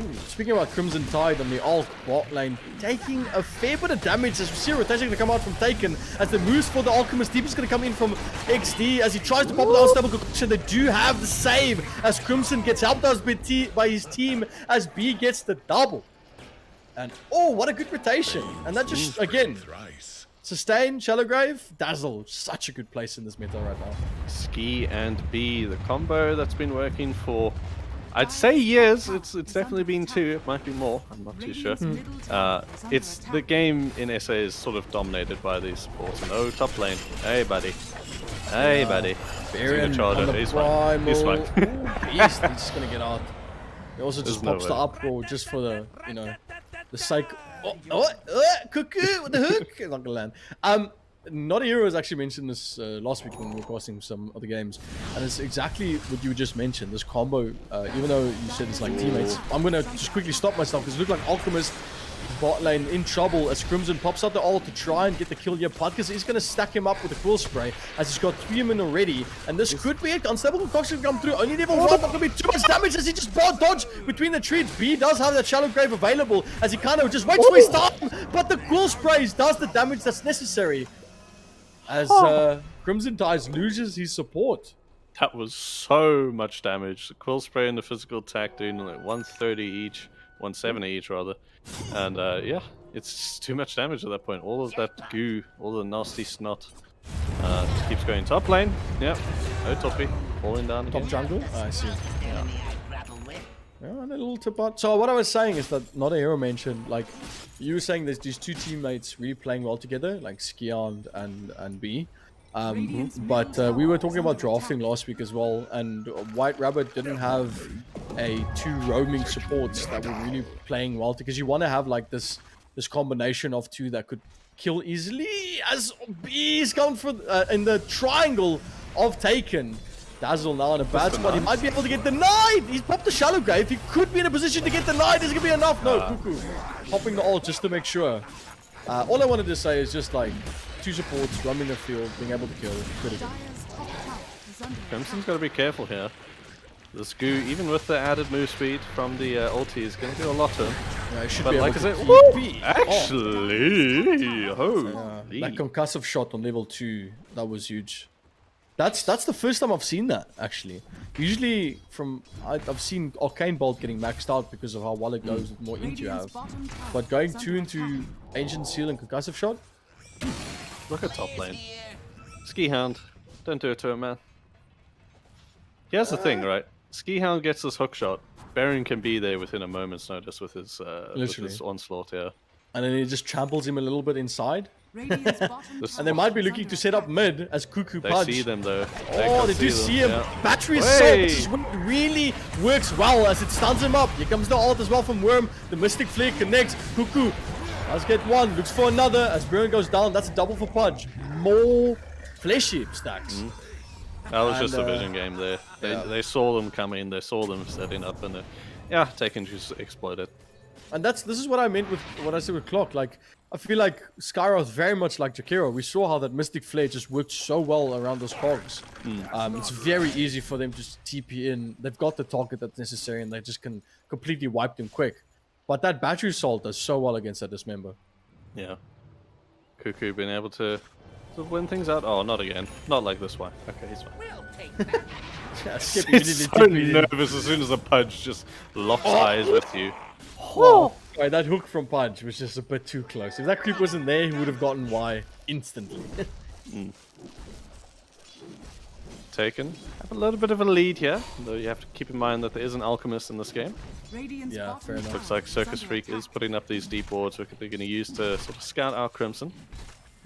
Ooh, speaking about Crimson Tide on the Alk bot lane, taking a fair bit of damage as we see a rotation going to come out from Taken, as the moves for the Alchemist Deep is going to come in from Exdee as he tries to pop it down stable concoction. They do have the save as Crimson gets helped out by his team as B gets the double. And oh, what a good rotation. And that just, again, sustain, Shallow Grave, Dazzle. Such a good place in this meta right now. Ski and B, the combo that's been working for, I'd say years. It's definitely been 2. It might be more. I'm not too sure. It's the game in SA is sort of dominated by these supports. And oh, top lane. Hey, buddy. Hey, buddy. Baron Charger. on the He's fine. He's fine. Ooh, beast. He's just gonna get out. He also just There's no pops the way. uproar just for the, you know, the sake. Cuckoo with the hook. It's not gonna land. Not a Hero has actually mentioned this last week when we were casting some other games, and it's exactly what you just mentioned. This combo, even though you said it's like teammates, I'm gonna just quickly stop myself because it looked like Alchemist bot lane in trouble as Crimson pops out the ult to try and get the kill here. Putkus is going to stack him up with a quill spray as he's got 3 men already, and this could be it. Unstable concoction come through. Only level 1, not going to be too much damage as he just dodge between the trees. B does have that Shallow Grave available as he kind of just waits for his time, but the quill sprays does the damage that's necessary as Crimson Ties loses his support. That was so much damage. The quill spray and the physical attack doing like 130 each, 170 each rather. And yeah, it's just too much damage at that point. All of that goo, all the nasty snot just keeps going. Top lane, yep. No toppy, falling down again. Top jungle? I see. Yeah, and a little tip out. So what I was saying is that Not a Hero mentioned, like, you were saying there's these 2 teammates really playing well together, like Skian and B. But we were talking about drafting last week as well, and White Rabbit didn't have 2 roaming supports that were really playing well, because you want to have like this combination of 2 that could kill easily, as B is going for in the triangle of Taken. Dazzle now in a bad spot. He might be able to get denied. He's popped the Shallow Grave. He could be in a position to get denied. Is it going to be enough? No, Cuckoo. Popping the ult just to make sure. All I wanted to say is just like 2 supports, roaming the field, being able to kill. Pretty good. Crimson's got to be careful here. The Skoo, even with the added move speed from the ulti, is going to do a lot to him. Yeah, he should But be like I able said, to woo, keep- actually, holy. that concussive shot on level 2, that was huge. That's the first time I've seen that, actually. Usually I've seen Arcane Bolt getting maxed out because of how well it goes with more int you have. But going 2 into Ancient Seal and concussive shot, Look at top lane. Ski Hound, don't do it to him, man. Here's the thing, right? Ski Hound gets this hook shot. Baron can be there within a moment's notice with his onslaught here. and then he just tramples him a little bit inside. Radiant's bottom This- And they might be looking to set up mid as Cuckoo They Pudge. see them though. Oh, they do see him. Yeah. Battery Hey! assault. This is when it really works well as it stuns him up. Here comes the ult as well from Worm. The Mystic Flare connects. Cuckoo does get one. Looks for another as Baron goes down. That's a double for Pudge. More fleshy stacks. That was And, just a vision game there. They saw them coming. They saw them setting up, and yeah, Taken just exploded. And this is what I meant with what I said with Clock. Like, I feel like Skyroth very much like Jakiro. We saw how that Mystic Flare just worked so well around those cogs. It's very easy for them to just TP in. They've got the target that's necessary, and they just can completely wipe them quick. But that battery assault does so well against that Dismember. Yeah. Cuckoo being able to to win things out. Oh, not again. Not like this one. Okay, he's fine. Yeah, Skip He's so nervous as soon as the Pudge just locks eyes with you. Wow. Right, that hook from Pudge was just a bit too close. If that creep wasn't there, he would have gotten Y instantly. Taken. Have a little bit of a lead here, though you have to keep in mind that there is an alchemist in this game. Yeah, fair enough. Looks like Circus Freak is putting up these deep wards, which they're going to use to sort of scout out Crimson.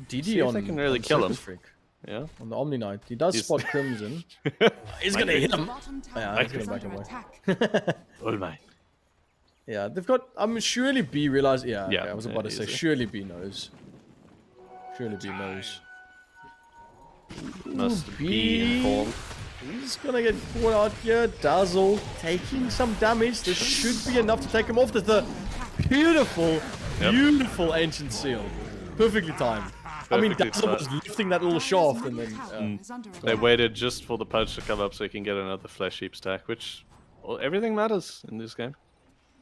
See DD if on, they can really on kill Circus him. Freak. Yeah. On the Omni Knight. He does spot Crimson. He's going to hit him. Yeah, he's going to back away. Oh my. Yeah, they've got... surely B realized... Yeah, Yeah, okay, I was about to say, easy. surely B knows. Surely B knows. Must B. be informed. He's gonna get caught out here. Dazzle taking some damage. This should be enough to take him off. There's the beautiful, beautiful ancient seal. Perfectly timed. I mean, Perfectly Dazzle was lifting that little shaft and then... They waited just for the Pudge to come up so he can get another Flesh Heap stack, which... Well, everything matters in this game.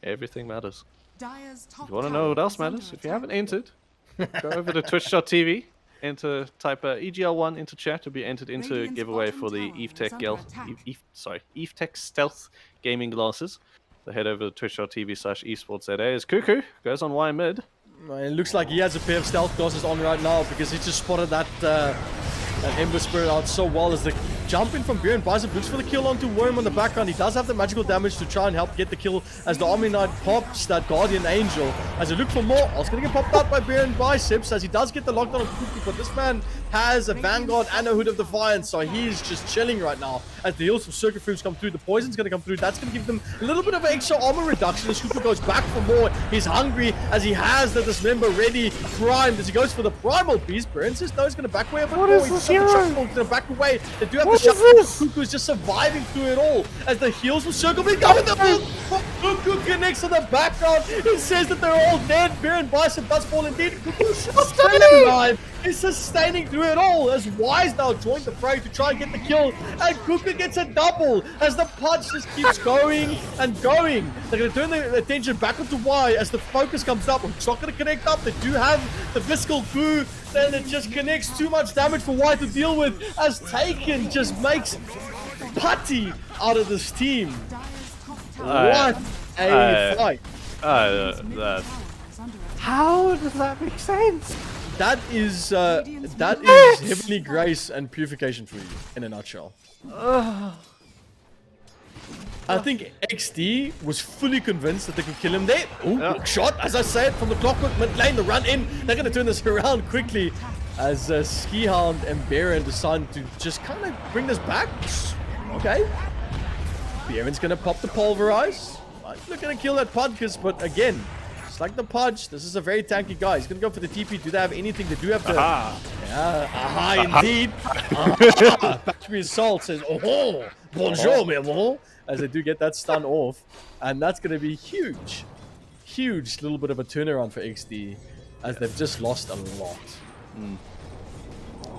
Everything matters. If you want to know what else matters, if you haven't entered, go over to twitch.tv. Enter, type EGL1 into chat to be entered into a giveaway for the Evetech Stealth Gaming Glasses. So head over to twitch.tv/esports.za as Cuckoo goes on Y mid. It looks like he has a pair of stealth glasses on right now because he just spotted that Ember Spirit out so well as the jump in from Baron Bicep looks for the kill onto Worm on the background. He does have the magical damage to try and help get the kill as the Omni Knight pops that Guardian Angel. As they look for more, also going to get popped out by Baron Biceps as he does get the lockdown on Kuku, but this man has a Vanguard and a Hood of Defiance, so he's just chilling right now as the heals from Circuit Fruits come through. The poison's going to come through. That's going to give them a little bit of extra armor reduction as Kuku goes back for more. He's hungry as he has the Dismember ready, primed as he goes for the Primal Beast. Baron says no, he's going to back away a bit more. He's just going to back away. They do have the shot. Kuku's just surviving through it all as the heals will circle. They go with the Kuku connects to the background. He says that they're all dead. Baron Bicep does fall indeed. Kuku's still alive. He's sustaining through it all as Wise now joined the fray to try and get the kill. And Kuku gets a double as the Pudge just keeps going and going. They're going to turn their attention back onto Y as the focus comes up. It's not going to connect up. They do have the Viscal Goo. Then it just connects too much damage for Y to deal with as Taken just makes putty out of this team. What a fight. How does that make sense? That is Heavenly Grace and Purification for you in a nutshell. I think Exdee was fully convinced that they could kill him there. Ooh, shot, as I said, from the clockwork mid lane, the run in. They're going to turn this around quickly as Skihound and Baron decide to just kind of bring this back. Okay. Baron's going to pop the Pulverize. They're going to kill that Pudge, but again, just like the Pudge, this is a very tanky guy. He's going to go for the TP. Do they have anything? They do have the... indeed. Battery Assault says, oh, bonjour, mes amours. As they do get that stun off. And that's going to be huge. Huge little bit of a turnaround for Exdee as they've just lost a lot.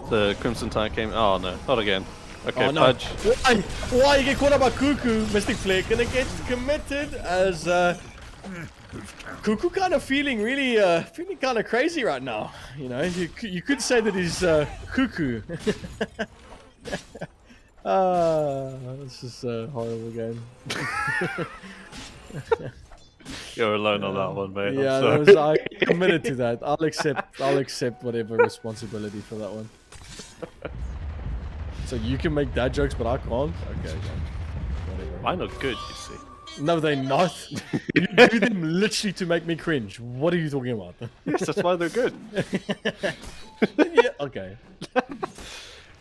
The Crimson Tide came... Oh, no. Not again. Okay, Oh, no. Pudge. Why you get caught up by Cuckoo? Mystic Flare gonna get committed as Cuckoo kind of feeling really feeling kind of crazy right now. You know, you could say that he's Cuckoo. This is a horrible game. You're alone on that one, mate. Yeah, I'm sorry. I committed to that. I'll accept whatever responsibility for that one. So you can make dad jokes, but I can't? Okay. Whatever. Mine are good, you see. No, they're not. You do them literally to make me cringe. What are you talking about? Yes, that's why they're good. Yeah, okay.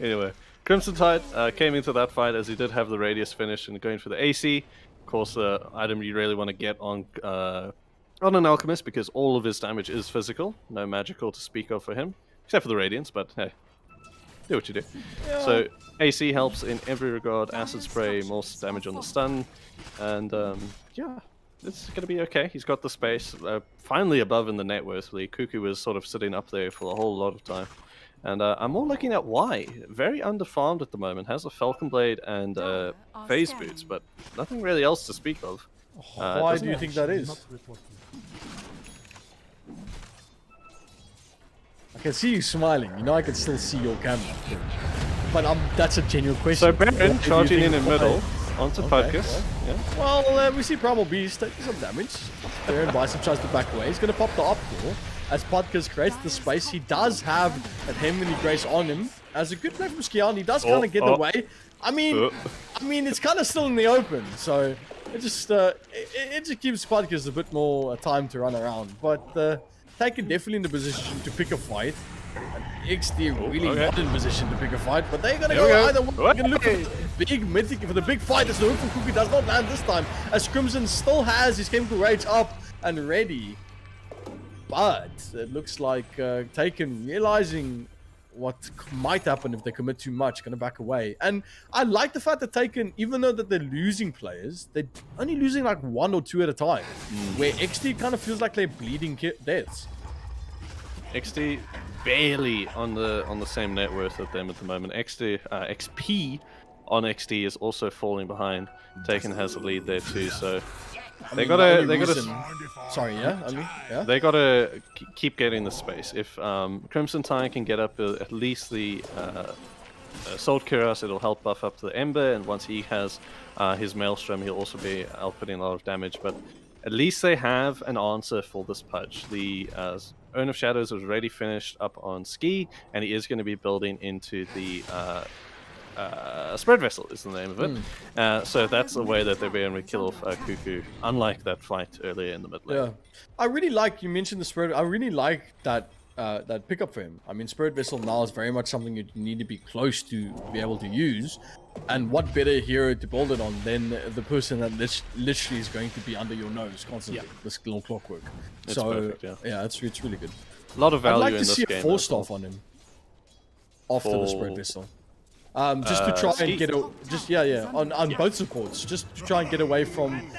Anyway, Crimson Tide came into that fight as he did have the Radius finish and going for the AC. Of course, the item you really want to get on an Alchemist because all of his damage is physical. No magical to speak of for him. Except for the Radiance, but hey. Do what you do. Yeah. So AC helps in every regard. Acid Spray, more damage on the stun, and yeah, it's gonna be okay. He's got the space. Finally above in the net worth league. Cuckoo was sort of sitting up there for a whole lot of time, and I'm more looking at Y. Very underfarmed at the moment. Has a Falcon Blade and Phase Boots, but nothing really else to speak of. Why do you think that is? I can see you smiling. You know I can still see your camera. But that's a genuine question. So Baron charging in the why? middle onto Okay, Focus. Yeah. Well, we see Primal Beast taking some damage. Baron Bison tries to back away. He's going to pop the up kill. As Podcast creates the space, he does have a Heavenly Grace on him. As a good play from Skian, he does kind of get away. I mean, it's kind of still in the open, so it just gives Podcast a bit more time to run around. But Taken definitely in the position to pick a fight. Exdee really not in position to pick a fight, but they're gonna go either way. They're gonna look for the big mythic for the big fight. As the hook from Cuckoo does not land this time, as Crimson still has his Chemical Rage up and ready. But it looks like Taken realizing what might happen if they commit too much, gonna back away. And I like the fact that Taken, even though that they're losing players, they're only losing like 1 or 2 at a time. Where Exdee kind of feels like they're bleeding deaths. Exdee barely on the same net worth of them at the moment. Exdee XP on Exdee is also falling behind. Taken has a lead there too, so they gotta Sorry, yeah. I mean, yeah. They gotta keep getting the space. If Crimson Tide can get up at least the Salt Cuirass, it'll help buff up the Ember, and once he has his Maelstrom, he'll also be outputting a lot of damage. But at least they have an answer for this Pudge. The Urn of Shadows was already finished up on Ski, and he is going to be building into the Spread Vessel is the name of it. So that's a way that they'll be able to kill off Cuckoo, unlike that fight earlier in the mid lane. Yeah, I really like, you mentioned the Spread, I really like that that pickup for him. I mean, Spirit Vessel now is very much something you need to be close to be able to use. And what better hero to build it on than the person that literally is going to be under your nose constantly, this little clockwork. It's so, perfect, yeah, it's really good. A lot of value I'd like in to this see game. a 4-staff on him after the Spirit Vessel. Just to try and get on both supports, just to try and get away from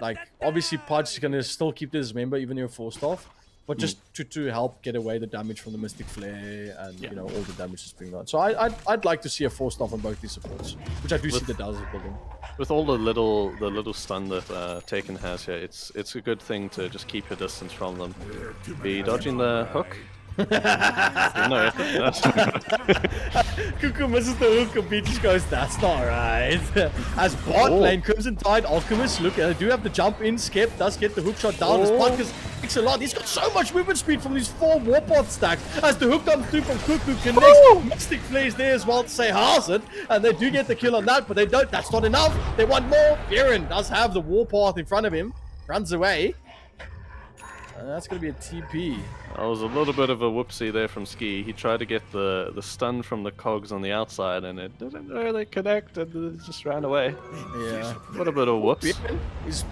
like obviously Pudge is gonna still keep this member even if you're 4-staff, but just to help get away the damage from the Mystic Flare and you know all the damage that's being done. So I'd like to see a 4-staff on both these supports, which I do see the Dell is building. With all the little stun that Taken has here, it's a good thing to just keep your distance from them. Be dodging the hook. No, Cuckoo misses the hook and Beat just goes, that's not right. As bot lane, Crimson Tide, Alchemist, look, they do have the jump in. Skep does get the hook shot down. As Podcast takes a lot. He's got so much movement speed from these 4 Warpod stacks. As the hook comes through from Cuckoo, connects. Mystic Flares there as well to say how's it. And they do get the kill on that, but they don't. That's not enough. They want more. Baron does have the Warpath in front of him. Runs away. And that's going to be a TP. That was a little bit of a whoopsie there from Ski. He tried to get the stun from the cogs on the outside, and it didn't really connect, and it just ran away. Yeah. What a bit of whoops.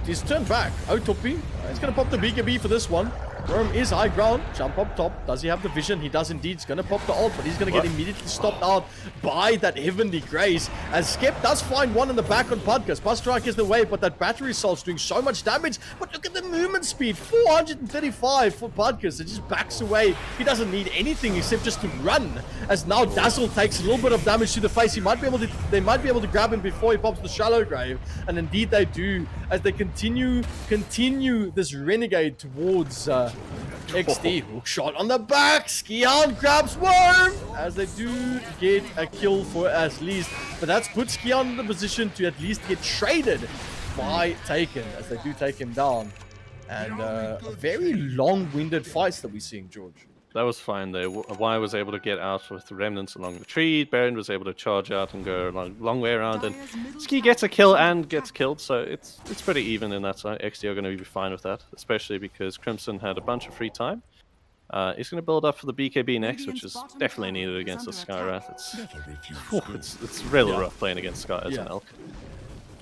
He's turned back. Topi. He's going to pop the BKB for this one. Worm is high ground. Jump up top. Does he have the vision? He does indeed. He's going to pop the ult, but he's going to get immediately stopped out by that Heavenly Grace. And Skep does find one in the back on Podcast. Bus Strike is the way, but that battery salt's doing so much damage. But look at the movement speed. 435 for Podcast. It just backs away. He doesn't need anything except just to run. As now Dazzle takes a little bit of damage to the face. They might be able to grab him before he pops the Shallow Grave. And indeed they do, as they continue this renegade towards Exdee. Hook shot on the back. Skian grabs Worm as they do get a kill for at least. But that's put Skian in the position to at least get traded by Taken as they do take him down. And a very long-winded fights that we're seeing, George. That was fine there. Y was able to get out with the remnants along the tree. Baron was able to charge out and go a long way around. And Ski gets a kill and gets killed, so it's pretty even in that side. Exdee are going to be fine with that, especially because Crimson had a bunch of free time. He's going to build up for the BKB next, which is definitely needed against the Skywrath. It's really rough playing against Sky as an elk.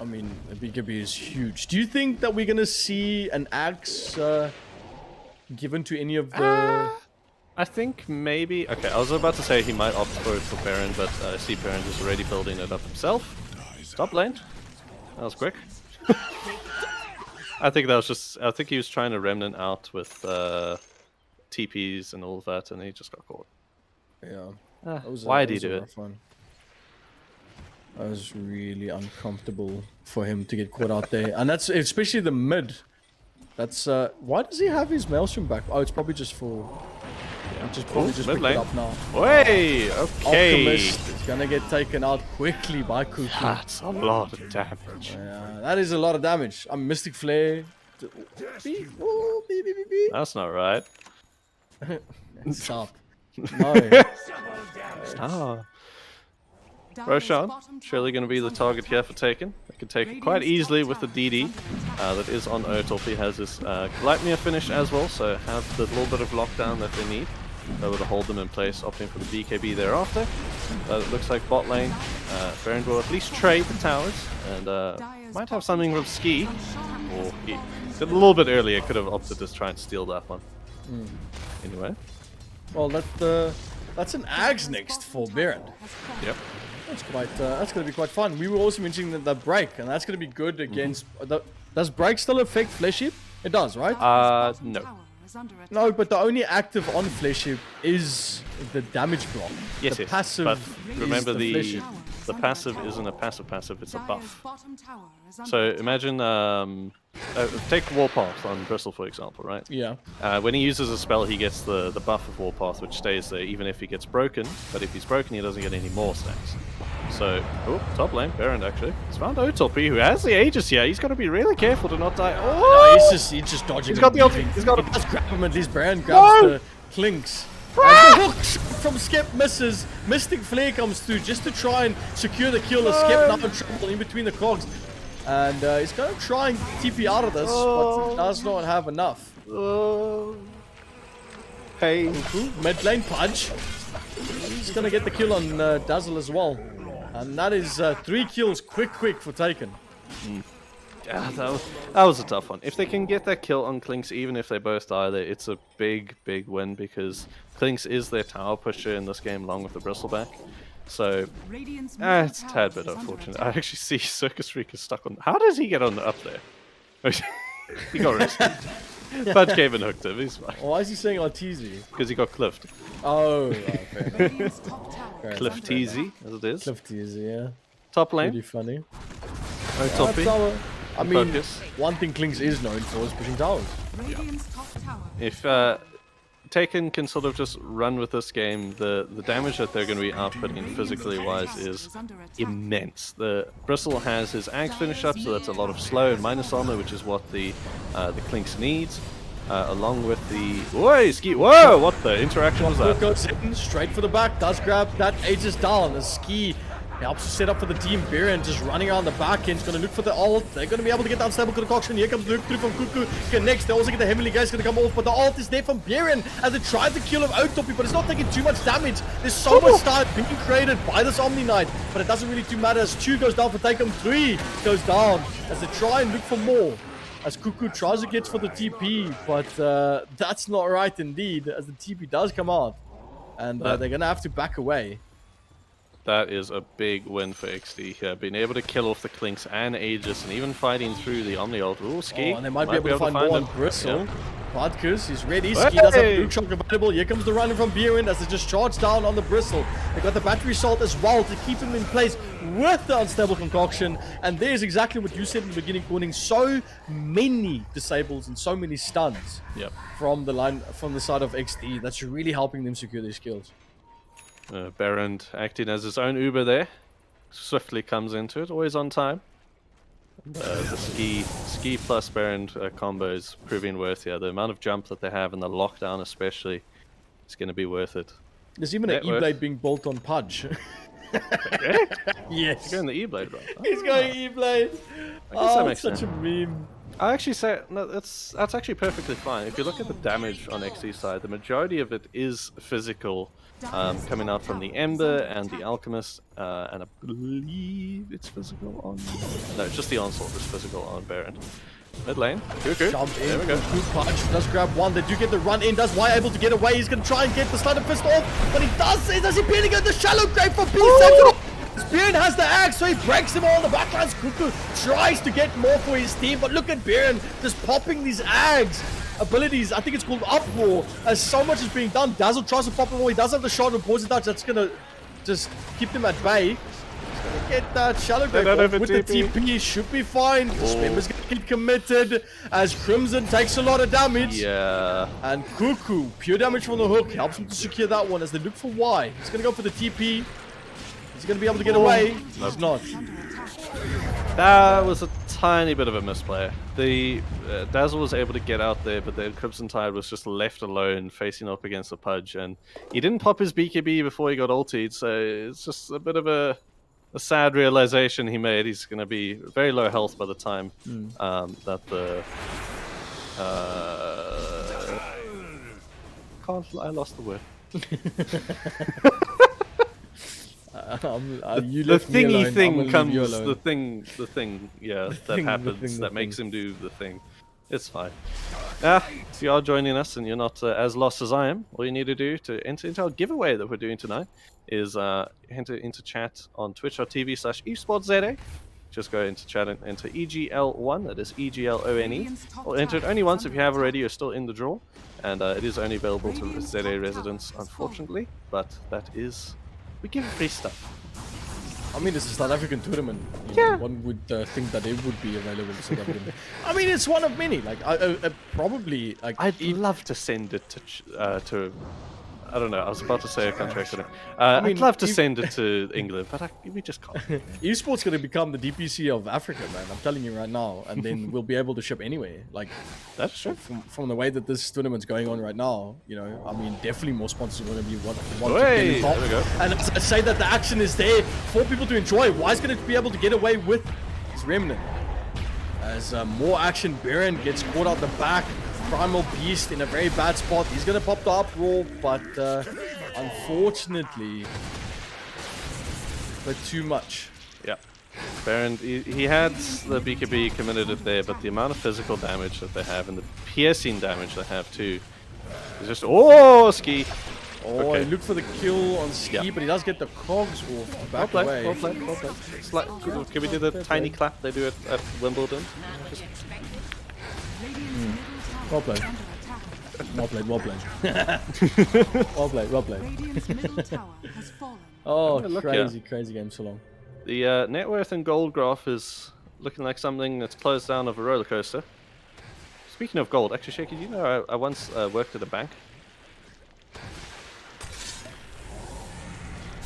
I mean, the BKB is huge. Do you think that we're going to see an axe given to any of the... I think maybe... Okay, I was about to say he might opt for Baron, but I see Baron is already building it up himself. Top lane. That was quick. I think that was just... I think he was trying to remnant out with TPs and all of that, and he just got caught. Yeah. Why did he do it? That was really uncomfortable for him to get caught out there. And that's especially the mid. That's... why does he have his Maelstrom back? Oh, it's probably just for... which is probably just mid picked lane. it up now. Way, okay. Alchemist is gonna get taken out quickly by Cuckoo. That's a lot of damage. Yeah, that is a lot of damage. Mystic Flare. Beep. Ooh, beep, beep, beep, beep. That's not right. Stop. No. Ah. Rossouw, surely going to be the target here for Taken. They can take it quite easily with the DD that is on Urtop. He has his Gleipnir finish as well, so have the little bit of lockdown that they need. Able to hold them in place, opting for the BKB thereafter. It looks like bot lane. Baron will at least trade the towers, and might have something from Ski. Or he a little bit earlier could have opted to try and steal that one. Anyway. Well, that's an Ags next for Baron. Yep. That's going to be quite fun. We were also mentioning that the break, and that's going to be good against. Does break still affect Flesh Heap? It does, right? No. No, but the only active on Flesh Heap is the damage block. Yes, the yes. passive. But is remember the Flesh Heap. the passive isn't a passive, it's a buff. So imagine, take Warpath on Bristle for example, right? Yeah. When he uses a spell, he gets the buff of Warpath, which stays there even if he gets broken. But if he's broken, he doesn't get any more stacks. So, oh, top lane, Baron actually. He's found Otopy, who has the Aegis here. He's got to be really careful to not die. Oh! No, he's just dodging. He's got the ulti. He's got He does grab him at least. Baron grabs the Clinks. And the hooks from Skep misses. Mystic Flare comes through just to try and secure the kill. Skep now in trouble in between the cogs. And he's going to try and TP out of this, but does not have enough. Pain. Mid lane punch. He's going to get the kill on Dazzle as well. And that is 3 kills quick for Taken. Yeah, that was a tough one. If they can get that kill on Klinks, even if they both die there, it's a big win because Klinks is their tower pusher in this game along with the Bristleback. So, it's a tad bit unfortunate. I actually see Circus Freak is stuck on... How does he get on up there? He got rescued. Fudge came and hooked him, he's fine. Why is he saying Arteezy? Because he got cliffed. Oh, okay. Cliff Teasy, as it is. Cliff Teasy, yeah. Top lane. Pretty funny. Oh, toppy. I mean, Focus. one thing Klinks is known for is pushing towers. If Taken can sort of just run with this game, the damage that they're going to be outputting physically wise is immense. The Bristle has his Axe finish up, so that's a lot of slow and minus armor, which is what the Klinks needs. Along with the... Oi, Ski! Whoa! What the interaction was that? Goes in, straight for the back, does grab that Aegis down. The Ski helps to set up for the team. Baron just running around the back end. He's going to look for the ult. They're going to be able to get the unstable concoction. Here comes Luke through from Cuckoo. Connects. They also get the Heavenly Gaze going to come off. But the ult is there from Baron as they try to kill him out Toppy. But it's not taking too much damage. There's so much style being created by this Omni Knight. But it doesn't really too matter as 2 goes down for Taken. 3 goes down as they try and look for more. As Cuckoo tries to get for the TP. But that's not right indeed. As the TP does come out. And they're going to have to back away. That is a big win for Exdee here. Being able to kill off the Klinks and Aegis and even fighting through the Omni ult. Ooh, Ski. Oh, and they might be able to find more on Bristle. Yeah. Podkus, he's ready. Ski does have a Luke Shock available. Here comes the run from Baron as they just charge down on the Bristle. They got the battery salt as well to keep him in place with the unstable concoction. And there's exactly what you said in the beginning, Corning. So many disables and so many stuns from the side of Exdee. That's really helping them secure their skills. Baron acting as his own Uber there. Swiftly comes into it, always on time. The Ski plus Baron combo is proving worth it. The amount of jump that they have and the lockdown especially is going to be worth it. There's even an E-Blade being built on Pudge. Yes. He's going the E-Blade, right? He's going E-Blade. That makes such sense. a meme. I actually say no, that's actually perfectly fine. If you look at the damage on Xdee's side, the majority of it is physical, coming out from the Ember and the Alchemist, and I believe it's physical on... No, it's just the Onslaught is physical on Baron. Mid lane, Cuckoo. Jump in. There we go. Good punch. Does grab one. They do get the run in. Does Y able to get away? He's going to try and get the Slider Fist off. But he does he barely get the shallow grave for B7? Baron has the axe, so he breaks him all on the backlines. Cuckoo tries to get more for his team, but look at Baron just popping these axe abilities. I think it's called Uproar, as so much is being done. Dazzle tries to pop him all. He does have the shot of Poison Touch. That's going to just keep them at bay. Get that shallow They grave don't have a with the TP. TP. Should be fine. Spember's gonna get committed as Crimson takes a lot of damage. Yeah. And Cuckoo, pure damage from the hook, helps him to secure that one as they look for Y. He's gonna go for the TP. He's gonna be able to get away. He's not. That was a tiny bit of a misplay. The Dazzle was able to get out there, but then Crimson Tide was just left alone facing up against the Pudge, and he didn't pop his BKB before he got ultied, so it's just a bit of a sad realization he made. He's going to be very low health by the time that the... I lost the word. The thingy thing comes. the The thing. Yeah, that thing, happens. the That thing. makes him do the thing. It's fine. If you are joining us and you're not as lost as I am, all you need to do to enter into our giveaway that we're doing tonight is enter into chat on twitch.tv/esportsza. Just go into chat and enter EGL1, that is EGLONE. Or enter it only once. If you have already, you're still in the draw. And it is only available to ZA residents, unfortunately. But that is... we give free stuff. I mean, it's a South African tournament. You know, one would think that it would be available to South African. I mean, it's one of many. Like, probably... like I'd love to send it to I don't know, I was about to say a country I couldn't. I'd love to send it to England, but we just can't. Esports going to become the DPC of Africa, man. I'm telling you right now. And then we'll be able to ship anywhere. Like, That's true. From the way that this tournament's going on right now, you know, I mean, definitely more sponsors are going to be want Hey, to get involved. there we go. And I say that the action is there for people to enjoy. Why is going to be able to get away with his Remnant? As more action, Baron gets caught out the back. Primal Beast in a very bad spot. He's going to pop the uproar, but unfortunately, but too much. Yeah. Baron, he had the BKB committed it there, but the amount of physical damage that they have and the piercing damage they have too is just... oh, Ski! Oh, Okay. he looked for the kill on Ski, Yeah. but he does get the cogs off the back Well away. played, well played, well played. It's like, can we do the tiny clap they do at Wimbledon? Just... Well played. Well played, well played. Well played, well played. Radiant's middle tower has fallen. Oh, look, crazy, crazy game so long. The net worth and gold graph is looking like something that's closed down of a roller coaster. Speaking of gold, actually, Shakey, do you know I once worked at a bank?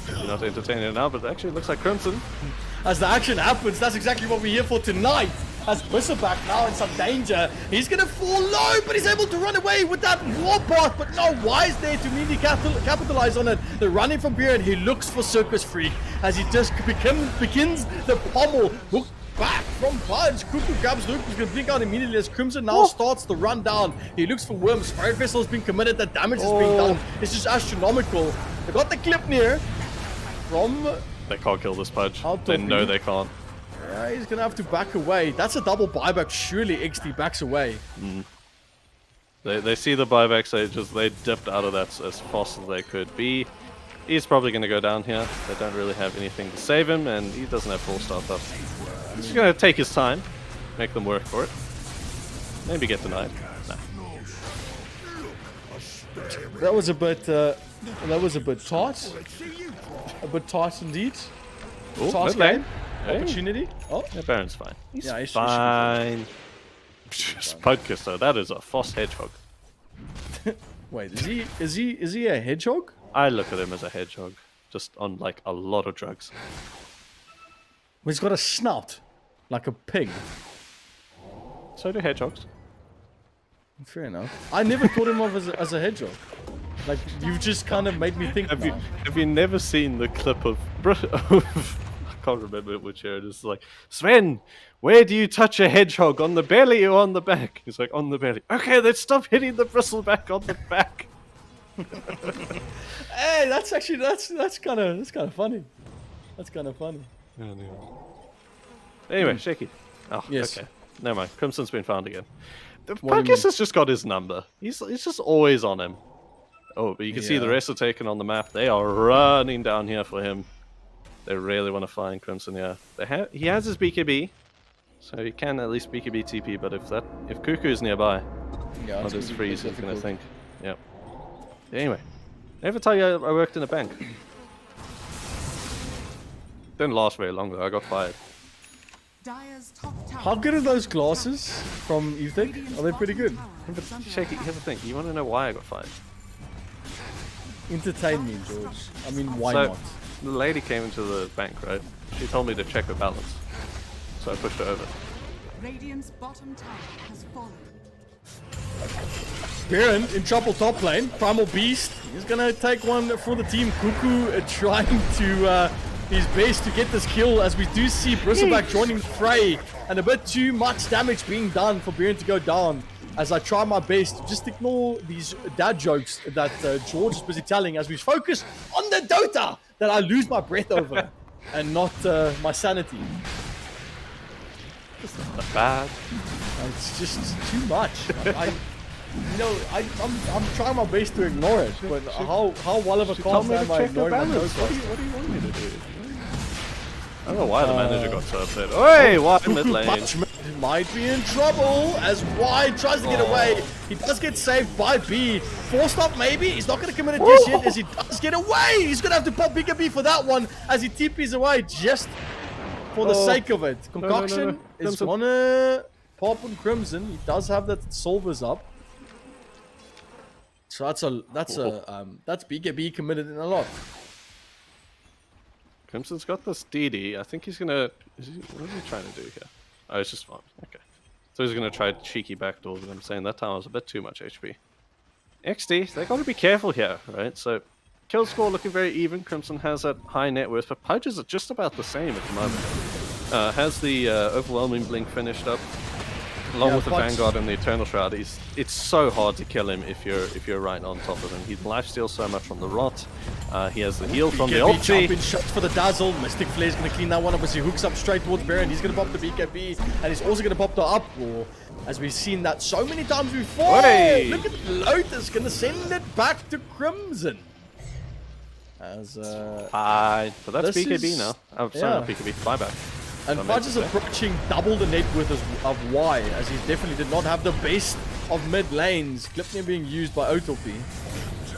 You're not entertaining it now, but actually it looks like Crimson. As the action happens, that's exactly what we're here for tonight. As Bysselback now in some danger. He's going to fall low, but he's able to run away with that warpath. But no, Wise there to immediately capitalize on it. They're running from Beer, and he looks for Circus Freak as he just begins the pommel. Hook back from Pudge. Cuckoo grabs Luke. He's going to blink out immediately as Crimson now starts the run down. He looks for Worms. Fire Vessel's been committed. The damage is being done. It's just astronomical. They got the clip near from... They can't kill this Pudge. Out They of know view. they can't. Yeah, he's gonna have to back away. That's a double buyback. Surely Exdee backs away. They see the buybacks, they dipped out of that as fast as they could. He's probably going to go down here. They don't really have anything to save him, and he doesn't have full start up. He's just going to take his time, make them work for it. Maybe get denied. Nah. That was a bit tight. A bit tight indeed. Ooh, Tight mid lane. game. Hey. Opportunity. Oh, Yeah, Baron's fine. He's Yeah, he should be fine. Spudkiss though, that is a Foss hedgehog. wait, is he a hedgehog? I look at him as a hedgehog, just on like a lot of drugs. Well, he's got a snout like a pig. So do hedgehogs. Fair enough. I never thought him of as a hedgehog. Like, you've just kind of made me think. Have you never seen the clip of I can't remember which year it is. Like, Sven, where do you touch a hedgehog? On the belly or on the back? He's like, on the belly. Okay, then stop hitting the bristleback on the back. Hey, that's actually that's kind of funny. That's kind of funny. Anyway, Shaky. Oh, Yes. okay. Never mind. Crimson's been found again. The What do you Puckus mean? has just got his number. He's just always on him. Oh, but you can see the Yeah. rest are taken on the map. They are running down here for him. They really want to find Crimson, yeah. He has his BKB, so he can at least BKB TP, but if Cuckoo's nearby, Yeah, I'll it's just gonna be freeze, quite he's going to difficult. think. Yep. Anyway, never tell you I worked in a bank. Didn't last very long though. I got fired. Dyer's top tower. How good are those glasses from Evetech? Are they pretty good? Shaky, here's the thing. You want to know why I got fired? Entertain me, George. I mean, why So, not? the lady came into the bank, right? She told me to check her balance. So I pushed her over. Radiant's bottom tower has fallen. Baron in trouble top lane. Primal Beast. He's gonna take one for the team. Cuckoo trying to his best to get this kill, as we do see Bristleback joining the fray, and a bit too much damage being done for Baron to go down. As I try my best to just ignore these dad jokes that George is busy telling, as we focus on the Dota that I lose my breath over, and not my sanity. Not bad. It's just too much. I'm trying my best to ignore it, but how well of a Told cause me to am I check her ignoring my balance. Dota? What do you want me to do? I don't know why the manager got so upset. Oi, why mid lane? Punchman might be in trouble as Y tries to get away. He does get saved by B. Forced up maybe. He's not going to commit a dish yet as he does get away. He's going to have to pop bigger B for that one as he TPs away just for the sake of it. Concoction is Crimson. gonna pop on Crimson. He does have that Solvers up. So that's BKB committed in a lot. Crimson's got this DD. I think he's gonna. What is he trying to do here? Oh, it's just farm. Okay. So he's gonna try cheeky backdoor, but I'm saying that time was a bit too much HP. XD, they gotta be careful here, right? So kill score looking very even. Crimson has that high net worth, but Pudges are just about the same at the moment. Has the overwhelming blink finished up, along with the Pudge. Vanguard and the Eternal Shroud. It's so hard to kill him if you're right on top of him. He lifesteals so much from the rot. He has the heal from the BKB jumping ulti. shots for the Dazzle. Mystic Flare's going to clean that one up as he hooks up straight towards Baron. He's going to pop the BKB, and he's also going to pop the uproar, as we've seen that so many times before. Hey! Look at Lotus going to send it back to Crimson. As But that's This BKB is- now. I'm sorry, not yeah. BKB. Buyback. and I meant Fudge to is say. approaching double the net worth of Y, as he definitely did not have the best of mid lanes. Clipney being used by Otopy.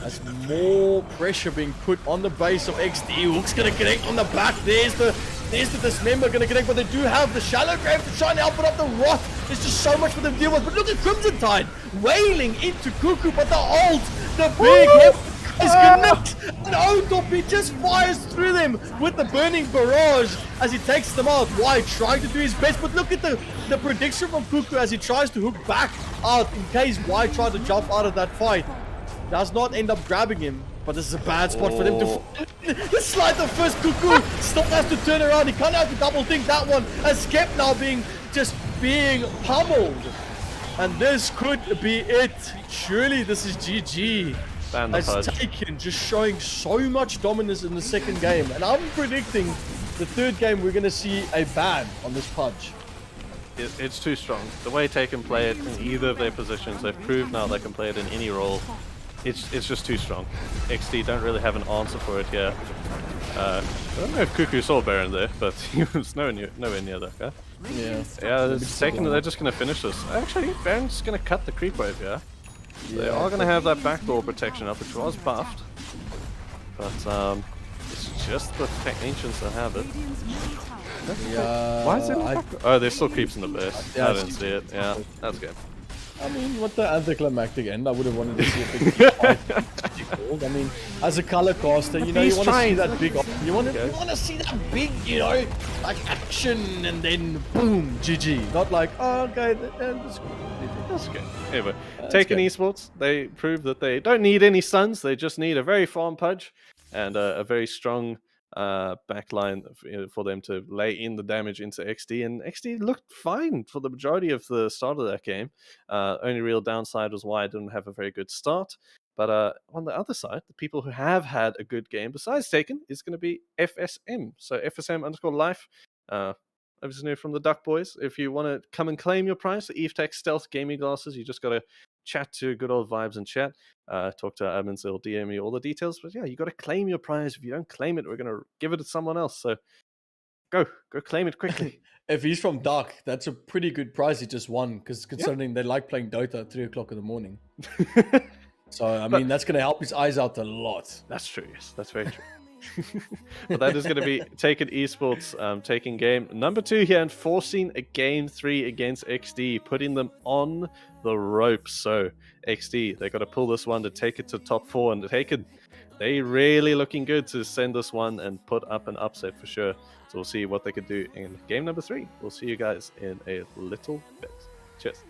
As more pressure being put on the base of Exdee. Hook's gonna connect on the back. There's the Dismember gonna connect, but they do have the Shallow Grave to try and help it up the Rot. There's just so much for them to deal with. But look at Crimson Tide wailing into Cuckoo, but the ult, the big hit is connect. And Otopy just fires through them with the burning barrage as he takes them out. Why trying to do his best, but look at the prediction from Cuckoo as he tries to hook back out in case Y tried to jump out of that fight. Does not end up grabbing him, but this is a bad spot for them to the slide the first. Cuckoo still has to turn around. He can't have to double think that one, as Skep now being pummeled, and this could be it. Surely this is GG. Ban the As Pudge. Taken just showing so much dominance in the second game, and I'm predicting the third game we're going to see a ban on this Pudge. It's too strong. The way Taken play it in either of their positions, they've proved now they can play it in any role. It's just too strong. XD don't really have an answer for it here. I don't know if Cuckoo saw Baron there, but he was nowhere near that guy. Yeah, it's Taken. They're just gonna finish this. Actually, Baron's gonna cut the creep wave here. They are gonna have that backdoor protection up, which was buffed, but it's just the Ancients that have it. Yeah, Why is it not back? Oh, there's still creeps in the base. Yeah, I didn't see it. Yeah, that's good. I mean, what the anticlimactic end? I would have wanted to see a big fight. I mean, as a color caster, you know, you He's want to see trying. that big. You want to see that big, you know, like action and then boom, GG. Not like, oh, okay, that's good. That's good. Anyway, That's Taken good. Esports, they proved that they don't need any stuns. They just need a very farm Pudge and a very strong backline for them to lay in the damage into XD. And XD looked fine for the majority of the start of that game. Only real downside was why I didn't have a very good start. But on the other side, the people who have had a good game besides Taken is going to be FSM. So FSM_life. Obviously new from the Duck Boys. If you want to come and claim your prize, the Evetech Stealth Gaming Glasses, you just got to chat to good old Vibes and chat. Talk to admins, they'll DM you all the details. But yeah, you got to claim your prize. If you don't claim it, we're going to give it to someone else. So go claim it quickly. If he's from Duck, that's a pretty good prize he just won, because considering they like playing Dota at 3 o'clock in the morning. So, I mean, that's going to help his eyes out a lot. That's true, yes. That's very true. But that is going to be Taken Esports taking game number 2 here and forcing a game 3 against Exdee, putting them on the ropes. So Exdee, they got to pull this one to take it to top 4, and Taken, they really looking good to send this one and put up an upset for sure. So we'll see what they could do in game number 3. We'll see you guys in a little bit. Cheers.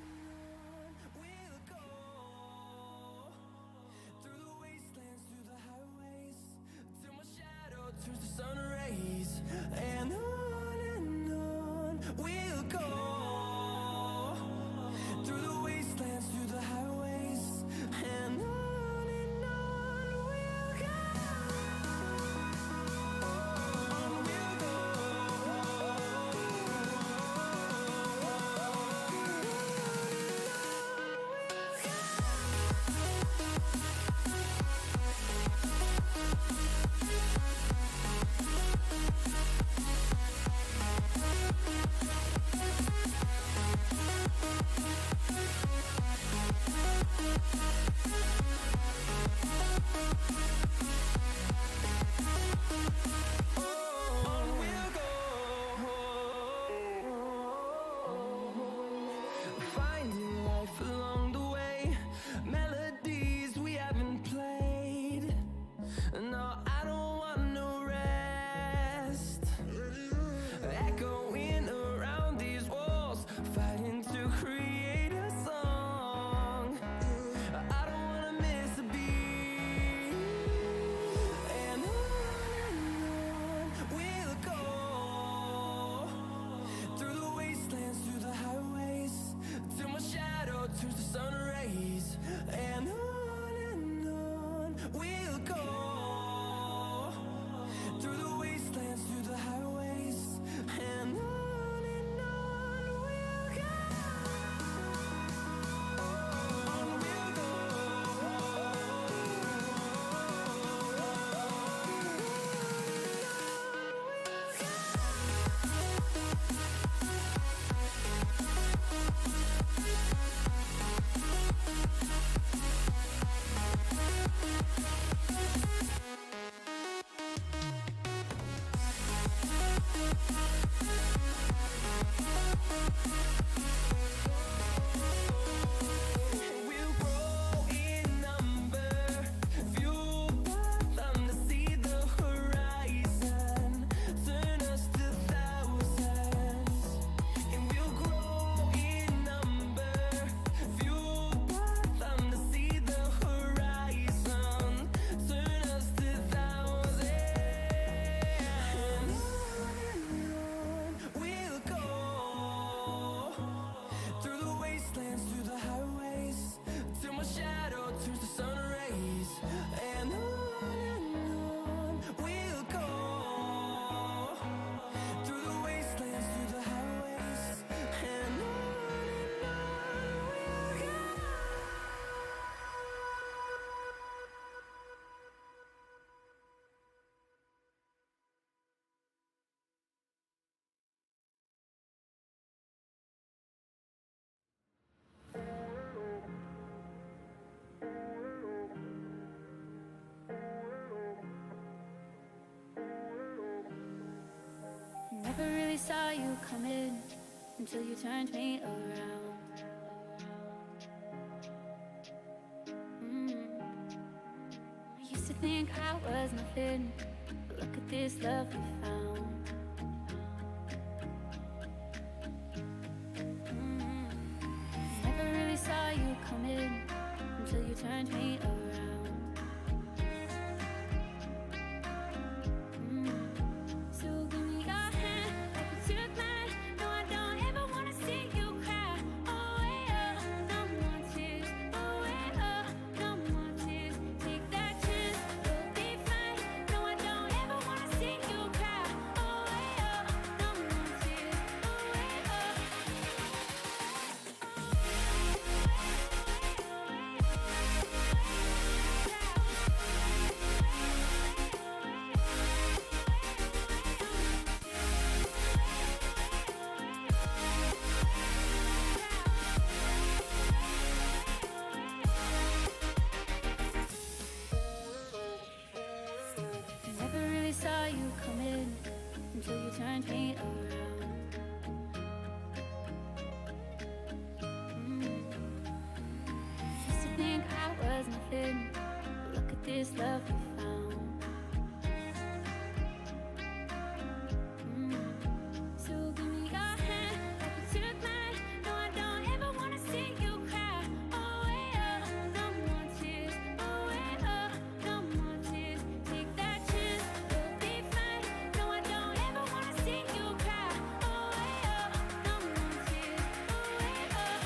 Never really saw you coming until you turned me around. I used to think I was nothing, but look at this love we found. Never really saw you coming until you turned me around. turned me around. Used to think I was nothing. Look at this love we found. So give me your hand, like you took mine. No, I don't ever wanna see you cry. Oh, way up, no more tears. Oh, way up, no more tears. Take that chance, you'll be fine. No, I don't ever wanna see you cry. Oh, way up, no more tears. Oh, way up.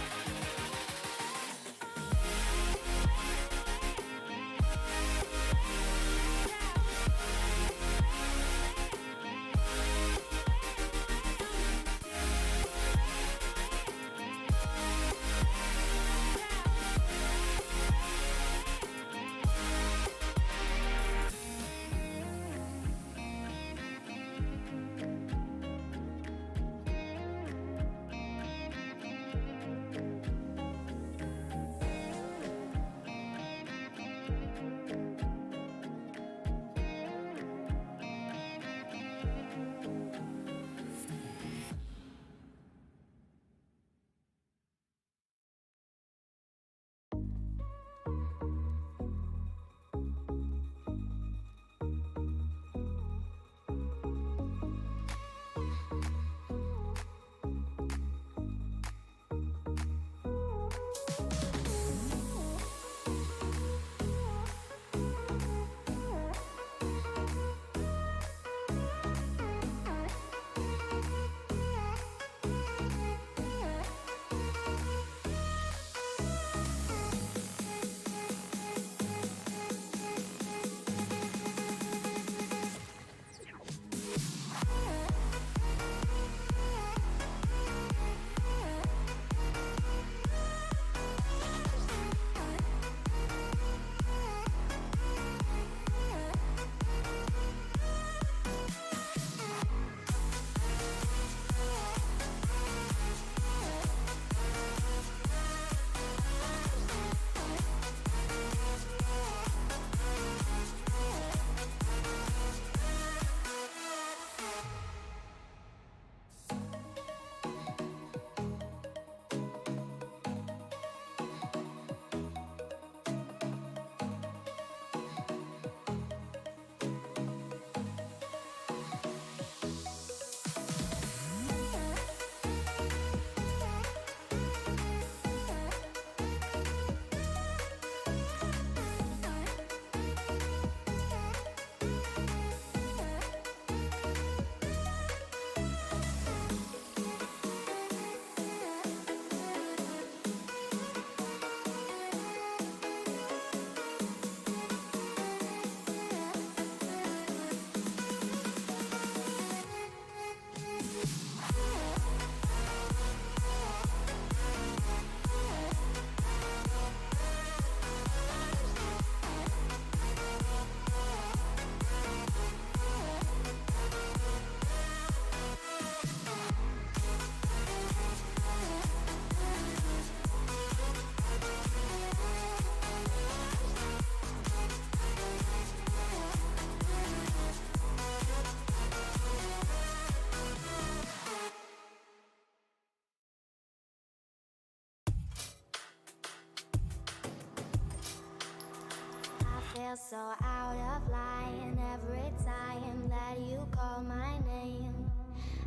feel so out of line every time that you call my name.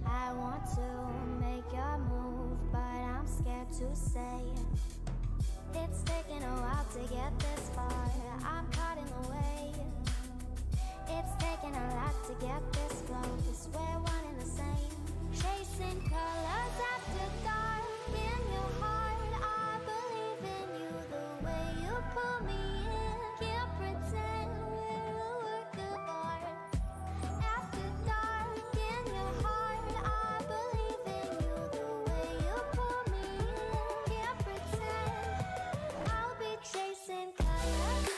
I want to make your move, but I'm scared to say it. It's taken a while to get this far, I'm caught in the way. It's taken a lot to get this close, we're one and the same. Chasing colors after dark in your heart, I believe in you the way you pull me in. Can't pretend we're a work of art. After dark in your heart, I believe in you the way you pull me in. Can't pretend I'll be chasing colors.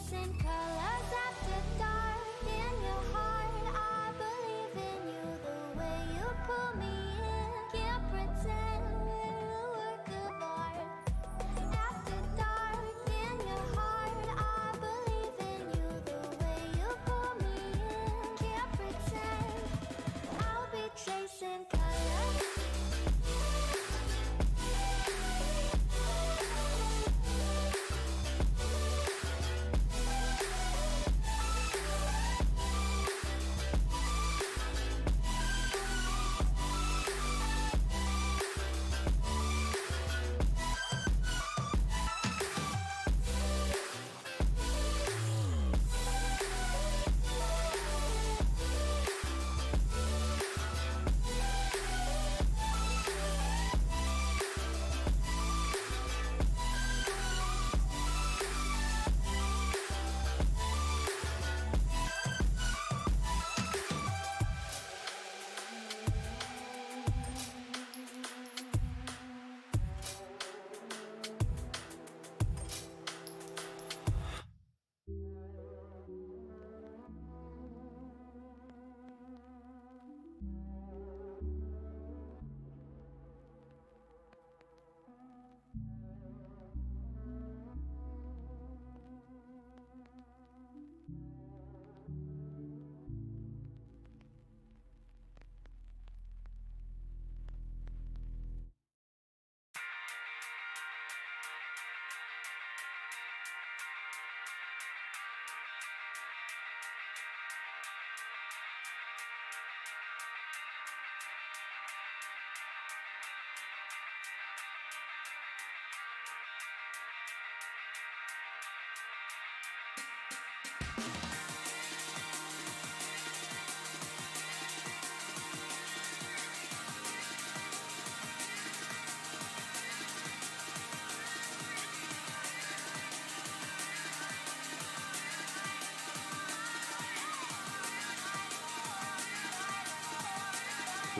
chasing colors after dark. In your heart, I believe in you. The way you pull me in, can't pretend we're a work of art. After dark, in your heart, I believe in you. The way you pull me in, can't pretend. I'll be chasing colors.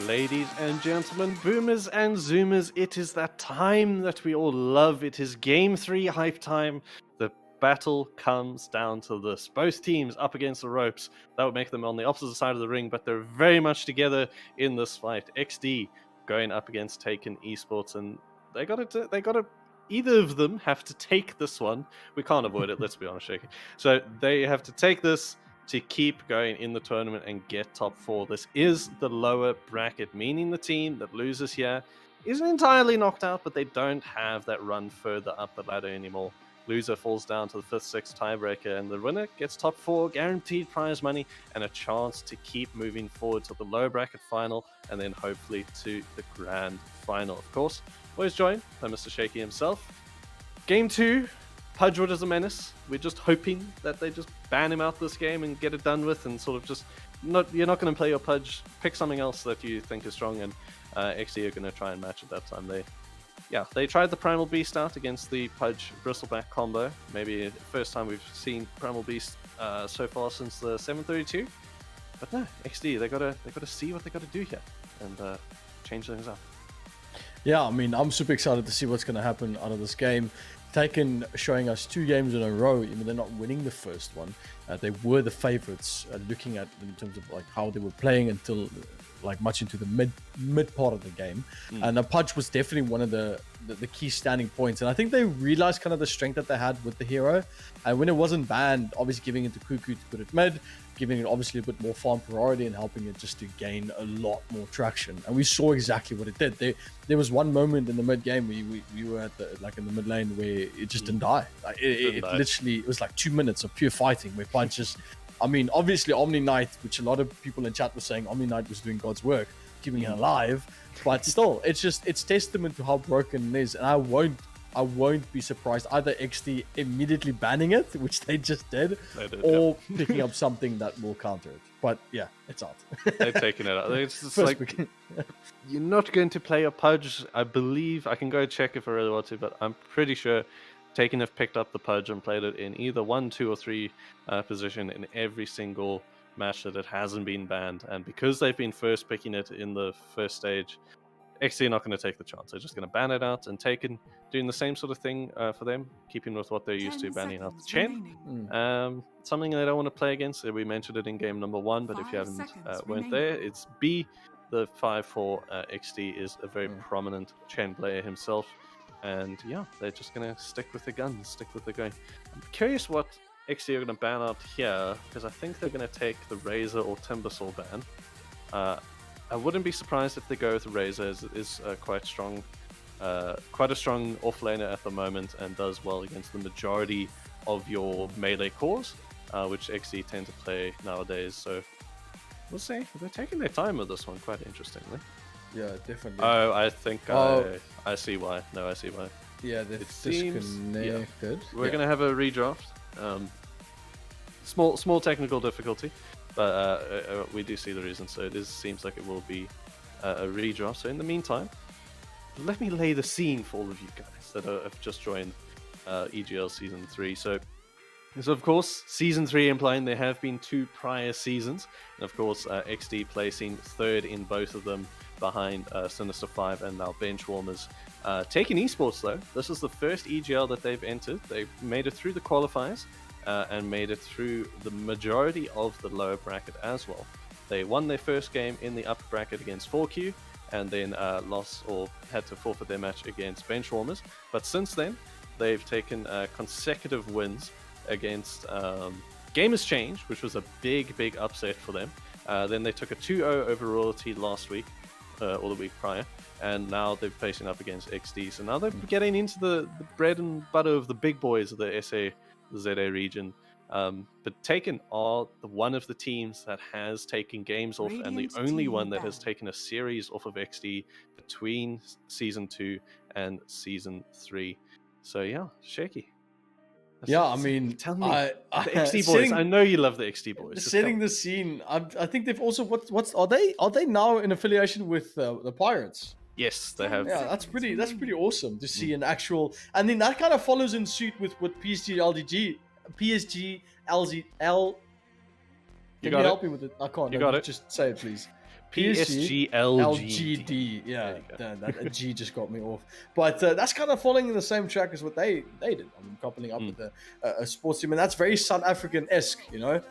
Ladies and gentlemen, boomers and zoomers, it is that time that we all love. It is Game 3 hype time. The battle comes down to this. Both teams up against the ropes. That would make them on the opposite side of the ring, but they're very much together in this fight. Exdee going up against Taken Esports, and they got to. Either of them have to take this one. We can't avoid it, let's be honest, Shakey. So they have to take this to keep going in the tournament and get top 4. This is the lower bracket, meaning the team that loses here isn't entirely knocked out, but they don't have that run further up the ladder anymore. Loser falls down to the 5th, 6th tiebreaker, and the winner gets top 4, guaranteed prize money, and a chance to keep moving forward to the lower bracket final, and then hopefully to the grand final. Of course, always joined by Mr. Shakey himself. Game 2, Pudgewood is a menace. We're just hoping that they just ban him out this game and get it done with, and sort of just you're not going to play your Pudge. Pick something else that you think is strong, and XD are going to try and match it that time. They tried the Primal Beast out against the Pudge Bristleback combo. Maybe the first time we've seen Primal Beast so far since the 732. But no, XD they gotta see what they gotta do here and change things up. Yeah, I mean, I'm super excited to see what's going to happen out of this game. Taken showing us 2 games in a row. Even they're not winning the first one, they were the favorites. Looking at in terms of like how they were playing until like much into the mid part of the game, and Pudge was definitely one of the key standing points. And I think they realized kind of the strength that they had with the hero, and when it wasn't banned, obviously giving it to Cuckoo to put it mid, giving it obviously a bit more farm priority and helping it just to gain a lot more traction. And we saw exactly what it did. There was one moment in the mid game we were at the in the mid lane where it just didn't die. Like it literally, it was like 2 minutes of pure fighting where Pudge just, I mean, obviously Omni Knight, which a lot of people in chat were saying Omni Knight was doing God's work, keeping it alive, but still, it's testament to how broken it is. And I won't be surprised either XD immediately banning it, which they just did, or picking up something that will counter it. But yeah, it's out. They've taken it out. It's just like, you're not going to play a Pudge. I believe, I can go check if I really want to, but I'm pretty sure Taken have picked up the Pudge and played it in either 1, 2, or 3 position in every single match that it hasn't been banned. And because they've been first picking it in the first stage, XD are not going to take the chance. They're just going to ban it out, and Taken doing the same sort of thing for them, keeping with what they're used to, 10 banning out the seconds Chen. remaining. Something they don't want to play against. We mentioned it in game number 1, but if you 5 haven't seconds weren't remaining. there, it's B. The 5-4 XD is a very prominent Chen player himself, and yeah, they're just going to stick with the guns, stick with the gun. I'm curious what XD are going to ban out here, because I think they're going to take the Razor or Timbersaw ban. I wouldn't be surprised if they go with the Razor, as it is quite strong, quite a strong offlaner at the moment, and does well against the majority of your melee cores, which XD tend to play nowadays. So we'll see. They're taking their time with this one, quite interestingly. Yeah, definitely. Oh, I think Oh. I see why. No, I see why. Yeah, they've It seems- disconnected. We're gonna have a redraft. Small technical difficulty, but we do see the reason. So it seems like it will be a redraft. So in the meantime, let me lay the scene for all of you guys that have just joined EGL Season 3. So of course, Season 3 implying there have been 2 prior seasons, and of course XD placing 3rd in both of them, behind Sinister 5 and now Benchwarmers. Taken Esports though, this is the first EGL that they've entered. They made it through the qualifiers and made it through the majority of the lower bracket as well. They won their first game in the upper bracket against 4Q, and then lost or had to forfeit their match against Benchwarmers. But since then, they've taken consecutive wins against Gamers Change, which was a big upset for them. Then they took a 2-0 over Royalty last week, or the week prior, and now they're facing up against XD. So now they're getting into the bread and butter of the big boys of the SA, the ZA region. But Taken are one of the teams that has taken games off, and the Radiant only team one that back. has taken a series off of XD between Season 2 and Season 3. So yeah, Shakey. Yeah, I mean, tell me, I the XD boys. setting- I know you love the XD boys. Just tell setting me. the scene. I think they've also what's are they now in affiliation with the Pirates? Yes, they have. Yeah, that's pretty awesome to see an actual, and then that kind of follows in suit with what PSG LZL. You Can got you it. help me with it? I can't. You no, got it. Just say it, please. PSG LGD. Yeah, There you go. that a G just got me off. But that's kind of following the same track as what they did. I mean, coupling up with a sports team, and that's very South African-esque, you know.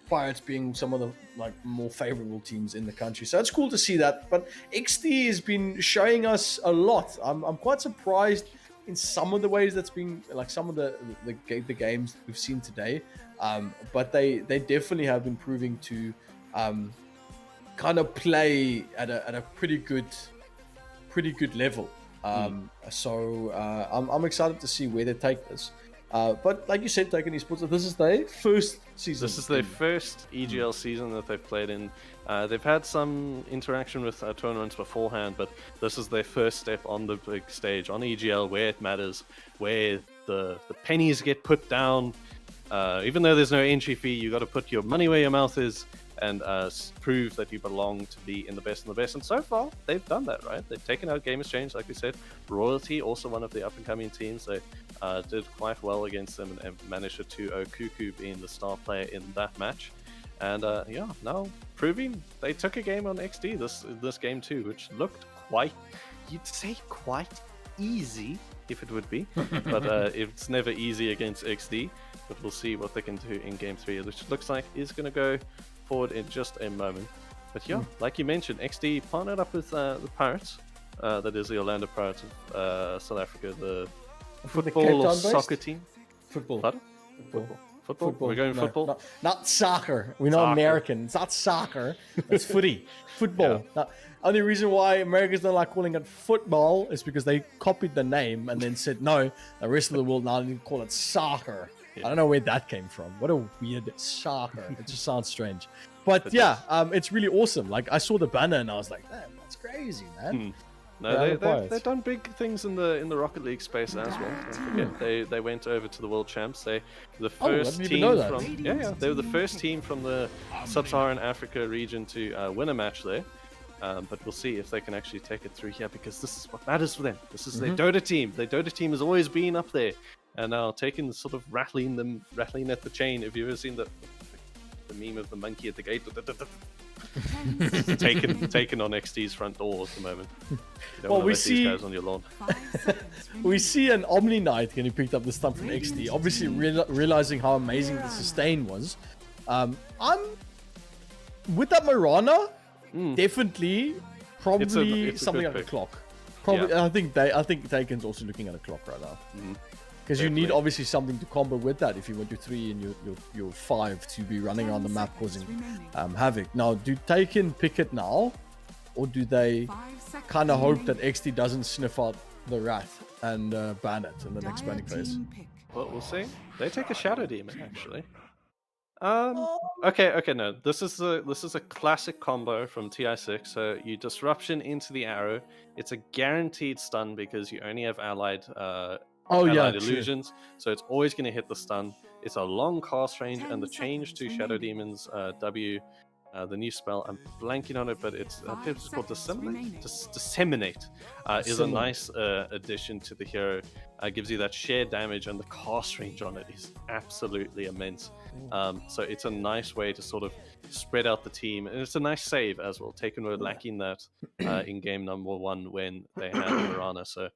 Pirates being some of the more favorable teams in the country, so it's cool to see that. But XD has been showing us a lot. I'm quite surprised in some of the ways that's been some of the games we've seen today. But they definitely have been proving to kind of play at a pretty good level. So I'm excited to see where they take this. But like you said, Taken Esports, this is their first season. This is their first EGL season that they've played in. They've had some interaction with tournaments beforehand, but this is their first step on the big stage, on EGL, where it matters, where the pennies get put down. Even though there's no entry fee, you got to put your money where your mouth is and prove that you belong to be in the best and the best. And so far, they've done that, right? They've taken out Game Exchange, like we said. Royalty, also one of the up-and-coming teams. They did quite well against them and managed a 2-0, Cuckoo being the star player in that match. And yeah, now proving they took a game on XD this game too, which looked quite, you'd say quite easy if it would be, but it's never easy against XD. But we'll see what they can do in game 3, which looks like is going to go forward in just a moment. But yeah, like you mentioned, XD partnered up with the Pirates, that is the Orlando Pirates of South Africa, the football or Cape-Town-based? soccer team. Football. Pardon? Football. We're going No, football. not soccer. We're not Soccer. American. It's not soccer. It's footy. Football. Yeah. Only reason why Americans don't like calling it football is because they copied the name and then said, no, the rest of the world now need to call it soccer. I don't know where that came from. What a weird soccer. It just sounds strange. But yeah, it's really awesome. Like, I saw the banner and I was like, man, that's crazy, man. No, Yeah, they've done big things in the Rocket League space as well. Don't forget, they went over to the World Champs. They were the I first didn't even team know that. from they were the first team from the Sub-Saharan Africa region to win a match there. But we'll see if they can actually take it through here, because this is what matters for them. This is their Dota team. Their Dota team has always been up there, and now taking sort of rattling at the chain. Have you ever seen the meme of the monkey at the gate? taken on XD's front door at the moment. You don't Well, wanna we let these see- guys on your lawn. 5 seconds We remaining. see an Omni Knight getting picked up this time from XD. Obviously, realizing how amazing the sustain was. I'm with that Mirana. Definitely, probably it's a something good like a pick. clock. Probably, Yeah. I think Taken's also looking at a clock right now. Because you need Definitely. obviously something to combo with that if you want your 3 and your 5 to be running around the map causing havoc. Now, do Taken pick it now, or do they 5 seconds kind of hope that remaining. XD doesn't sniff out the Wrath and ban it in the next Dire banning phase? team pick. Well, we'll see. They take a Shadow Demon actually. Okay, no. This is a classic combo from TI6. So you disruption into the arrow. It's a guaranteed stun because you only have allied allied true. illusions. So it's always going to hit the stun. It's a long cast range, 10 and the change to seconds Shadow remaining. Demon's W, the new spell. I'm blanking on it, but it's I 5 think it's called seconds remaining. Disseminate. Is a Disseminate. nice addition to the hero. Gives you that shared damage, and the cast range on it is absolutely immense. So it's a nice way to sort of spread out the team, and it's a nice save as well. Taken were lacking that in game number 1 when they had Mirana. So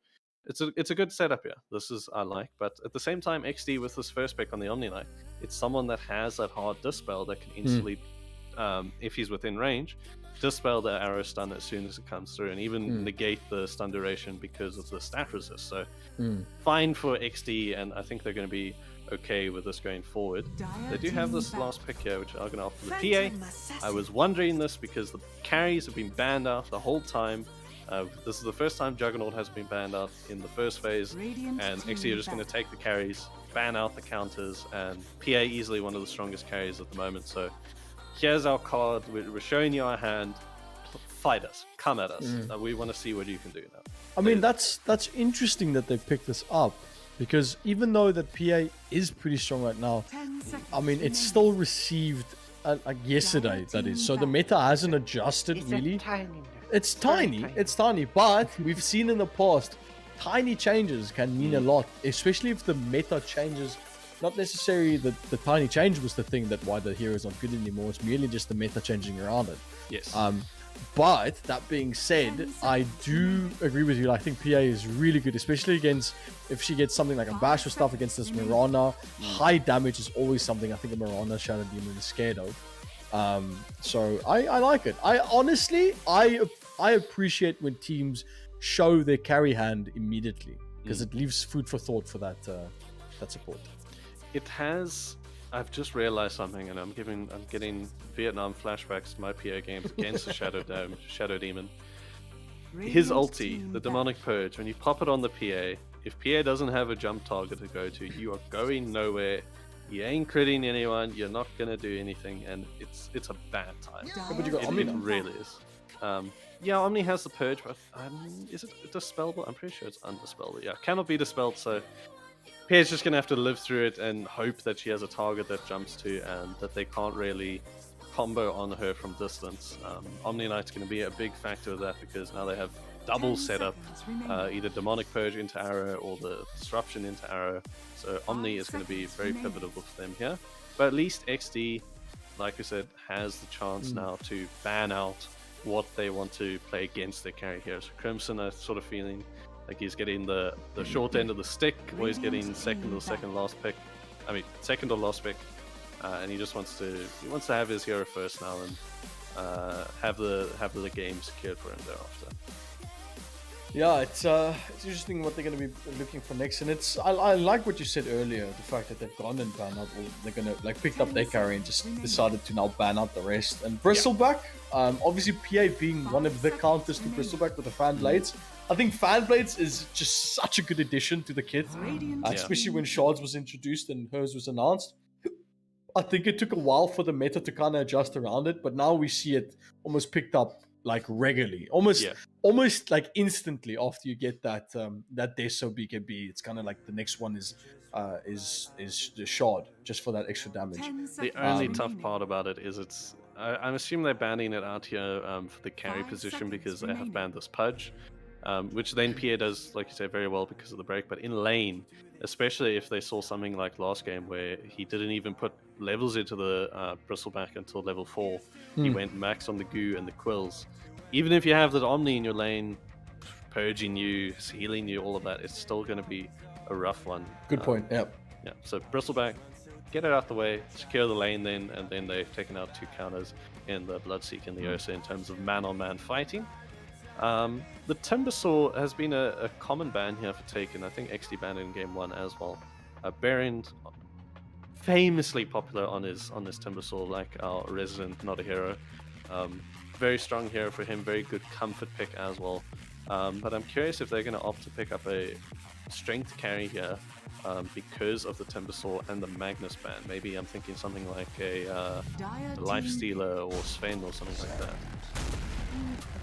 it's a good setup here. This is I like, but at the same time, XD with this first pick on the Omni Knight, it's someone that has that hard dispel that can instantly, if he's within range, dispel the arrow stun as soon as it comes through, and even negate the stun duration because of the stat resist. So fine for XD, and I think they're going to be okay with this going forward. They do have this last pick here, which I'm going to offer the PA. I was wondering this because the carries have been banned out the whole time. This is the first time Juggernaut has been banned out in the first phase, Radiant and team XD are just going to battle. take the carries, ban out the counters, and PA easily one of the strongest carries at the moment. So here's our card. We're showing you our hand. Fight us. Come at us. We want to see what you can do now. I mean, that's interesting that they picked this up, because even though that PA is pretty strong right now, 10 seconds I mean, it's remaining. still received like yesterday, that is. So the meta hasn't adjusted really. It's tiny, but we've seen in the past, tiny changes can mean a lot, especially if the meta changes. Not necessarily that the tiny change was the thing that why the heroes aren't good anymore. It's merely just the meta changing around it. Yes. But that being said, I do agree with you. I think PA is really good, especially against if she gets something like a bash or stuff against this Mirana. High damage is always something I think a Mirana Shadow Demon is scared of. So I like it. I honestly I appreciate when teams show their carry hand immediately, because it leaves food for thought for that support. It has. I've just realized something, and I'm getting Vietnam flashbacks to my PA games against the Shadow Demon. His Radiant ulti, team the battle. Demonic Purge, when you pop it on the PA, if PA doesn't have a jump target to go to, you are going nowhere. You ain't critting anyone. You're not gonna do anything, and it's a bad time. But you got It, Omni it now. really is. Yeah, Omni has the Purge, but is it dispellable? I'm pretty sure it's undispellable. Yeah, cannot be dispelled, so PA's just going to have to live through it and hope that she has a target that jumps to, and that they can't really combo on her from distance. Omni Knight's going to be a big factor of that, because now they have double 10 setup, seconds remaining. either Demonic Purge into Arrow or the Disruption into Arrow. So Omni is going to be very pivotal for them here. But at least XD, like I said, has the chance now to ban out what they want to play against their carry here. So Crimson, I sort of feeling like he's getting the short end of the stick, or he's getting second or last pick. I mean, second or last pick, and he just wants to have his hero first now, and have the game secured for him thereafter. Yeah, it's interesting what they're going to be looking for next, and I like what you said earlier, the fact that they've gone and banned out, or they're going to picked up their carry and just decided to now ban out the rest. And Bristleback, obviously PA being one of the counters to Bristleback with the fan blades. I think fan blades is just such a good addition to the kit, especially when Shards was introduced and hers was announced. I think it took a while for the meta to kind of adjust around it, but now we see it almost picked up like regularly, almost like instantly after you get that Deso BKB. It's kind of like the next one is the Shard, just for that extra damage. 10 The seconds only remaining. tough part about it is I'm assuming they're banning it out here for the carry Five position, seconds because they have remaining. banned this Pudge. which then Pierre does, like you say, very well because of the break. But in lane, especially if they saw something like last game where he didn't even put levels into the bristleback until level 4, he went max on the goo and the quills. Even if you have that Omni in your lane, purging you, healing you, all of that, it's still going to be a rough one. Good point. Yep. Yeah, so bristleback, get it out the way, secure the lane then, and then they've taken out 2 counters in the Bloodseek and the Ursa in terms of man-on-man fighting. The Timbersaw has been a common ban here for Taken. I think Exdee banned in game 1 as well. Berend, famously popular on his Timbersaw, like our resident not a hero. Very strong hero for him, very good comfort pick as well. But I'm curious if they're going to opt to pick up a strength carry here because of the Timbersaw and the Magnus ban. Maybe I'm thinking something like a Lifestealer or Sven or something like that.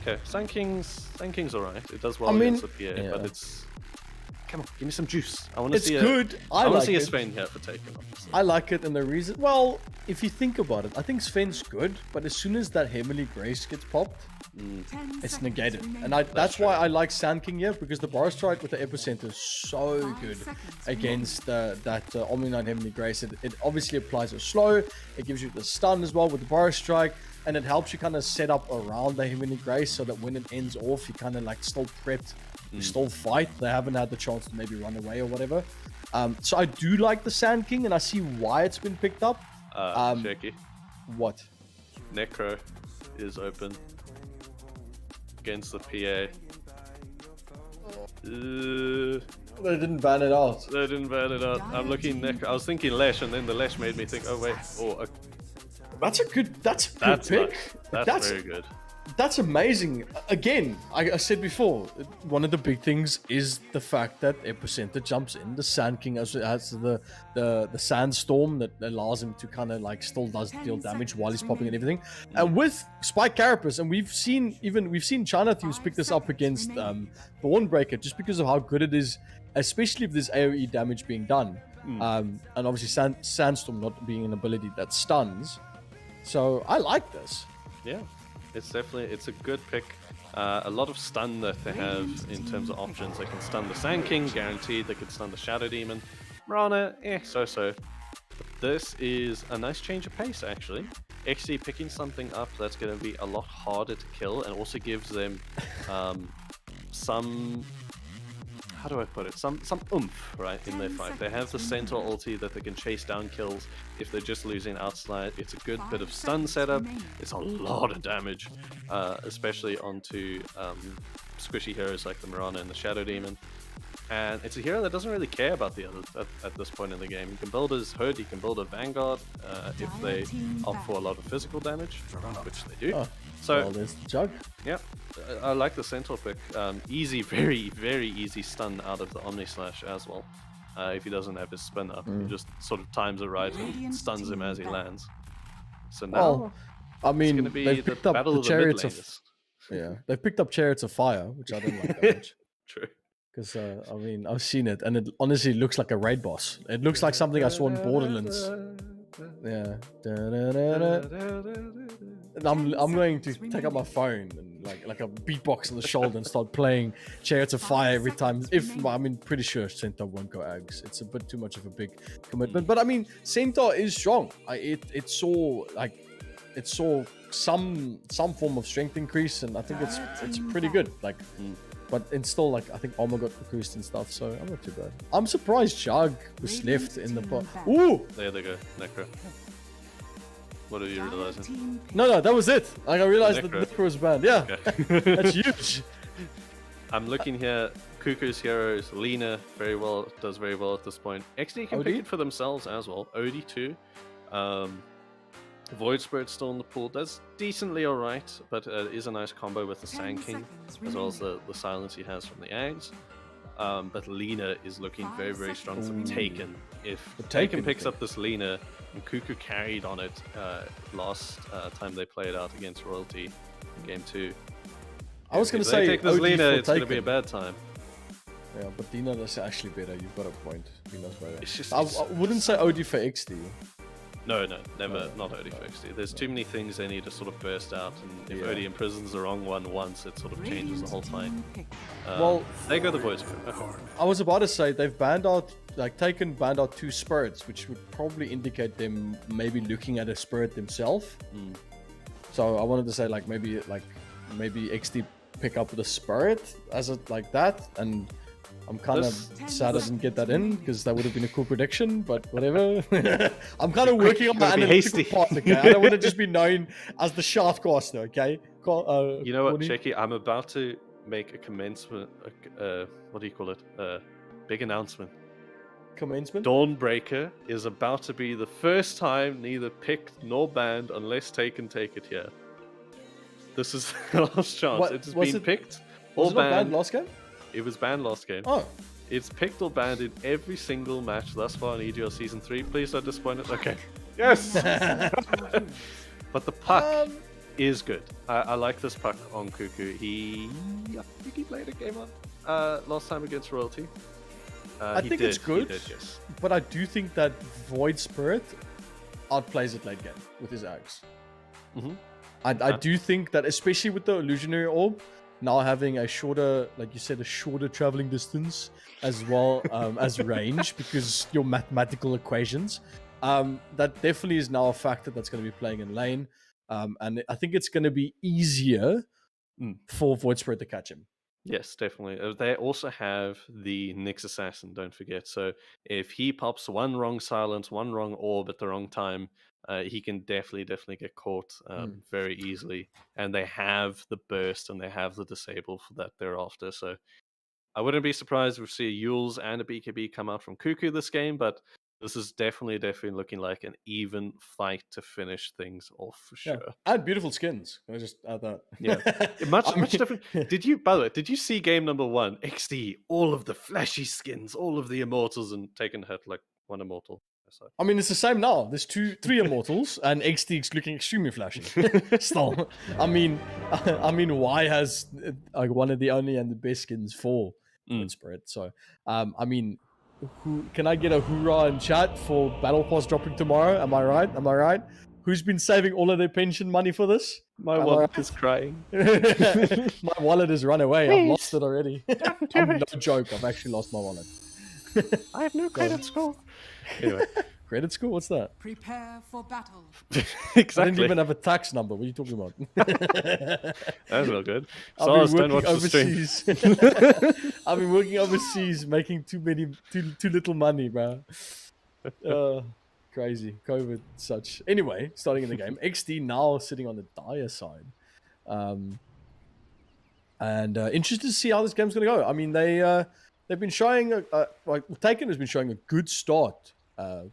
Okay, Sun King's alright. It does well against the PA, but it's... Come on, give me some juice. I want to see good. I want to like see a it. Sven here for Taken, obviously. I like it, and the reason... Well, if you think about it, I think Sven's good, but as soon as that Heavenly Grace gets popped, it's negated. And that's why I like Sand King here, because the bar strike with the epicenter is so good against that Omni Knight Heavenly Grace. It obviously applies a slow, it gives you the stun as well with the bar strike, and it helps you kind of set up around the Heavenly Grace so that when it ends off, you kind of like still prepped, you still fight. They haven't had the chance to maybe run away or whatever. So I do like the Sand King, and I see why it's been picked up. Shakey. What? Necro is open against the PA. They didn't ban it out. They didn't ban it out. I'm looking Necro. I was thinking Lash, and then the Lash made me think, oh wait, That's a good that's pick. nice. That's very good. That's amazing. Again, I said before, one of the big things is the fact that Epicenter jumps in. The Sand King has the Sandstorm that allows him to kind of like still does deal damage while he's popping and everything. And with Spike Carapace, and we've seen China teams pick this up against Thornbreaker just because of how good it is, especially if there's AoE damage being done. And obviously Sandstorm not being an ability that stuns. So I like this. Yeah, it's a good pick. A lot of stun that they have in terms of options. They can stun the Sand King, guaranteed. They can stun the Shadow Demon. Mirana, so. But this is a nice change of pace, actually. Exdee picking something up that's going to be a lot harder to kill, and also gives them some... How do I put it? Some oomph, right, in their fight. They have the Centaur ulti that they can chase down kills if they're just losing outslide. It's a good bit of stun setup. It's a lot of damage, especially onto squishy heroes like the Mirana and the Shadow Demon. And it's a hero that doesn't really care about the others at this point in the game. You can build his Hood, you can build a Vanguard if they opt for a lot of physical damage, which they do. So, well, there's the Jug. Yeah, I like the Centaur pick. Easy, very, very easy stun out of the Omni Slash as well. If he doesn't have his spin up, he just sort of times it right and stuns him as he lands. So now, Well, I mean, it's going to be they've the picked up battle the of the mid Chariots of... laners. Yeah, they've picked up Chariots of Fire, which I don't like that much. True. Because, I mean, I've seen it, and it honestly looks like a raid boss. It looks like something I saw in Borderlands. Yeah. And I'm going to take out my phone and like a beatbox on the shoulder and start playing Chariots of Fire every time. Pretty sure Centaur won't go Ags. It's a bit too much of a big commitment. But I mean, Centaur is strong. It saw some form of strength increase, and I think it's pretty good. But it's still I think armor got increased and stuff, so I'm not too bad. I'm surprised Jug was left in the pot. Ooh! There they go, Necro. What are you realizing? No, that was it. I realized that Necro. Necro was banned. Yeah, Okay. that's huge. I'm looking here. Cuckoo's heroes, Lena does very well at this point. Exdee can pick Odie? it for themselves as well. Odie too. Void Spirit still in the pool, does decently alright, but it is a nice combo with the Sand King, as well as the silence he has from the Ags. But Lena is looking very, very strong for Taken. If Taken picks up this Lena, and Cuckoo carried on it last time they played out against Royalty in Game 2. I was going to If they say take this OD Lena, for it's going to be a Taken. bad time. Yeah, but Dina is actually better. You've got a point. Dina's better. It's just- I wouldn't say OD for XD. No, never. Not only for XD. There's too many things they need to sort of burst out, and if Odie imprisons the wrong one once, it sort of changes the whole fight. Well, they go the voice. I was about to say they've banned out, like Taken banned out 2 spirits, which would probably indicate them maybe looking at a spirit themselves. So I wanted to say like maybe XD pick up the spirit as a like that, and I'm kind of sad I didn't get that in because that would have been a cool prediction, but whatever. I'm kind of working on my analytical part, okay? I don't want to just be known as the shaftcaster, okay? You know what, CORNY? Shakey? I'm about to make a commencement. What do you call it? Big announcement. Commencement? Dawnbreaker is about to be the first time neither picked nor banned unless Taken take it here. This is the last chance. It has been picked or Was it not banned banned. last game? It was banned last game. Oh. It's picked or banned in every single match thus far in EGL Season 3. Please don't disappoint us. Okay. Yes! But the puck is good. I like this puck on Cuckoo. I think he played a game on last time against Royalty. I think it's good, He did, yes. but I do think that Void Spirit outplays it late game with his axe. I do think that, especially with the Illusionary Orb, now having a shorter, like you said, a shorter traveling distance as well as range, because your mathematical equations, that definitely is now a factor that's going to be playing in lane. And I think it's going to be easier for Void Spirit to catch him. Yes, definitely. They also have the Nyx Assassin, don't forget. So if he pops one wrong silence, one wrong orb at the wrong time, he can definitely get caught very easily. And they have the burst and they have the disable for that thereafter. So I wouldn't be surprised if we see a Yules and a BKB come out from Cuckoo this game, but this is definitely looking like an even fight to finish things off for sure. Yeah. And beautiful skins. Can I just add that? Yeah, much different. By the way, did you see game number 1? XD, all of the flashy skins, all of the immortals, and Taken hit like one immortal. I mean, it's the same now. There's 3 immortals, and XD's looking extremely flashy. Still, I mean, Y has like one of the only and the best skins for Void Spirit. So, I mean, can I get a hoorah in chat for Battle Pass dropping tomorrow? Am I right? Who's been saving all of their pension money for this? My wallet is crying. My wallet has run away. I've lost it already. No joke. I've actually lost my wallet. I have no credit score. Anyway, credit score? What's that? Prepare for battle. exactly. I didn't even have a tax number. What are you talking about? That's real good. I've SARS, been don't watch working the stream. overseas. I've been working overseas, making too little money, bro. Crazy. COVID, such. Anyway, starting in the game. XD now sitting on the dire side. And interested to see how this game's going to go. I mean, they've been showing, Taken has been showing a good start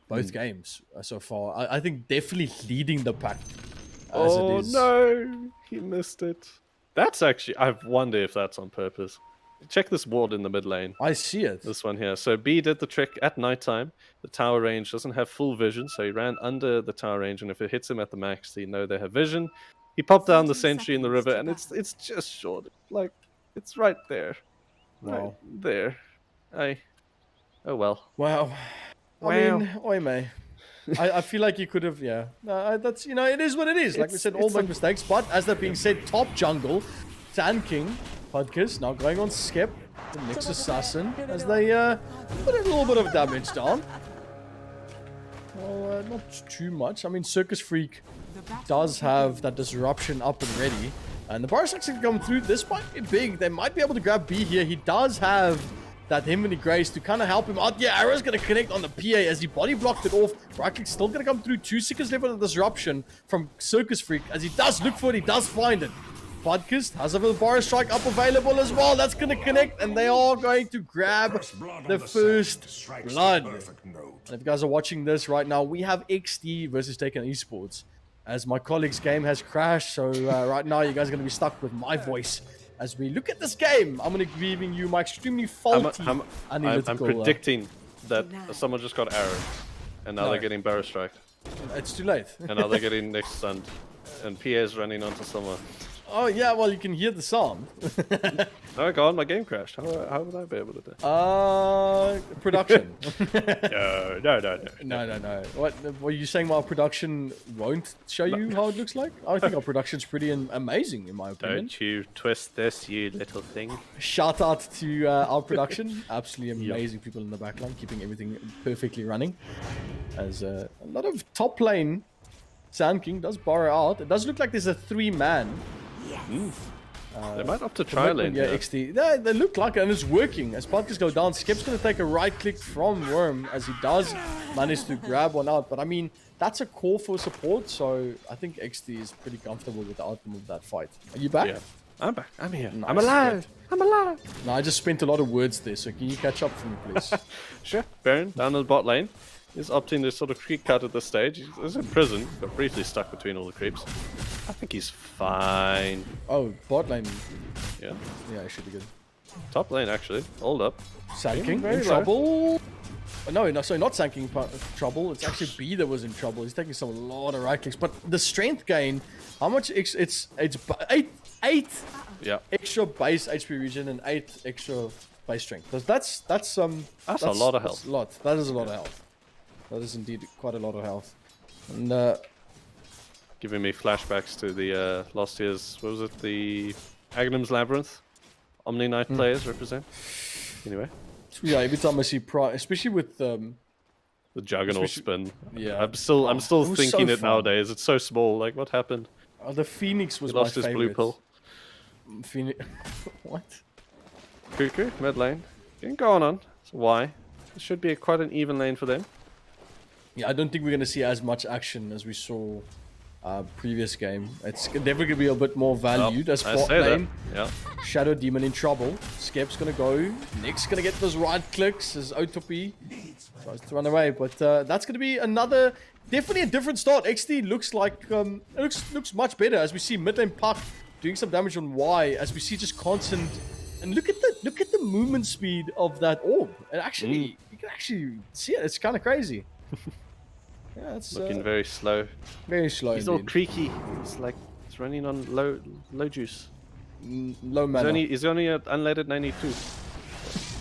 both games so far. I think definitely leading the pack. Oh no, he missed it. That's actually, I wonder if that's on purpose. Check this ward in the mid lane. I see it. This one here. So B did the trick at nighttime. The tower range doesn't have full vision, so he ran under the tower range, and if it hits him at the max, they know they have vision. He popped down the sentry in the river, and it's just short. Like, it's right there. Wow. Right there. Oh well. Wow. I mean, oi mate. I feel like you could have, that's, it is what it is. Like we said, all make mistakes. But as that being said, top jungle, tanking, Podcast now going on Skip, the Nyx Assassin, as they put a little bit of damage down. Well, not too much. I mean, Circus Freak does have that disruption up and ready. And the Boris can come through. This might be big. They might be able to grab B here. He does have that Heavenly Grace to kind of help him out. Yeah, Arrow's going to connect on the PA as he body blocked it off. Right still going to come through. 2 seconds left of the disruption from Circus Freak. As he does look for it, he does find it. Podcast has a Boris Strike up available as well. That's going to connect, and they are going to grab the first blood. And if you guys are watching this right now, we have XD versus Taken Esports. As my colleague's game has crashed, so right now you guys are going to be stuck with my voice. As we look at this game, I'm going to be giving you my extremely faulty analytical... I'm predicting that someone just got arrowed, and now they're getting Barrow Strike. It's too late. And now they're getting next stunned, and Pierre's running onto someone. Oh yeah, well you can hear the sound. No, go on, my game crashed. How would I be able to do? Production. No. No. What were you saying? Our production won't show you how it looks like? I think our production's pretty amazing, in my opinion. Don't you twist this, you little thing. Shout out to our production, absolutely amazing people in the backline, keeping everything perfectly running. As a lot of top lane, Sand King does borrow out. It does look like there's a 3-man. They might opt to try lane. Yeah, here. XD. They look like it, and it's working. As Podkas go down, Skep's going to take a right click from Worm, as he does manage to grab one out. But I mean, that's a call for support, so I think XD is pretty comfortable with the outcome of that fight. Are you back? Yeah. I'm back. I'm here. Nice, I'm alive. I'm alive. No, I just spent a lot of words there, so can you catch up for me, please? Sure. Baron down in the bot lane is opting to sort of creep cut at this stage. He's in prison, got briefly stuck between all the creeps. I think he's fine. Oh, bot lane. Yeah. Yeah, it should be good. Top lane actually. Hold up. Sanking very in low. trouble. No, sorry, not Sanking trouble. It's actually B that was in trouble. He's taking a lot of right clicks, but the strength gain. How much? It's eight Yeah. extra base HP region and 8 extra base strength. That's That's a lot of health. That's a lot. That is a lot of health. That is indeed quite a lot of health. And Giving me flashbacks to the last year's, what was it, the Aghanim's Labyrinth? Omni Knight players represent. Anyway, yeah, every time I see especially with the Juggernaut Especially- spin. yeah. I'm still It was so thinking it fun. nowadays. It's so small. Like, what happened? the Phoenix was He lost my his favorite. blue pill. Phoenix. What? Cuckoo, mid lane. Getting going on. So why? It should be quite an even lane for them. Yeah, I don't think we're going to see as much action as we saw previous game. It's never going to be a bit more valued as I bot say that. lane. Yeah. Shadow Demon in trouble. Skep's going to go. Nick's going to get those right clicks as Otopy tries to run away. But that's going to be another, definitely a different start. XD looks like, it looks much better as we see mid lane Puck doing some damage on Y, as we see just constant. And look at the movement speed of that orb. And actually, you can actually see it. It's kind of crazy. Yeah, it's Looking very slow. very slow. He's all Indeed. creaky. It's like it's running on low juice. Low mana. He's only at unleaded 92.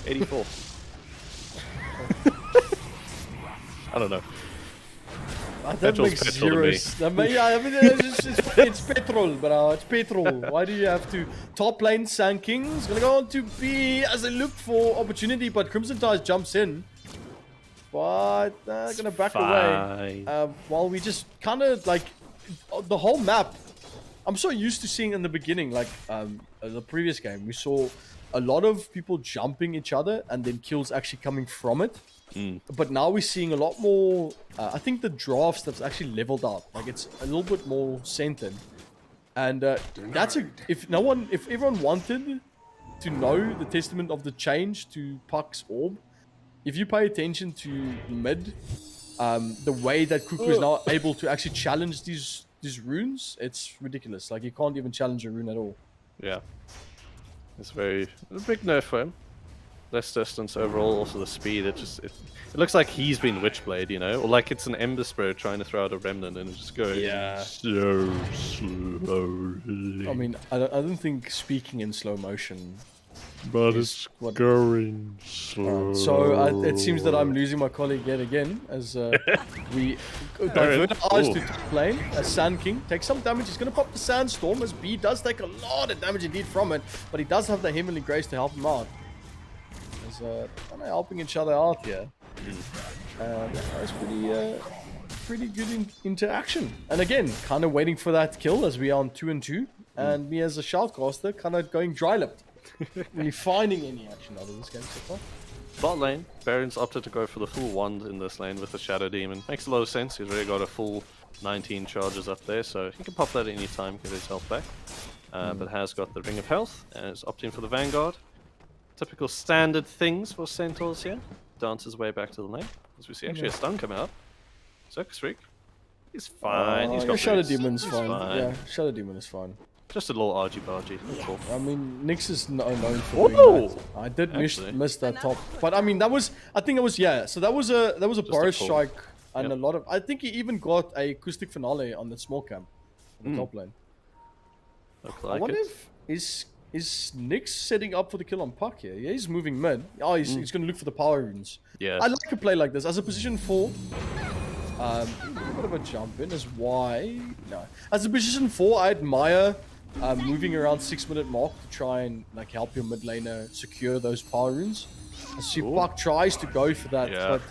84. I don't know. That Petrol's makes petrol to zero. me. Yeah, I mean, it's petrol, bro. It's petrol. Why do you have to? Top lane Sand King is gonna go on to B as they look for opportunity, but Crimson Tide jumps in. But gonna back away. Fine. While we just kind of like the whole map. I'm so used to seeing in the beginning, like the previous game, we saw a lot of people jumping each other and then kills actually coming from it. But now we're seeing a lot more. I think the draft stuff's actually leveled out. Like it's a little bit more centered. And that's if everyone wanted to know the testament of the change to Puck's orb, if you pay attention to mid, the way that Cuckoo is now able to actually challenge these runes, it's ridiculous. Like you can't even challenge a rune at all. Yeah. It's a big nerf for him. Less distance overall, also the speed. It looks like he's been Witchblade, you know, or like it's an Ember Spirit trying to throw out a Remnant and it's just going so slowly. I mean, I don't think speaking in slow motion. But it's going slow. So it seems that I'm losing my colleague yet again as we divert our eyes to top lane. As Sand King takes some damage. He's going to pop the Sandstorm as B does take a lot of damage indeed from it. But he does have the Heavenly Grace to help him out. As kind of helping each other out here. That's pretty good interaction. And again, kind of waiting for that kill as we are on 2-2. And me as a shoutcaster kind of going dry-lipped. Really finding any action out of this game so far. Bot lane, Baron's opted to go for the full wand in this lane with the Shadow Demon. Makes a lot of sense. He's already got a full 19 charges up there, so he can pop that at any time, get his health back. But has got the Ring of Health and is opting for the Vanguard. Typical standard things for Centaurs here. Dance his way back to the lane. As we see actually a stun come out. Circus Freak. He's fine. He's got Shadow boots. Demon's He's fine. Yeah, Shadow Demon is fine. Just a little argy-bargy. That's all. I mean, Nyx is known for doing Oh! that. I did Actually. miss that top, but I mean that was so that was a Boris pull. strike and Yep. a lot of. I think he even got a acoustic finale on the small camp, on the top lane. Looks I like wonder it. if is Nyx setting up for the kill on Puck here? Yeah, he's moving mid. Oh, he's going to look for the power runes. Yeah. I like a play like this as a position 4. A bit of a jump in is why. No, as a position 4, I admire moving around 6-minute mark to try and like help your mid laner secure those power runes. I see Ooh. Puck tries to go for that, Yeah. but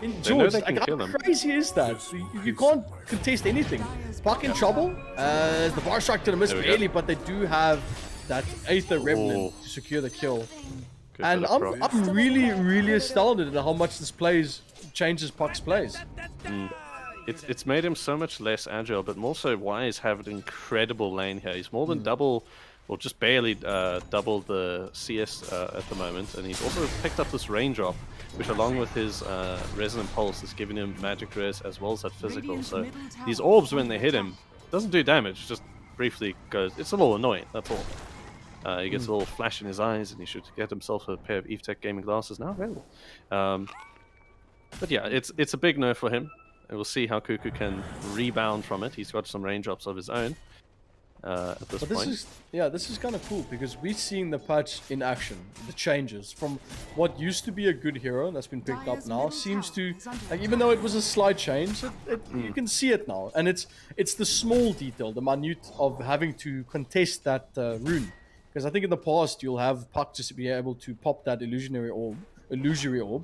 in They know George, they can like, kill how him. crazy is that? You can't contest anything. Puck in trouble. The bar strike to the miss There we go. barely, but they do have that Aether Remnant Ooh. to secure the kill. Good And bit of prop. I'm really astounded at how much this plays changes Puck's plays. It's made him so much less agile, but more so Wise have an incredible lane here. He's more than double, or just barely double the CS at the moment, and he's also picked up this range drop, which along with his resonant pulse is giving him magic res as well as that physical. So these orbs, when they hit him, doesn't do damage, just briefly goes. It's a little annoying, that's all. He gets a little flash in his eyes, and he should get himself a pair of Evetech Gaming glasses now available. But yeah, it's a big nerf for him. And we'll see how Cuckoo can rebound from it. He's got some raindrops of his own at this point. This is kind of cool because we've seen the patch in action, the changes from what used to be a good hero that's been picked up now seems to, like, even though it was a slight change, you can see it now, and it's the small detail, the minute of having to contest that rune. Because I think in the past you'll have Puck just be able to pop that illusory orb,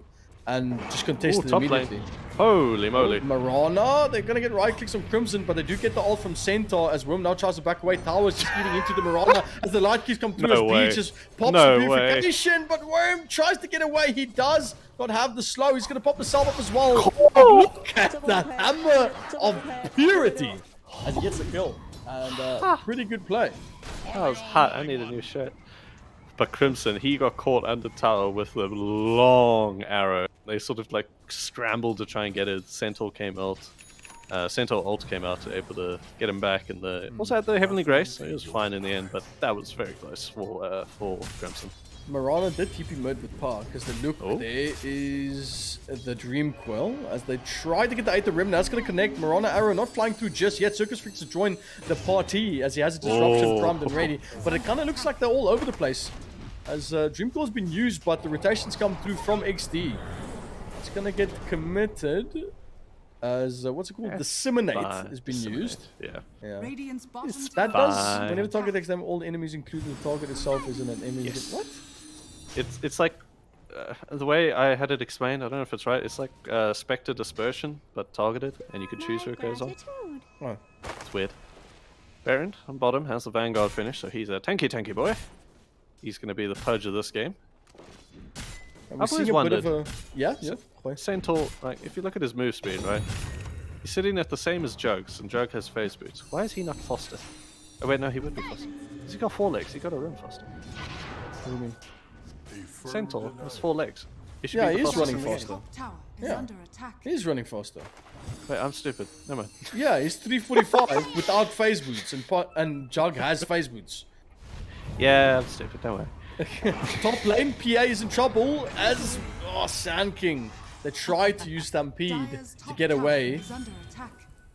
and just contest Ooh, it top immediately. lane. Holy moly. Marana, they're gonna get right clicks on Crimson, but they do get the ult from Centaur as Worm now tries to back away. Tower's just eating into the Marana as the light keys come through No as way. Beach just pops No the way. purification, but Worm tries to get away. He does not have the slow. He's gonna pop the salve up as well. Look at that hammer of purity as he gets the kill. And pretty good play. That was hot. I need a new shirt. But Crimson, he got caught under tower with a long arrow. They sort of like scrambled to try and get it. Centaur came out. Centaur ult came out to able to get him back, and also had the Heavenly Grace, so he was fine in the end. But that was very close for Crimson. Marana did TP mid with Park because the look Oh. there is the Dream Quill as they try to get the Aether Rim. That's going to connect. Marana arrow not flying through just yet. Circus Freaks to join the party as he has a disruption Oh. primed and ready. But it kind of looks like they're all over the place as Dream Quill has been used, but the rotations come through from Exdee. It's going to get committed as what's it called? Disseminate has been used. Yeah. Yeah. Radiant's bottom That tower. does, Fine. whenever target takes them, all enemies, including the target itself, is in an enemy. Yes. What? It's like the way I had it explained. I don't know if it's right. It's like Spectre Dispersion, but targeted, and you can choose who it goes on. Oh. It's weird. Baron on bottom has the Vanguard finish, so he's a tanky boy. He's going to be the pudge of this game. And I've we're always seeing a bit of wondered. a yeah. Centaur, like, if you look at his move speed, right? He's sitting at the same as Jugs, and Jug has phase boots. Why is he not Foster? Oh wait, no, he would be Foster. He's got 4 legs. He got to run faster. What do you mean? Centaur has 4 legs. He should Yeah, be he the is fastest running in the game. faster. Top tower is Yeah. under attack. He's running faster. Wait, I'm stupid. Never mind. Yeah, he's 345 without phase boots, and Jug has phase boots. Yeah, I'm stupid. Don't worry. Top lane, PA is in trouble as Sand King. They tried to use Stampede Dire's to top get tower away, is under attack.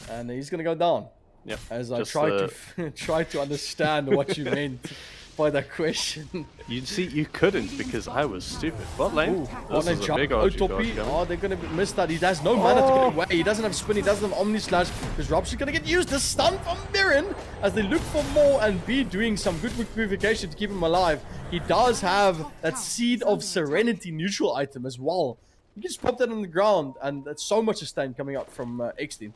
and he's gonna go down. Yep. As I just, try to try to understand what you meant by that question. You see, you couldn't because I was stupid. Bot lane. Ooh, This is a big OG guard coming. Oh, they're gonna miss that. He has no mana to get away. He doesn't have spin. He doesn't have Omni Slash. Disruption gonna get used. The stun from Mirren as they look for more, and B doing some good purification to keep him alive. He does have that Seed of Serenity neutral item as well. You can just pop that on the ground, and that's so much sustain coming up from Exdee.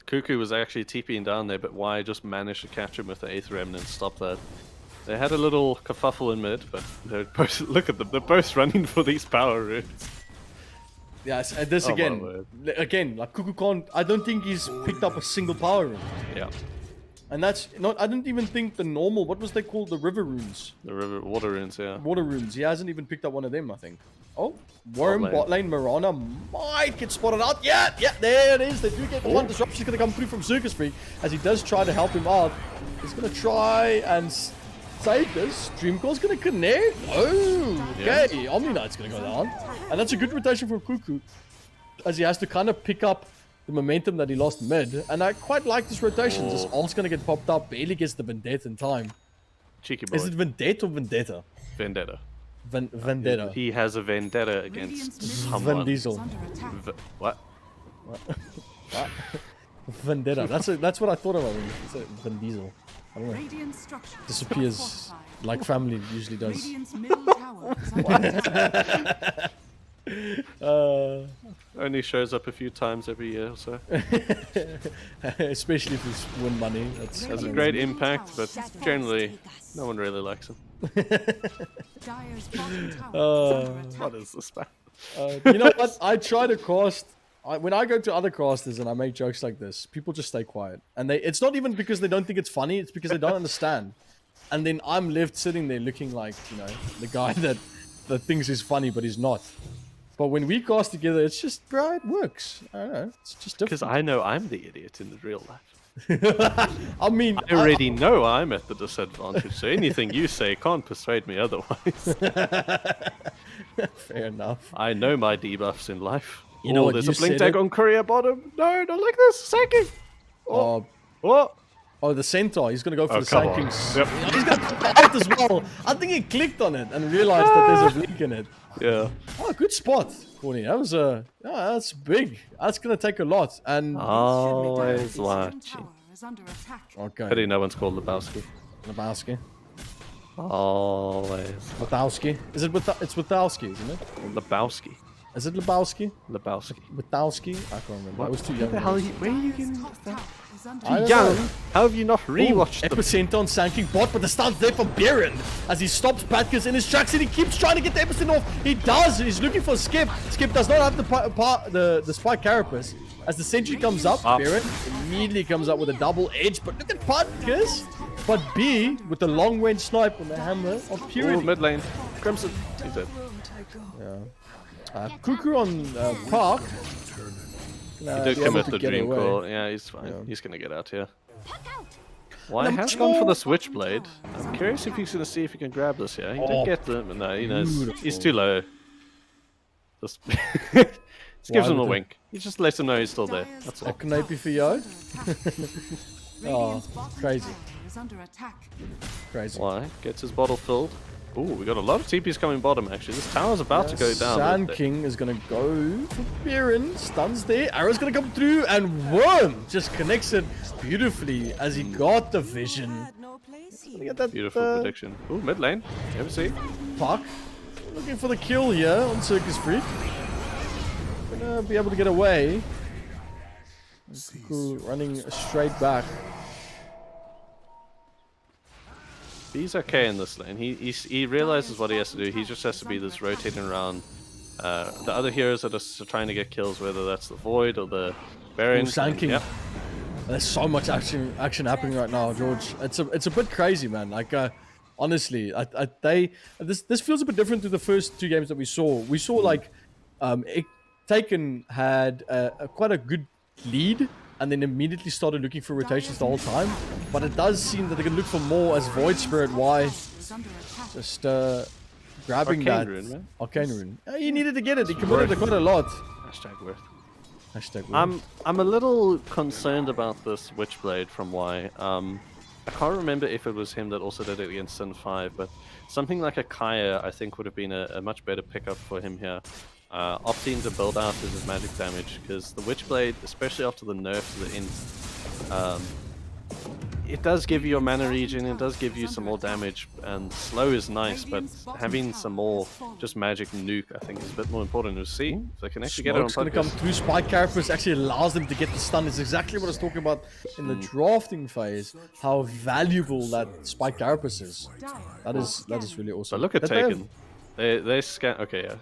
Cuckoo was actually TPing down there, but Y just managed to catch him with the Aether Remnant and stop that. They had a little kerfuffle in mid, but they're both, look at them, they're both running for these power runes. Yes, and this Oh, my again, word. like Cuckoo can't. I don't think he's picked up a single power rune. Yeah, And that's not, I don't even think the normal, what was they called? The river runes. the river water runes, yeah. Water runes. He hasn't even picked up one of them, I think. Oh, Worm, lane. bot lane, Marana might get spotted out. Yeah, there it is. They do get one. Disruption's going to come through from Circus Freak as he does try to help him out. He's going to try and save this. Dreamcall's going to connect. Oh, okay. Omni Knight's going to go down. And that's a good rotation for Cuckoo as he has to kind of pick up the momentum that he lost mid, and I quite like this rotation. This ult's gonna get popped up, barely gets the Vendetta in time. Cheeky boy. Is it Vendetta or Vendetta? Vendetta. Vendetta. He has a vendetta against Radiant's someone. Vin middle Diesel. is under attack. What? Vendetta. That's what I thought about when you said Vin Diesel. I don't know. Radiant structures Disappears fortified. like family usually does. Radiant's middle tower is under attack. Only shows up a few times every year or so. Especially if you win money. That's Has a kinda great weird. impact, but generally, no one really likes him. Dyer's bottom tower is under attack. What is this, man? You know what? I try to cast. When I go to other casters and I make jokes like this, people just stay quiet. And it's not even because they don't think it's funny, it's because they don't understand. And then I'm left sitting there looking like, the guy that thinks he's funny, but he's not. But when we cast together, it's just, bro, it works. I don't know. It's just Because different. I know I'm the idiot in the real life. I mean, I already know I'm at the disadvantage, so anything you say can't persuade me otherwise. fair enough. I know my debuffs in life. You know what, there's you a blink said tag it. on courier bottom. No, not like this. Shakey. Oh, What? the centaur. He's going to go for Oh, the come on. sankings. Yep. He's going to fight as well. I think he clicked on it and realized that there's a blink in it. Yeah. Oh, good spot, Corny. That was that's big. That's gonna take a lot. And Always Bottom watching. tower is under attack. Pity okay, no one's called Lebowski. Lebowski. Always. Witowski. Is it it's Witowski, isn't it? Lebowski. Is it Lebowski? Lebowski. Witowski? I can't remember. I was too young. Where are you Dyer's getting top tower is under I don't young? know. How have you not rewatched them? Epicenter on Sanking bot, but the stun's there for Baron as he stops Patkus in his tracks and he keeps trying to get the Epicenter off. He does. He's looking for Skip. Skip does not have the spike carapace. As the sentry comes up, Baron immediately comes up with a double edge. But look at Patkus. But B with the long range snipe on the hammer of Ooh, Purity. mid lane. Crimson. He's dead. Cuckoo on Park. He did commit the dream call. Yeah, he's fine. Yeah. He's gonna get out here. Well, I have gone for the switchblade. I'm curious if he's gonna see if he can grab this here. He did get them, but no, he's too low. Just, just gives him a wink. He just lets him know he's still there. That's all. Knipey for you. Radiant's bottom crazy. tower is under attack. Crazy. Why? Gets his bottle filled. Ooh, we got a lot of TPs coming bottom actually. This tower's about to go down. Sand King is gonna go for Baron. Stuns there. Arrow's gonna come through, and Worm just connects it beautifully as he got the vision. Gonna get that Beautiful prediction. Ooh, mid lane. You ever see? Puck. Looking for the kill here on Circus Freak. Gonna be able to get away. Cuckoo running straight back. He's okay in this lane. He realizes what he has to do. He just has to be this rotating around. The other heroes are just trying to get kills, whether that's the Void or the Baron. Sand King. Yep. There's so much action happening right now, George. It's a bit crazy, man. Like honestly, this feels a bit different to the first two games that we saw. We saw like Taken had quite a good lead, and then immediately started looking for rotations the whole time. But it does seem that they can look for more as Void Spirit. Why? Is under attack. Just grabbing Arcane that Rune, man. Arcane Rune. He needed to get it. He committed quite a lot. Hashtag worth. Hashtag I'm a little concerned about this Witchblade from Y. I can't remember if it was him that also did it against Sin 5, but something like a Kaya I think would have been a much better pickup for him here. Opting to build out his magic damage, because the Witchblade, especially after the nerf to the end, it does give you a mana regen, it does give you some more damage, and slow is nice, but having some more just magic nuke I think is a bit more important. We'll see if they can actually get it on Smoke's going to come through. Spike Carapace actually allows them to get the stun. It's exactly what I was talking about in the drafting phase, how valuable that Spike Carapace is. That is really awesome. But look at That they have- Taken. They scan. Okay, yeah.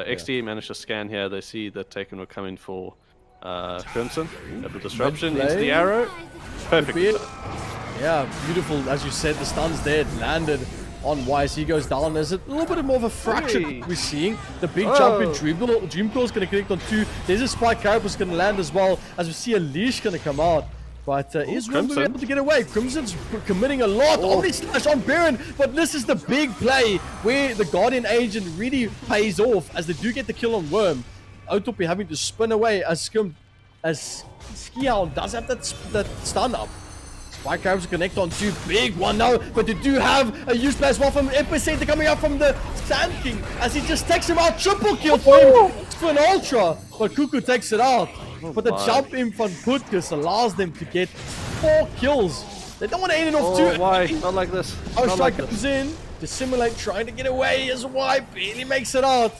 Exdee managed to scan here. They see that Taken were coming for Crimson. Double disruption into the arrow. Perfect. Yeah, beautiful. As you said, the stun's there. It landed on Wise. He goes down. There's a little bit more of a fraction Hey. we're seeing. The big jump in Dreamclaw is going to connect on 2. There's a Spike Carapace going to land as well, as we see a leash going to come out. But is Crimson able to get away? Crimson's committing a lot. Omni Slash on Baron, but this is the big play where the Guardian Agent really pays off as they do get the kill on Worm. Autopy having to spin away as Scrim as Skihound does have that stun up. Spike Arrows connect on two, big one now, but they do have a use as well from Epicenter coming out from the Sand King as he just takes him out. Triple kill for him for an Ultra, but Cuckoo takes it out. But the jump in from Putkus allows them to get 4 kills. They don't want to end it off too. Why? Not like this. Our Not strike like comes this. in, Dissimulate trying to get away as Y barely makes it out.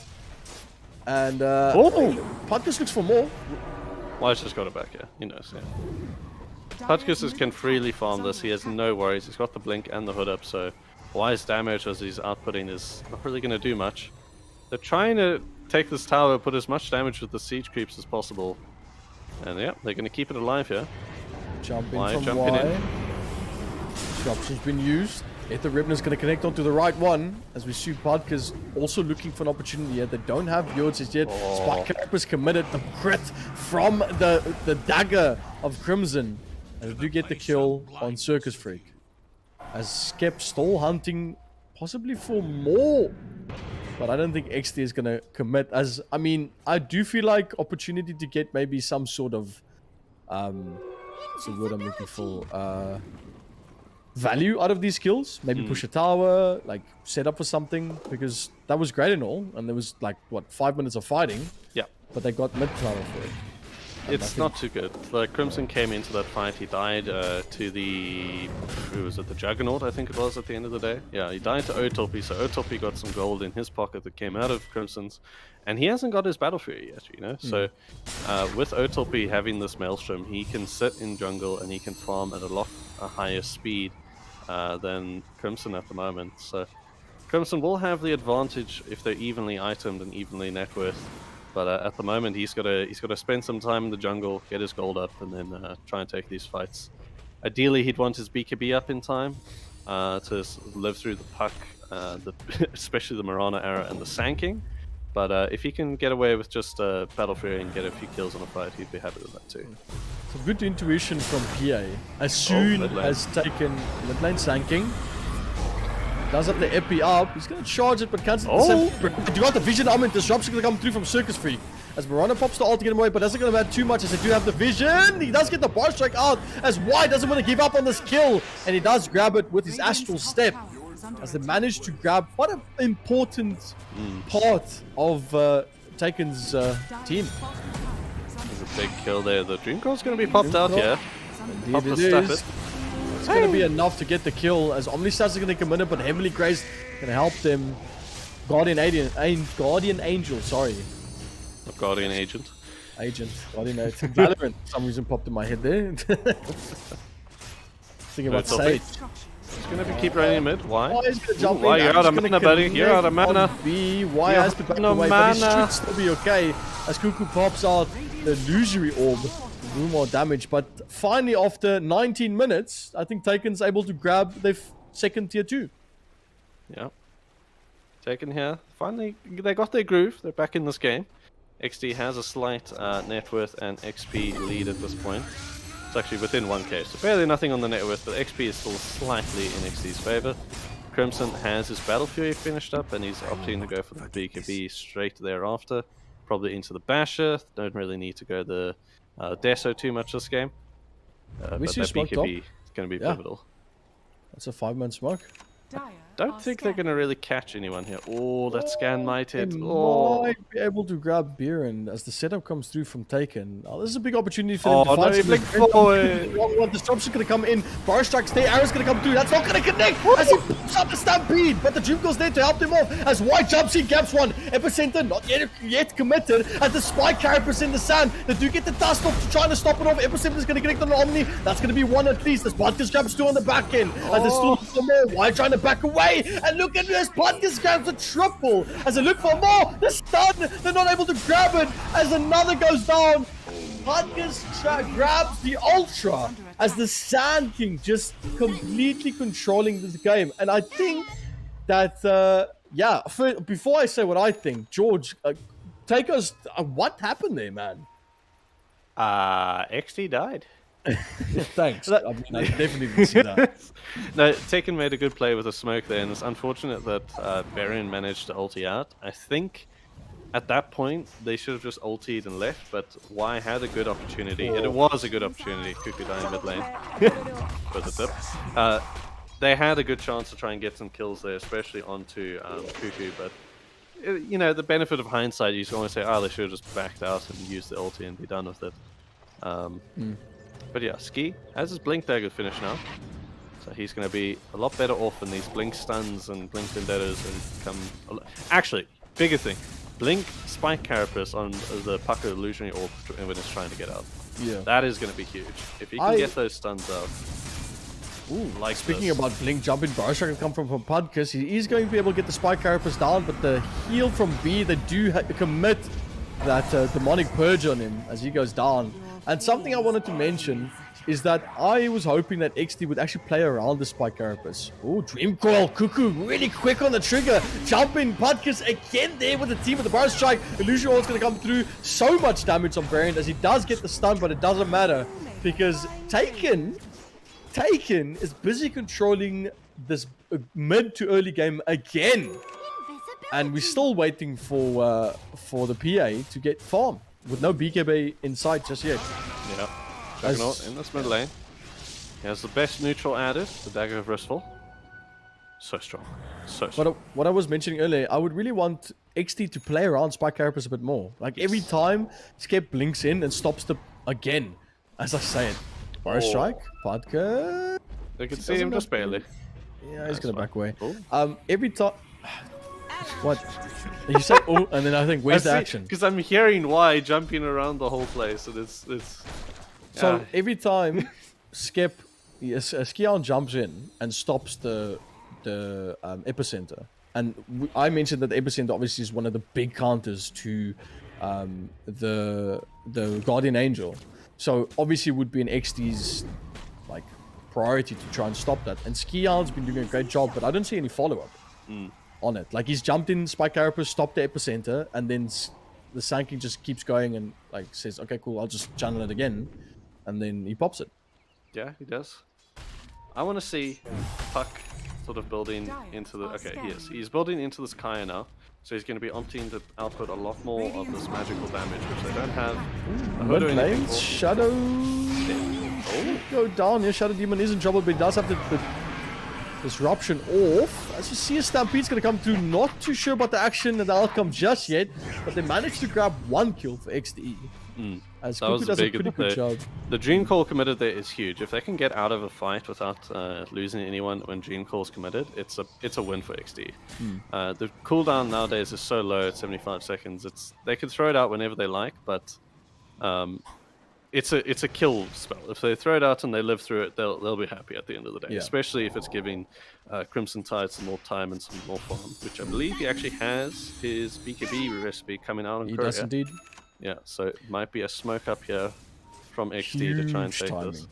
And Putkus looks for more. Why's just got it back here. He knows, yeah. Putkus can freely farm this. He has no worries. He's got the blink and the hood up, so Y's damage as he's outputting is not really going to do much. They're trying to take this tower, put as much damage with the siege creeps as possible. And yeah, they're going to keep it alive here. Jumping Y from jumping Y. in. Disruption's been used. Ether Ribner's going to connect onto the right one as we see Putkus also looking for an opportunity here. They don't have Yurts as yet. Spike Carapace committed the crit from the dagger of Crimson. And they do get the kill on Circus Freak. As Skep still hunting possibly for more. But I don't think Exdee is going to commit. As I mean, I do feel like opportunity to get maybe some sort of what's the word I'm looking for? Value out of these kills. Maybe push a tower, like set up for something, because that was great and all, and there was like what 5 minutes of fighting. Yeah. But they got mid tower for it. It's not too good. The Crimson came into that fight. He died to the... Who was it? The Juggernaut, I think it was, at the end of the day. Yeah, he died to Otopi, so Otopi got some gold in his pocket that came out of Crimson's. And he hasn't got his Battle Fury yet, you know? So, with Otopi having this Maelstrom, he can sit in jungle and he can farm at a higher speed than Crimson at the moment. So, Crimson will have the advantage if they're evenly itemed and evenly net worth. But at the moment, he's got to spend some time in the jungle, get his gold up, and then try and take these fights. Ideally, he'd want his BKB up in time to live through the puck, especially the Mirana era and the Sand King. But if he can get away with just Battle Fury and get a few kills on a fight, he'd be happy with that too. So good intuition from PA. As soon as taken mid lane Sand King. Does have the epi up. He's going to charge it, but cancel the you got the vision armor and disruption going to come through from Circus Freak. As Mirana pops the ult to get him away, but doesn't going to matter too much as they do have the vision. He does get the bar strike out as Y doesn't want to give up on this kill. And he does grab it with his astral step. As they manage to grab what an important part of Taken's team. There's a big kill there. The Dream Core's going to be popped out here. Pop the Indeed it is. Stafford. It's going to be enough to get the kill as Omnistats is going to come in, but Heavenly Grace going to help them. Guardian Angel, sorry. A Guardian Agent. Guardian Agent. Valorant, for some reason popped in my head there. Thinking about Sage. He's going to keep running mid. Why? Why is going to jump Why? in? You're out of mana, buddy. You're out of mana. Why has to back no away, but he mana. should still be okay as Cuckoo pops out the illusory orb. Do more damage, but finally after 19 minutes, I think Taken's able to grab their second tier 2. Yeah. Taken here. Finally, they got their groove. They're back in this game. Exdee has a slight net worth and XP lead at this point. It's actually within 1k, so barely nothing on the net worth, but XP is still slightly in Exdee's favor. Crimson has his Battle Fury finished up, and he's opting to go for the BKB straight thereafter. Probably into the Basher. Don't really need to go the Deso too much this game. But that BKB is going to be pivotal. That's a 5-man smoke. Don't think they're going to really catch anyone here. Oh, that scan might hit. They Oh, might be able to grab Biren as the setup comes through from Taken. Oh, this is a big opportunity for them to no, find he blinked forward. One disruption going to come in. Bar strikes there. Arrow's going to come through. That's not going to connect as he pops up the stampede. But the Dream Girl's there to help them off as White jumps in, gaps one. Epicenter not yet committed as the Spike Carapace in the sand. They do get the dust off trying to stop it off. Epicenter's going to connect on the Omni. That's going to be one at least. As Butkus grabs two on the back end. As there's still some more. White trying to back away. And look at this. Butkus grabs a triple. As they look for more. The stun. They're not able to grab it. As another goes down. Butkus grabs the Ultra. As the Sand King just completely controlling this game. And I think that, before I say what I think, George, take us, what happened there, man? Exdee died. Thanks. I mean, I definitely didn't see that. No, Taken made a good play with the smoke there, and it's unfortunate that Baron managed to ulti out. I think at that point, they should have just ultied and left, but Y had a good opportunity, and it was a good opportunity. Cuckoo dying mid lane. For the tip. They had a good chance to try and get some kills there, especially onto Cuckoo, but you know, the benefit of hindsight, you just want to say, oh, they should have just backed out and used the ulti and be done with it. But yeah, Ski has his Blink Dagger finished now, so he's going to be a lot better off in these Blink stuns and Blink Vendettas and come... Actually, bigger thing, Blink Spike Carapace on the Pucker Illusionary Orb when it's trying to get out. Yeah. That is going to be huge. If he can get those stuns out. Ooh, like speaking about Blink jumping, Barshak can come from Podcast. He is going to be able to get the Spike Carapace down, but the heal from B, they do commit that demonic purge on him as he goes down. And something I wanted to mention is that I was hoping that Exdee would actually play around the Spike Carapace. Oh, Dream Coil, Cuckoo, really quick on the trigger. Jumping, Podcast again there with the team with the Burst Strike. Illusion Wall's going to come through. So much damage on Variant as he does get the stun, but it doesn't matter because Taken is busy controlling this mid to early game again. And we're still waiting for the PA to get farm with no BKB in sight just yet. Yeah. Juggernaut in this mid lane. He has the best neutral added, the Dagger of Restful. So strong. So strong. What I was mentioning earlier, I would really want Exdee to play around Spike Carapace a bit more. Like every time Skep blinks in and stops the again, as I say it. Fire Strike, Vodka. They can see him just barely. Yeah, he's gonna back away. Every time. What? You say oh, and then I think where's the action? Because I'm hearing Y jumping around the whole place, and it's. So every time Skep, Skion jumps in and stops the epicenter, and I mentioned that the epicenter obviously is one of the big counters to the Guardian Angel. So obviously it would be an Exdee's like priority to try and stop that. And Skion's been doing a great job, but I don't see any follow-up on it. Like he's jumped in Spike Carapace, stopped the epicenter, and then the Sanking just keeps going and like says, okay, cool, I'll just channel it again. And then he pops it. Yeah, he does. I want to see Puck sort of building into the... Okay, he's building into this Kaya now. So he's going to be opting to output a lot more of this magical damage, which they don't have. Mid lanes, Shadow... Go down here, Shadow Demon is in trouble, but he does have the disruption off. As you see, a Stampede's going to come through. Not too sure about the action and the outcome just yet, but they managed to grab one kill for Exdee. As Cuckoo does a pretty good job. The Dream Call committed there is huge. If they can get out of a fight without losing anyone when Dream Call's committed, it's a win for Exdee. The cooldown nowadays is so low at 75 seconds. They can throw it out whenever they like, but it's a kill spell. If they throw it out and they live through it, they'll be happy at the end of the day. Yeah. Especially if it's giving Crimson Tide some more time and some more farm, which I believe he actually has his BKB recipe coming out on Korea. He does indeed. Yeah, so it might be a smoke up here from Exdee to try and take this.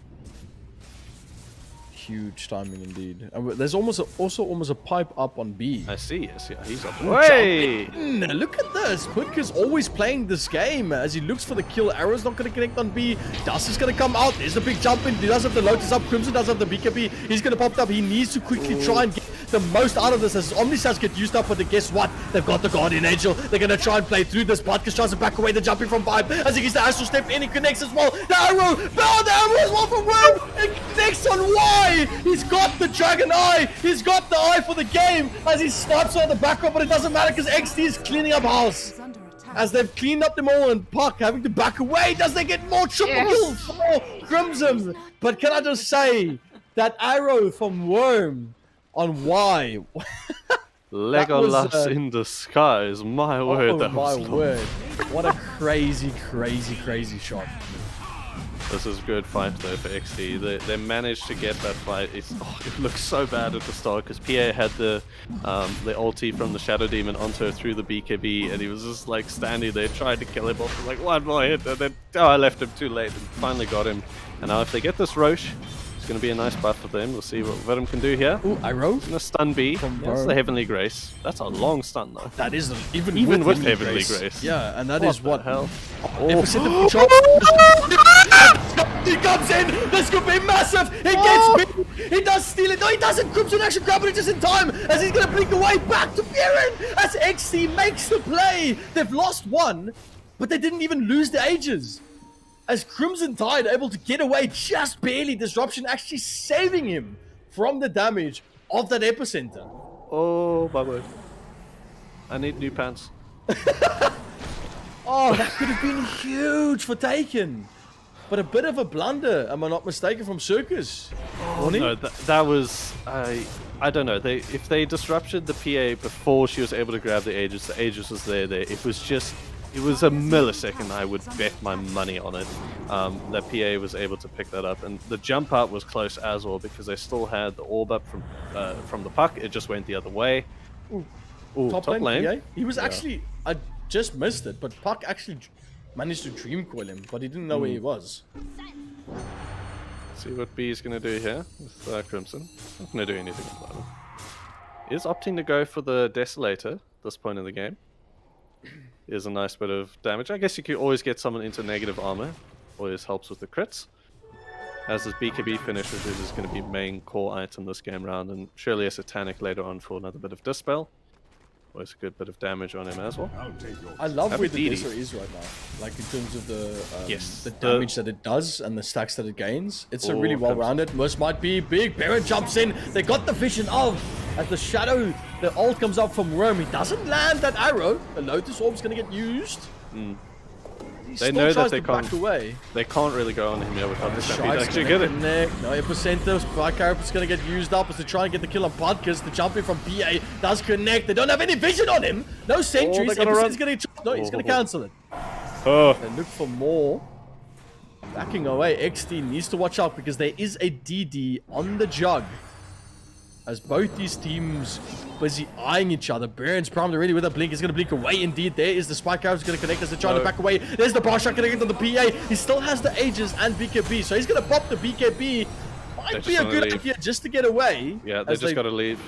Huge timing indeed. And there's also almost a pipe up on B. I see, yes, yeah, he's up. Hey! Look at this. Putka's always playing this game as he looks for the kill. Arrow's not going to connect on B. Dust is going to come out. There's the big jump in. He does have the Lotus up. Crimson does have the BKB. He's going to pop up. He needs to quickly try and get the most out of this as Omnisats get used up. But guess what? They've got the Guardian Angel. They're going to try and play through this. Butkus tries to back away the jumping from Vibe as he gets the Astral Step in. He connects as well. The arrow! The arrow as well from Worm! It connects on Y! He's got the Dragon Eye! He's got the eye for the game as he snipes on the background, but it doesn't matter because Exdee is cleaning up house. As they've cleaned up them all and Puck having to back away, does they get more triple kills for Crimson? But can I just say that arrow from Worm on Y? Legolas in disguise, my word. Oh my word. What a crazy, crazy, crazy shot. This is a good fight though for Exdee. They managed to get that fight. It looks so bad at the start because PA had the ulti from the Shadow Demon onto her through the BKB, and he was just like standing there trying to kill him off. Like one more hit, and then I left him too late and finally got him. And now if they get this Roche, it's going to be a nice buff for them. We'll see what Venom can do here. Ooh, arrow. And a stun B. That's the Heavenly Grace. That's a long stun though. That is even with Heavenly Grace. Yeah, and that is what hell. He comes in. This could be massive. He gets beat. He does steal it. No, he doesn't. Crimson actually grabbing it just in time as he's going to blink away back to Baron as Exdee makes the play. They've lost one, but they didn't even lose the ages. As Crimson Tide able to get away just barely. Disruption actually saving him from the damage of that epicenter. Oh, my word. I need new pants. Oh, that could have been huge for Taken. But a bit of a blunder, am I not mistaken, from Circus? No, that was... I don't know. If they disrupted the PA before she was able to grab the Aegis was there. It was just... It was a millisecond. I would bet my money on it. That PA was able to pick that up. And the jump out was close as well because they still had the orb up from the puck. It just went the other way. Ooh, top lane. PA. He was actually... I just missed it, but Puck actually managed to dream coil him, but he didn't know where he was. See what B is going to do here with Crimson. Not going to do anything about it. He is opting to go for the Desolator at this point in the game. Here's a nice bit of damage. I guess you could always get someone into negative armor. Always helps with the crits. As his BKB finish, which is going to be main core item this game round, and surely a Satanic later on for another bit of Dispel. Always a good bit of damage on him as well. I love where the Aphrodite. Desert is right now. Like in terms of the The damage that it does and the stacks that it gains. It's a really Oh, well-rounded. Most might be big. Baron jumps in. They got the vision of as the shadow. The ult comes up from Worm. He doesn't land that arrow. The Lotus Orb's gonna get used. He They still know that tries they to back can't. away. They can't really go on him here without the stampede. Shy's Actually gonna get it. connect. No, epicenter. Spy Carap's gonna get used up as they try and get the kill on Podkas. The jumping from PA does connect. They don't have any vision on him. No sentries. they're gonna run. Epicenter's gonna... No, he's gonna cancel it. Oh, They look for more. Backing away. Exdee needs to watch out because there is a DD on the jug. As both these teams busy eyeing each other. Baron's primed already with a blink. He's going to blink away indeed. There is the spike arrow. He's going to connect as they're trying to back away. There's the bar shot connecting to the PA. He still has the Aegis and BKB. So he's going to pop the BKB. Might be a good idea just to get away. yeah, they just got to leave.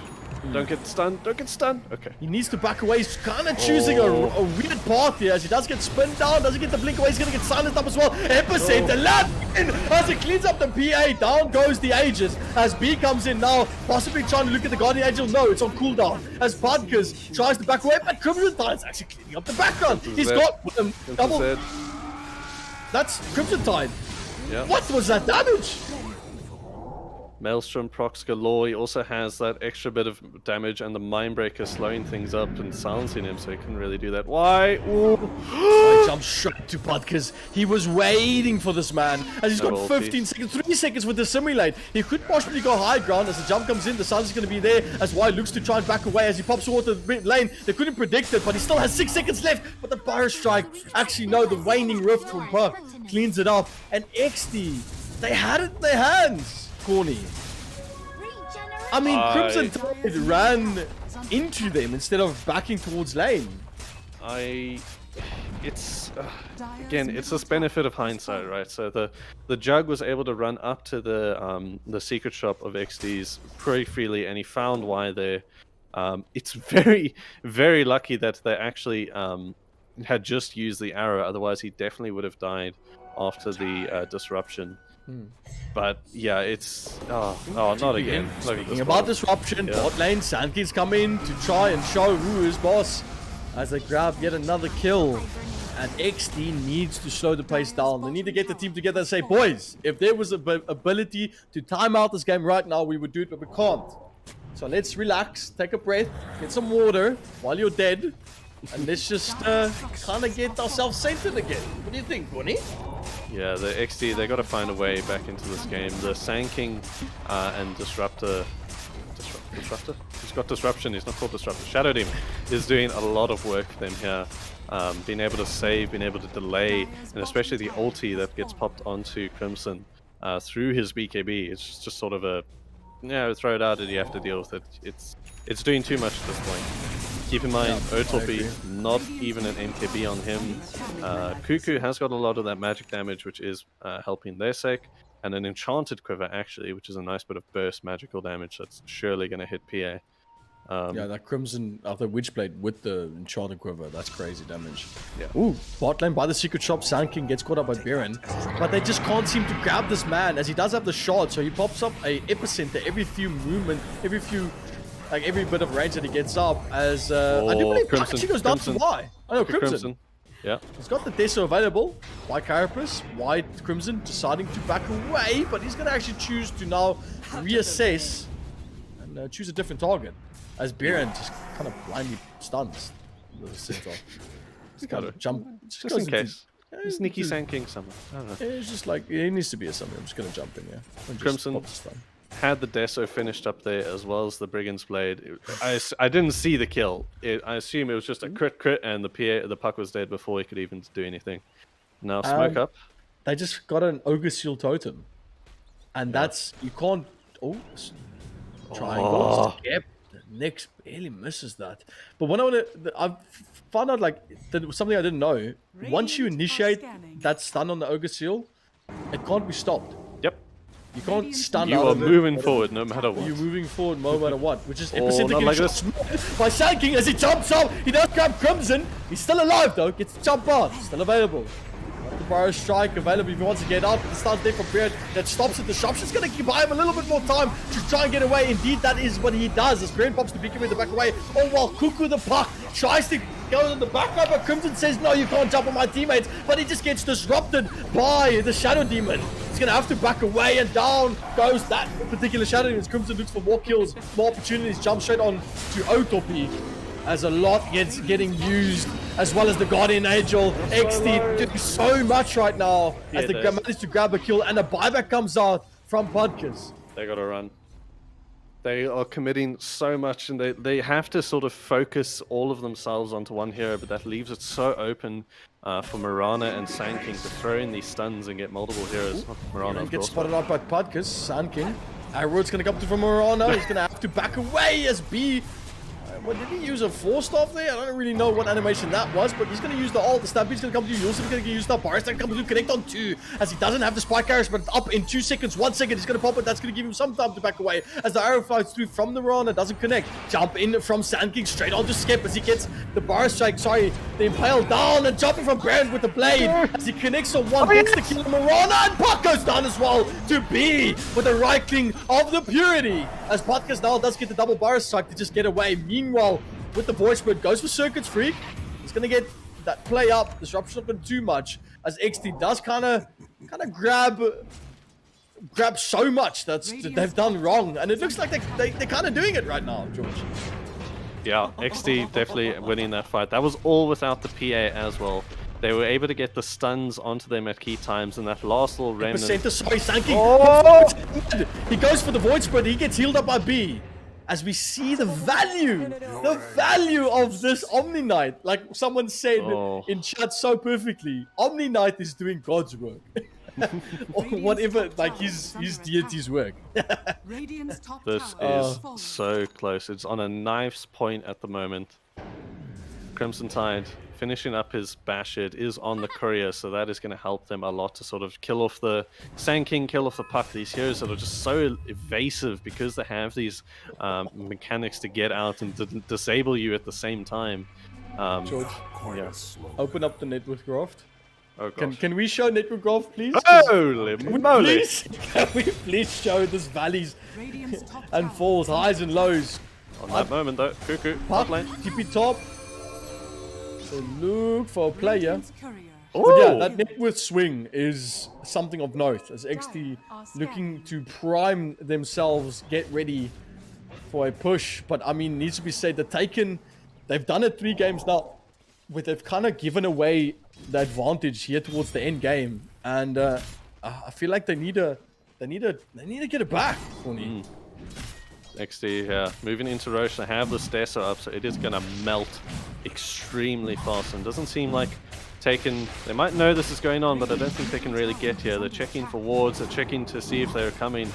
Don't get stunned. Don't get stunned. Okay. He needs to back away. He's kind of choosing a weird path here as he does get spun down. Doesn't get the blink away. He's going to get silenced up as well. Epicenter land in as it cleans up the PA. Down goes the Aegis as B comes in now. Possibly trying to look at the Guardian Angel. No, it's on cooldown. As Podkas tries to back away. But Crimson Tide is actually cleaning up the background. He's got double. That's Crimson Tide. Yeah. What was that damage? Maelstrom procs galore. He also has that extra bit of damage and the Mindbreaker slowing things up and silencing him, so he couldn't really do that. Why? I jumped straight to Podkas. He was waiting for this man as he's got No 15 seconds, 3 seconds with the simulate. He could possibly go high ground as the jump comes in. The sun's is going to be there as Y looks to try and back away as he pops towards the mid lane. They couldn't predict it, but he still has 6 seconds left. But the Pyro Strike, actually no, the Waning Rift from Puck cleans it up. And Exdee, they had it in their hands. Corny. I mean, Crimson Tide ran into them instead of backing towards lane. It's again, it's this benefit of hindsight, right? So the Jug was able to run up to the secret shop of Exdee's pretty freely, and he found why there. It's very, very lucky that they actually had just used the arrow. Otherwise, he definitely would have died after the disruption. But yeah, it's not again. Look at this Speaking about ball. disruption, Yeah. bot lane, Sandkey's come in to try and show who is boss as they grab yet another kill. And Exdee needs to slow the pace down. They need to get the team together and say, boys, if there was an ability to time out this game right now, we would do it, but we can't. So let's relax, take a breath, get some water while you're dead, and let's just kind of get ourselves centered again. What do you think, Corny? Yeah, the Exdee, they got to find a way back into this game. The Sand King and Disruptor. He's got Disruption, he's not called Disruptor. Shadow Demon is doing a lot of work for them here. Being able to save, being able to delay, and especially the ulti that gets popped onto Crimson through his BKB. It's just sort of a, throw it out and you have to deal with it. It's doing too much at this point. Keep in mind, Otorpi, not even an MKB on him. Cuckoo has got a lot of that magic damage, which is helping their sake. And an Enchanted Quiver, actually, which is a nice bit of burst magical damage that's surely going to hit PA. Yeah, that Crimson of the Witchblade with the Enchanted Quiver, that's crazy damage. Yeah. Ooh, bot lane by the Secret Shop, Sand King gets caught up by Baron, but they just can't seem to grab this man as he does have the shot, so he pops up a epicenter every few movement, every bit of range that he gets up as I do believe Crimson, she goes down to Crimson. Y. Oh no, Crimson. Yeah. He's got the Deso available. White Carapace, White Crimson deciding to back away, but he's gonna actually choose to now reassess and choose a different target. As Baron just kind of blindly stuns the centaur. Just kind of jump. Just in case. Sneaky Sand King somewhere. I don't know. It's just like, it needs to be a summon. I'm just going to jump in, yeah. And just Crimson. pop the stun. Had the Deso finished up there as well as the Brigand's Blade. I didn't see the kill. I assume it was just a crit and the puck was dead before he could even do anything. Now smoke up. They just got an Ogre Seal Totem. And that's, you can't, triangle, skip. Nyx barely misses that. But when I found out like that something I didn't know. Once you initiate that stun on the Ogre Seal, it can't be stopped. Yep. You can't stun You out are of it. moving forward no matter what. You're moving forward no matter what, which is not epicenter like getting shot by Sand King as he jumps up. He does grab Crimson. He's still alive though. Gets the jump on. Still available. The Burrow Strike available if he wants to get up. The star's there for Beard that stops at the shop. She's going to buy him a little bit more time to try and get away. Indeed, that is what he does. As Baron pops the beacon with the back away. Oh, while Cuckoo the puck tries to go in the back up, but Crimson says, no, you can't jump on my teammates. But he just gets disrupted by the Shadow Demon. He's going to have to back away, and down goes that particular Shadow Demon. As Crimson looks for more kills, more opportunities, jump straight on to Otopy. As a lot getting used, as well as the Guardian Angel. Exdee doing so much right now as they manage to grab a kill, and a buyback comes out from Podcast. They gotta run. They are committing so much, and they have to sort of focus all of themselves onto one hero, but that leaves it so open for Mirana and Sand King to throw in these stuns and get multiple heroes. Mirana, of Gets course. spotted out by Podcast. Sand King. Arrow's going to come to from Mirana. He's going to have to back away as B. What, did he use a 4-staff there? I don't really know what animation that was, but he's going to use the ult. The Stampede's going to come to you. He's going to use the Boris. Going to come to connect on 2 as he doesn't have the spike carriers, but up in 2 seconds. 1 second. He's going to pop it. That's going to give him some time to back away as the arrow flies through from the Rana. Doesn't connect. Jump in from Sand King straight onto Skip as he gets the Boris strike. Sorry, the Impale down and jumping from Brand with the blade as he connects on 1. Gets the kill on Mirana, and Puck goes down as well to B with the right king of the Purity as Podcast now does get the double Boris strike to just get away. Meanwhile, with the voice bird, goes for Circuits Freak. He's gonna get that play up. Disruption not gonna do much as Exdee does kind of grab so much that they've done wrong, and it looks like they're kind of doing it right now, George. Yeah, Exdee definitely winning that fight. That was all without the PA as well. They were able to get the stuns onto them at key times, and that last little remnant. Sorry, Sand King. He goes for the void spread. He gets healed up by B. As we see the value of this Omni Knight, like someone said in chat so perfectly, Omni Knight is doing God's work. Or whatever, like his deity's work. This is so close. It's on a knife's point at the moment. Crimson Tide finishing up his Bashid is on the courier, so that is going to help them a lot to sort of kill off the Sand King, kill off the puck. These heroes that are just so evasive because they have these mechanics to get out and to disable you at the same time. George, yeah. Open up the network graft. Oh, gosh. Can we show network graph, please? Holy moly! Can we please show this valleys and falls, highs and lows? On that moment though, Cuckoo, Puck, top lane. TP top. So look for a player. Oh! But yeah, that net worth swing is something of note as Exdee looking to prime themselves, get ready for a push. But I mean, needs to be said, the Taken, they've done it 3 games now, where they've kind of given away the advantage here towards the end game, and I feel like they need to get it back, CORNY. Exdee, yeah, moving into Roche. They have the Deso up, so it is going to melt extremely fast. And doesn't seem like Taken, they might know this is going on, but I don't think they can really get here. They're checking for wards, they're checking to see if they're coming.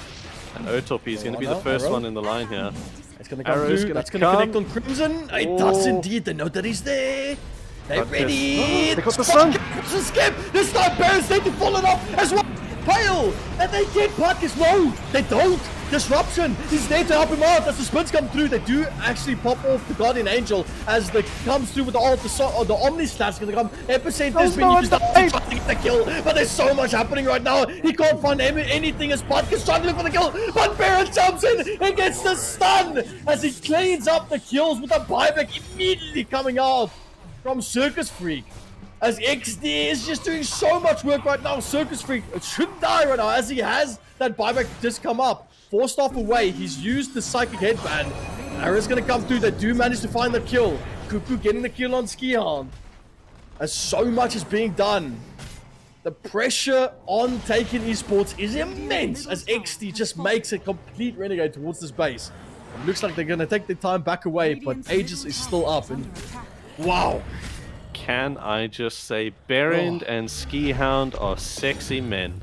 And Otopy is going to be the first one in the line here. It's going to come through. That's going to connect on Crimson. It does indeed. They know that he's there. They're ready. They got the sun. Skip. This time Baron's taking fallen off as well. pale, and they get Parkers. No, they don't. Disruption. He's there to help him out as the spins come through. They do actually pop off the Guardian Angel as the comes through with the ult. The Omni Slash going to come. Epicenter's been used up to try to get the kill, but there's so much happening right now. He can't find anything as Parker's trying to look for the kill, but Baron jumps in and gets the stun as he cleans up the kills with a buyback immediately coming out from Circus Freak. As Exdee is just doing so much work right now. Circus Freak shouldn't die right now as he has that buyback just come up. Forced off away. He's used the Psychic Headband. Arrow's going to come through. They do manage to find the kill. Cuckoo getting the kill on Skihound. As so much is being done. The pressure on Taken Esports is immense as Exdee just makes a complete renegade towards this base. It looks like they're going to take their time back away, but Aegis is still up. And wow. Can I just say, Berend and Skihound are sexy men.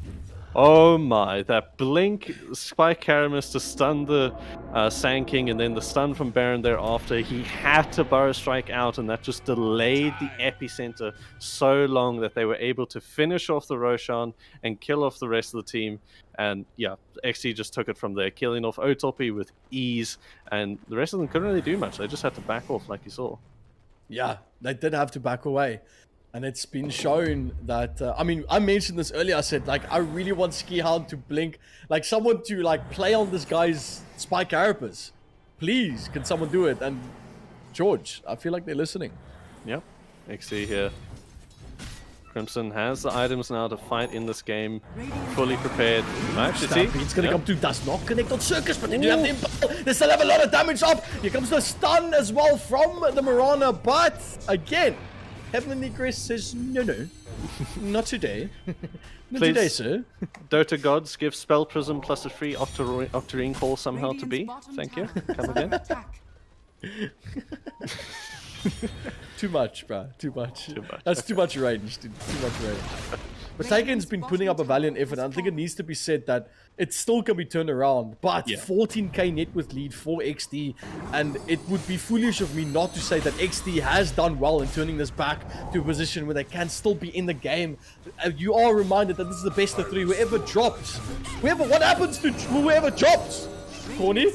Oh my, that blink Spike Karamis to stun the Sand King and then the stun from Baron thereafter. He had to Burrow Strike out and that just delayed the epicenter so long that they were able to finish off the Roshan and kill off the rest of the team. And yeah, XT just took it from there, killing off Otopi with ease, and the rest of them couldn't really do much. They just had to back off like you saw. Yeah, they did have to back away. And it's been shown that, I mean, I mentioned this earlier. I said, like, I really want Skihound to blink. Like, someone to, like, play on this guy's Spike Carapace. Please, can someone do it? And George, I feel like they're listening. Yep, XC here. Crimson has the items now to fight in this game. Fully prepared. Actually, He's going to come through. Does not connect on Circus, but they do have the impel. They still have a lot of damage up. Here comes the stun as well from the Marana. But, again... Heavenly Grace says, no, not today. Not today, sir. Dota Gods give Spell Prism plus a free Octarine call somehow to be. Thank you. Come again. Too much, bro. Too much. Too much. That's too much range, dude. Too much range. But Taken's been putting up a valiant effort. I think it needs to be said that it still can be turned around. But 14k net worth lead for XD. And it would be foolish of me not to say that XD has done well in turning this back to a position where they can still be in the game. You are reminded that this is the best of 3. Whoever drops. What happens to whoever drops? Corny?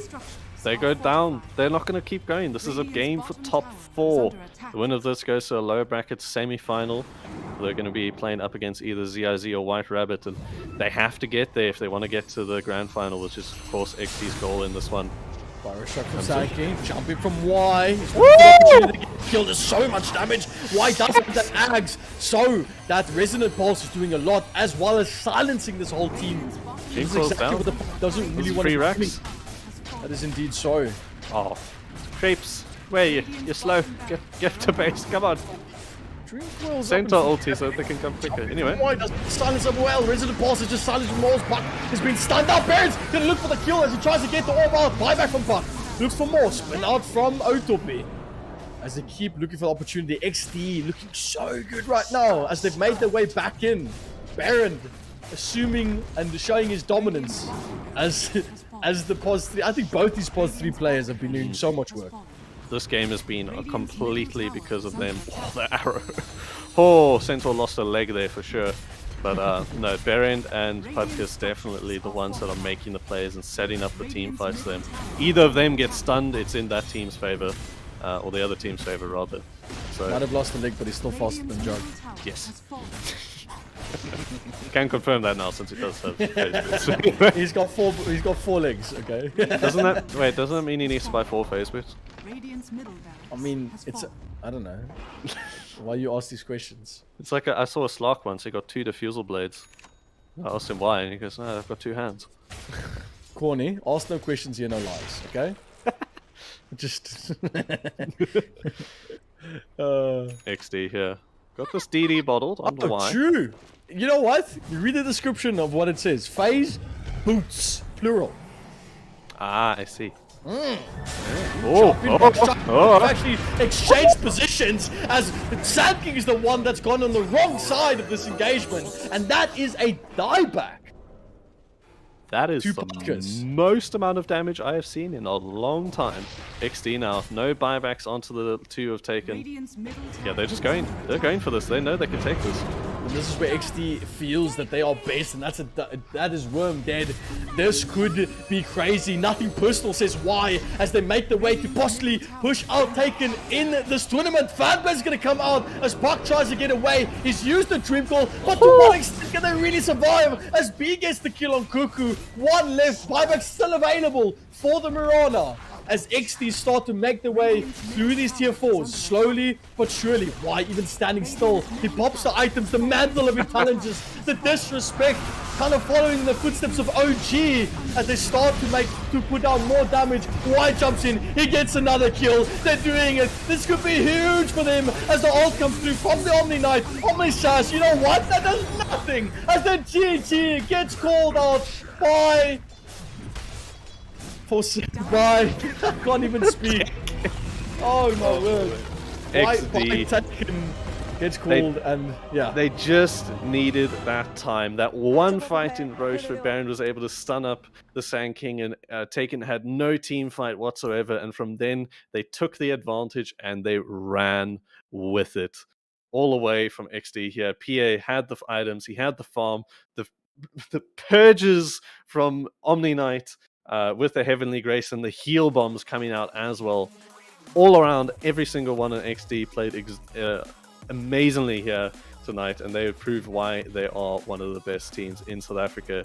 They go down. They're not going to keep going. This is a game for top 4. The winner of this goes to a lower bracket semi-final. They're going to be playing up against either ZIZ or White Rabbit, and they have to get there if they want to get to the grand final, which is, of course, XD's goal in this one. Fire shot from Psyche, jumping from Y. Woo! Killed. There's so much damage. Y doesn't have that Ags, so that Resonant Pulse is doing a lot, as well as silencing this whole team. This is exactly what the doesn't really want to do. That is indeed so. Oh, Creeps, where are you? You're slow. Get to base. Come on. Center ulti so they can come quicker. Anyway. Why does silence him well? Resident Pulse is just silenced from Moore's. Puck has been stunned out. Baron's gonna look for the kill as he tries to get the orb out. Buyback from Puck. Looks for more. Spin out from Otopi. As they keep looking for the opportunity. XD looking so good right now as they've made their way back in. Baron assuming and showing his dominance as the pos 3. I think both these pos 3 players have been doing so much work. This game has been completely because of them. Oh, the arrow. Oh, Centaur lost a leg there for sure. But no, Berend and Putkus definitely the ones that are making the plays and setting up the team fights for them. Either of them gets stunned, it's in that team's favor. Or the other team's favor, rather. So, might have lost a leg, but he's still faster than Jug. Yes. Can confirm that now since he does have phase boots. He's got 4 legs, okay? Doesn't that mean he needs to buy 4 phase boots? I mean, I don't know. Why you ask these questions? It's like I saw a Slark once, he got 2 diffusal blades. I asked him why, and he goes, no, I've got 2 hands. Corny, ask no questions here, no lies, okay? Just... XD here. Got this DD bottled, I don't know why. True! You know what? You read the description of what it says. Phase boots, plural. Ah, I see. Actually exchanged positions as Sand King is the one that's gone on the wrong side of this engagement, and that is a dieback. That is the most amount of damage I have seen in a long time. XD now, no buybacks onto the 2 of Taken. Yeah, they're just going. They're going for this. They know they can take this. And this is where XD feels that they are best, and that is worm dead. This could be crazy. Nothing personal, says why, as they make the way to possibly push out Taken in this tournament. Fanbase is going to come out as Puck tries to get away. He's used the triple, but to what extent can they really survive as B gets the kill on Cuckoo? One left, buyback still available for the Mirana. As XD start to make their way through these tier 4s, slowly but surely. Why even standing still? He pops the items, the mantle of intelligence, the disrespect, kind of following the footsteps of OG as they start to put down more damage. Why jumps in, he gets another kill. They're doing it. This could be huge for them as the ult comes through from the Omni Knight. Omni Shash, you know what? That does nothing as the GG gets called out by... Bye. I can't even speak. Oh my word. XD. Taken gets called and yeah. They just needed that time. That one fight in Roche where Baron was able to stun up the Sand King and Taken had no team fight whatsoever. And from then they took the advantage and they ran with it. All away from XD here. PA had the items, he had the farm, the purges from Omni Knight. With the Heavenly Grace and the heal bombs coming out as well. All around, every single one on XD played amazingly here tonight, and they proved why they are one of the best teams in South Africa.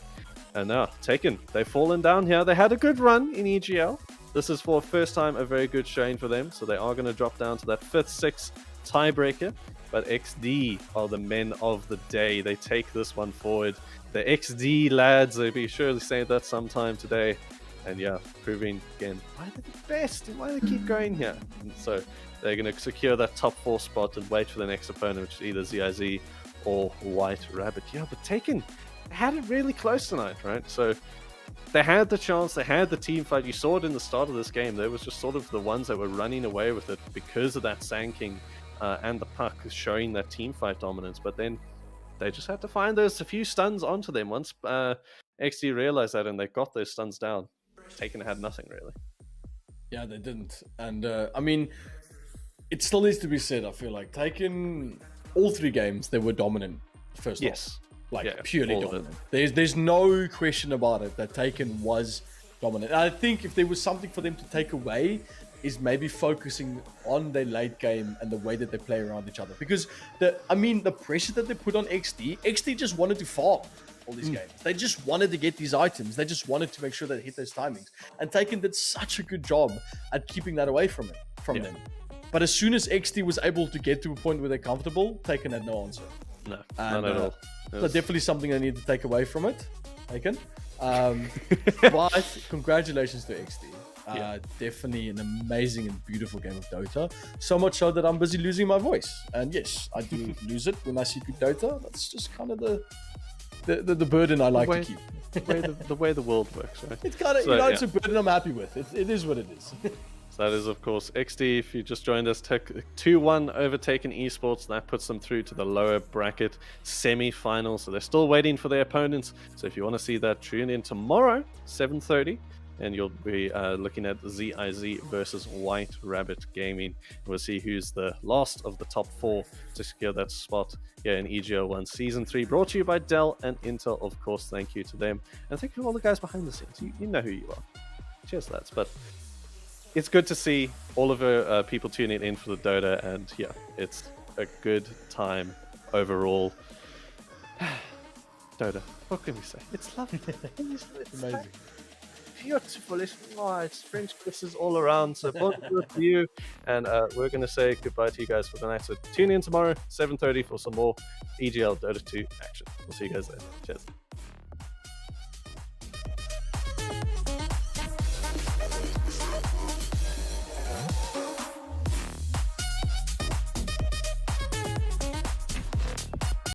And now, Taken, they've fallen down here. They had a good run in EGL. This is for first time a very good showing for them, so they are going to drop down to that 5th, 6th tiebreaker. But XD are the men of the day. They take this one forward. The XD lads, they'll be surely saying that sometime today. And yeah, proving again why they're the best and why they keep going here. And so they're going to secure that top 4 spot and wait for the next opponent, which is either ZIZ or White Rabbit. Yeah, but Taken had it really close tonight, right? So they had the chance, they had the team fight. You saw it in the start of this game. They was just sort of the ones that were running away with it because of that Sand King and the Puck showing that team fight dominance. But then they just had to find those a few stuns onto them. Once XD realized that and they got those stuns down, Taken had nothing really. Yeah, they didn't. And I mean, it still needs to be said, I feel like Taken, all 3 games, they were dominant first off. Like, purely dominant. There's no question about it that Taken was dominant. And I think if there was something for them to take away, is maybe focusing on their late game and the way that they play around each other. Because, the pressure that they put on XD just wanted to farm all these games. They just wanted to get these items. They just wanted to make sure they hit those timings. And Taken did such a good job at keeping that away from them. But as soon as XD was able to get to a point where they're comfortable, Taken had no answer. No, none at all. So definitely something I need to take away from it, Taken. But congratulations to XD. Definitely an amazing and beautiful game of Dota. So much so that I'm busy losing my voice. And yes, I do lose it when I see good Dota. That's just kind of the burden I like to keep. the way the world works, right? It's kind of, it's a burden I'm happy with. It is what it is. So that is, of course, XD. If you just joined us, 2-1 over Taken Esports. That puts them through to the lower bracket semi-final. So they're still waiting for their opponents. So if you want to see that, tune in tomorrow, 7:30. And you'll be looking at ZIZ versus White Rabbit Gaming. We'll see who's the last of the top 4 to secure that spot here in EGL 1 Season 3. Brought to you by Dell and Intel, of course. Thank you to them. And thank you to all the guys behind the scenes. You know who you are. Cheers, lads. But it's good to see all of our people tuning in for the Dota. And yeah, it's a good time overall. Dota, what can we say? It's lovely. It's amazing. Beautiful, it's French kisses all around. So bonjour to you, and we're going to say goodbye to you guys for the night. So tune in tomorrow, 7:30 for some more EGL Dota 2 action. We'll see you guys there. Cheers.